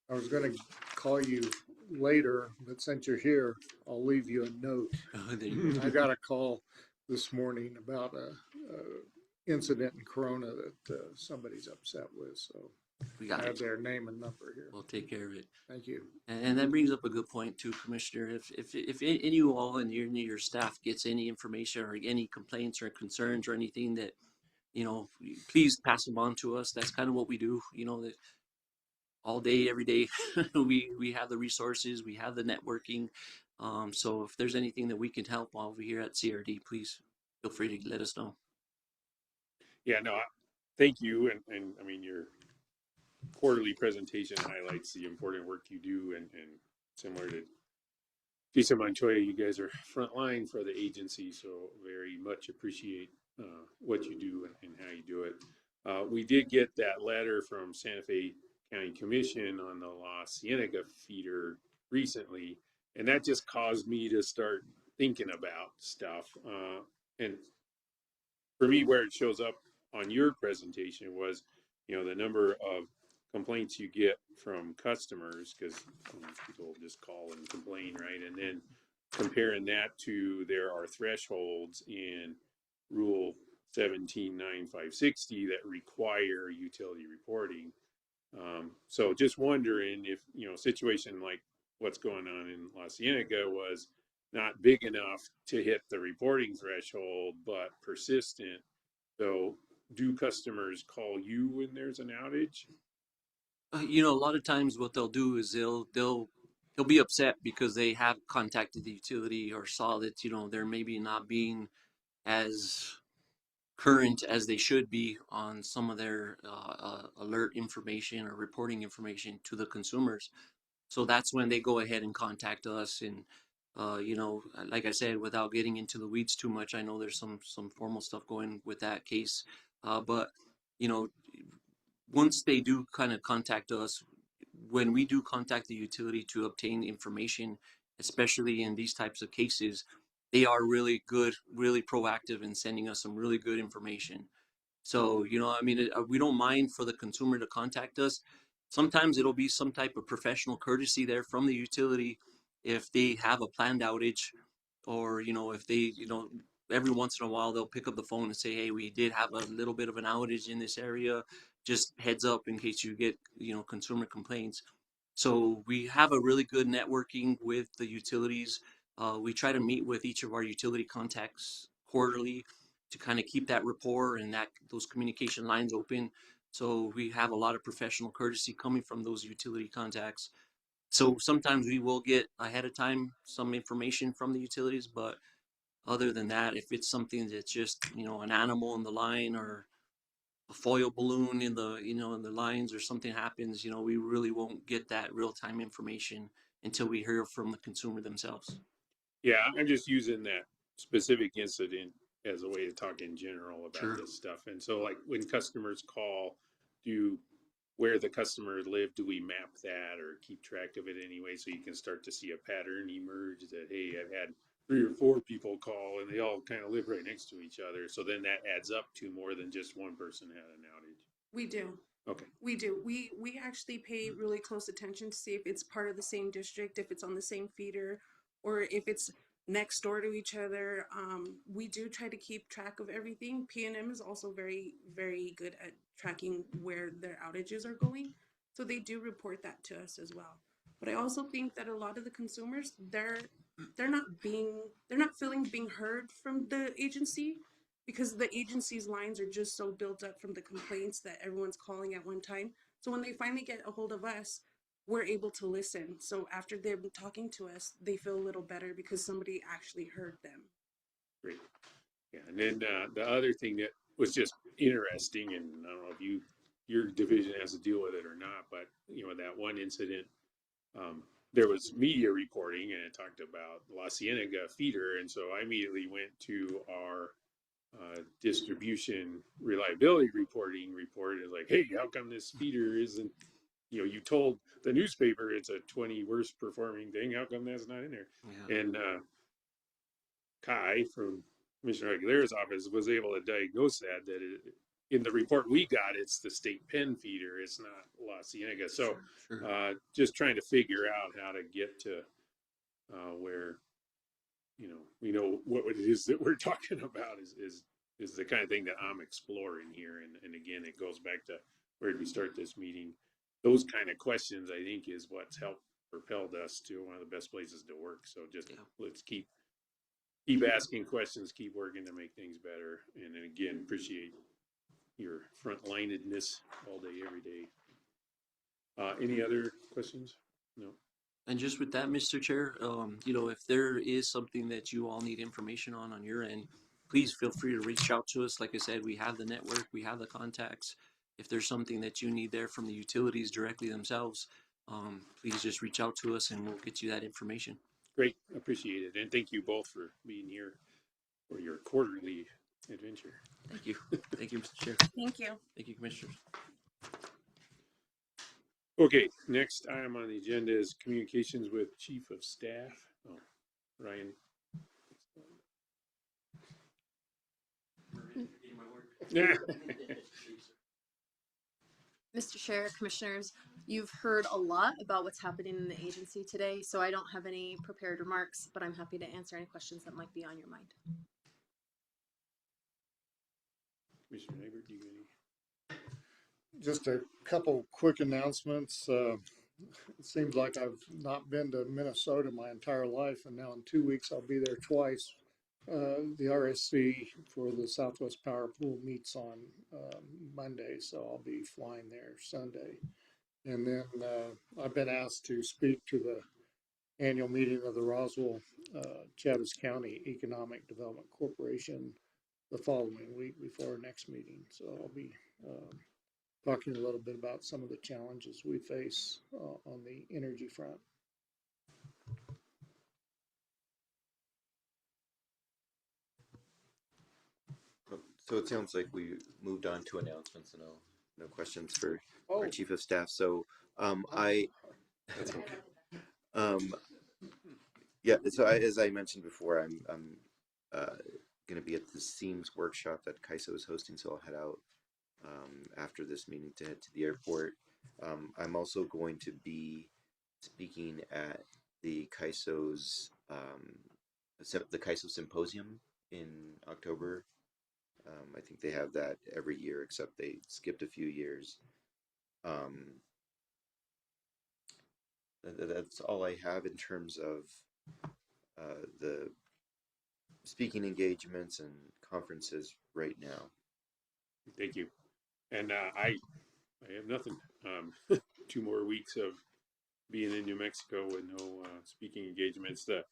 I was going to call you later, but since you're here, I'll leave you a note. I got a call this morning about a incident in Corona that somebody's upset with, so I have their name and number here. We'll take care of it. Thank you. And that brings up a good point too, Commissioner. If any of you all and your staff gets any information or any complaints or concerns or anything that, please pass them on to us. That's kind of what we do, that all day, every day, we have the resources, we have the networking. So if there's anything that we can help over here at CRD, please feel free to let us know. Yeah, no, thank you. And I mean, your quarterly presentation highlights the important work you do, and similar to Jason Montoya, you guys are frontline for the agency, so very much appreciate what you do and how you do it. We did get that letter from Santa Fe County Commission on the La Cienega feeder recently, and that just caused me to start thinking about stuff. And for me, where it shows up on your presentation was, the number of complaints you get from customers, because people just call and complain, right? And then comparing that to there are thresholds in Rule 179560 that require utility reporting. So just wondering if, a situation like what's going on in La Cienega was not big enough to hit the reporting threshold, but persistent. So do customers call you when there's an outage? A lot of times what they'll do is they'll be upset because they have contacted the utility or saw that, they're maybe not being as current as they should be on some of their alert information or reporting information to the consumers. So that's when they go ahead and contact us. And, like I said, without getting into the weeds too much, I know there's some formal stuff going with that case. But, once they do kind of contact us, when we do contact the utility to obtain information, especially in these types of cases, they are really good, really proactive in sending us some really good information. So, we don't mind for the consumer to contact us. Sometimes it'll be some type of professional courtesy there from the utility if they have a planned outage, or, if they, every once in a while they'll pick up the phone and say, hey, we did have a little bit of an outage in this area. Just heads up in case you get, consumer complaints. So we have a really good networking with the utilities. We try to meet with each of our utility contacts quarterly to kind of keep that rapport and those communication lines open. So we have a lot of professional courtesy coming from those utility contacts. So sometimes we will get ahead of time some information from the utilities, but other than that, if it's something that's just, an animal in the line or a foil balloon in the, in the lines or something happens, we really won't get that real-time information until we hear from the consumer themselves. Yeah, I'm just using that specific incident as a way to talk in general about this stuff. And so, like, when customers call, where the customer live, do we map that or keep track of it anyway, so you can start to see a pattern emerge that, hey, I've had 3 or 4 people call and they all kind of live right next to each other. So then that adds up to more than just one person had an outage. We do. Okay. We do. We actually pay really close attention to see if it's part of the same district, if it's on the same feeder, or if it's next door to each other. We do try to keep track of everything. PNM is also very, very good at tracking where their outages are going. So they do report that to us as well. But I also think that a lot of the consumers, they're not feeling being heard from the agency, because the agency's lines are just so built up from the complaints that everyone's calling at one time. So when they finally get a hold of us, we're able to listen. So after they're talking to us, they feel a little better because somebody actually heard them. Great. Yeah, and then the other thing that was just interesting, and I don't know if your division has to deal with it or not, but you know, that one incident, there was media reporting and it talked about La Cienega feeder, and so I immediately went to our distribution reliability reporting report. Is like, hey, how come this feeder isn't? You know, you told the newspaper it's a 20 worst performing thing. How come that's not in there? Yeah. And Kai from Commissioner Aguilera's office was able to diagnose that in the report we got, it's the state pen feeder. It's not La Cienega. So Sure. just trying to figure out how to get to where, you know, we know what it is that we're talking about is the kind of thing that I'm exploring here. And again, it goes back to where did we start this meeting? Those kind of questions, I think, is what's helped propelled us to one of the best places to work. So just let's keep asking questions, keep working to make things better. And then again, appreciate your frontlinedness all day, every day. Any other questions? No. And just with that, Mr. Chair, you know, if there is something that you all need information on your end, please feel free to reach out to us. Like I said, we have the network, we have the contacts. If there's something that you need there from the utilities directly themselves, please just reach out to us and we'll get you that information. Great, appreciate it. And thank you both for being here for your quarterly adventure. Thank you. Thank you, Mr. Chair. Thank you. Thank you, Commissioners. Okay, next item on the agenda is communications with Chief of Staff. Oh, Ryan. Yeah. Mr. Chair, Commissioners, you've heard a lot about what's happening in the agency today, so I don't have any prepared remarks, but I'm happy to answer any questions that might be on your mind. Commissioner Neighbor, do you have any? Just a couple quick announcements. It seems like I've not been to Minnesota my entire life, and now in 2 weeks I'll be there twice. The RSC for the Southwest Power Pool meets on Monday, so I'll be flying there Sunday. And then I've been asked to speak to the annual meeting of the Roswell Chaves County Economic Development Corporation the following week before our next meeting. So I'll be talking a little bit about some of the challenges we face on the energy front. So it sounds like we moved on to announcements and no questions for our Chief of Staff. So that's okay. Yeah, so as I mentioned before, I'm going to be at the SEAMS workshop that CAISO is hosting, so I'll head out after this meeting to head to the airport. I'm also going to be speaking at the CAISO's the CAISO Symposium in October. I think they have that every year, except they skipped a few years. That's all I have in terms of the speaking engagements and conferences right now. Thank you. And I have nothing. 2 more weeks of being in New Mexico with no speaking engagements. The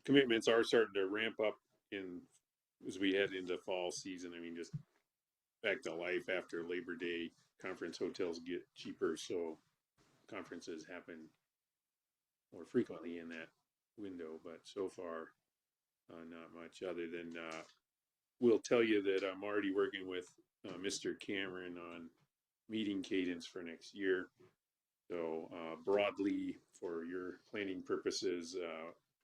commitments are starting to ramp up as we head into fall season. I mean, just back to life after Labor Day. Conference hotels get cheaper, so conferences happen more frequently in that window. But so far, not much other than we'll tell you that I'm already working with Mr. Cameron on meeting cadence for next year. So broadly, for your planning purposes,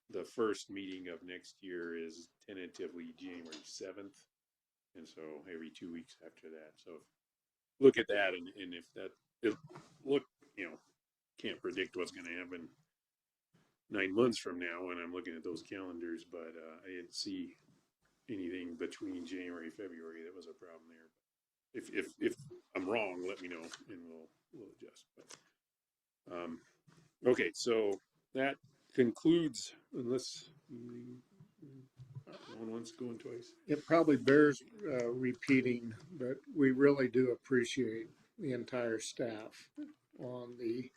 the first meeting of next year is tentatively January 7th. And so every 2 weeks after that. So look at that. And if that, can't predict what's going to happen 9 months from now when I'm looking at those calendars, but I didn't see anything between January and February that was a problem there. If I'm wrong, let me know and we'll adjust. But okay, so that concludes, unless going once, going twice. It probably bears repeating, but we really do appreciate the entire staff on the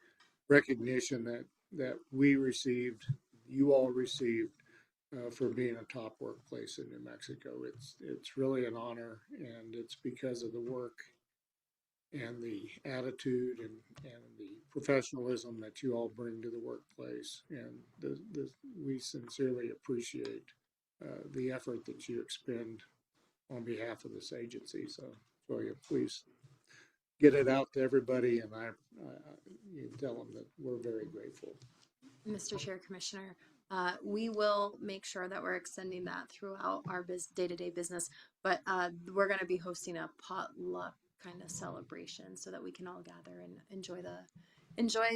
recognition that we received, you all received, for being a top workplace in New Mexico. It's really an honor, and it's because of the work and the attitude and the professionalism that you all bring to the workplace. And we sincerely appreciate the effort that you expend on behalf of this agency. So you please get it out to everybody, and you tell them that we're very grateful. Mr. Chair, Commissioner, we will make sure that we're extending that throughout our day-to-day business, but we're going to be hosting a potluck kind of celebration so that we can all gather and enjoy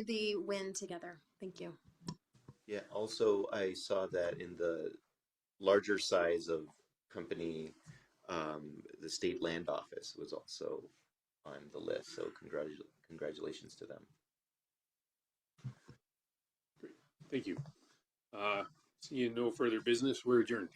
the win together. Thank you. Yeah, also I saw that in the larger size of company, the state land office was also on the list. So congratulations to them. Thank you. Seeing no further business, we're adjourned.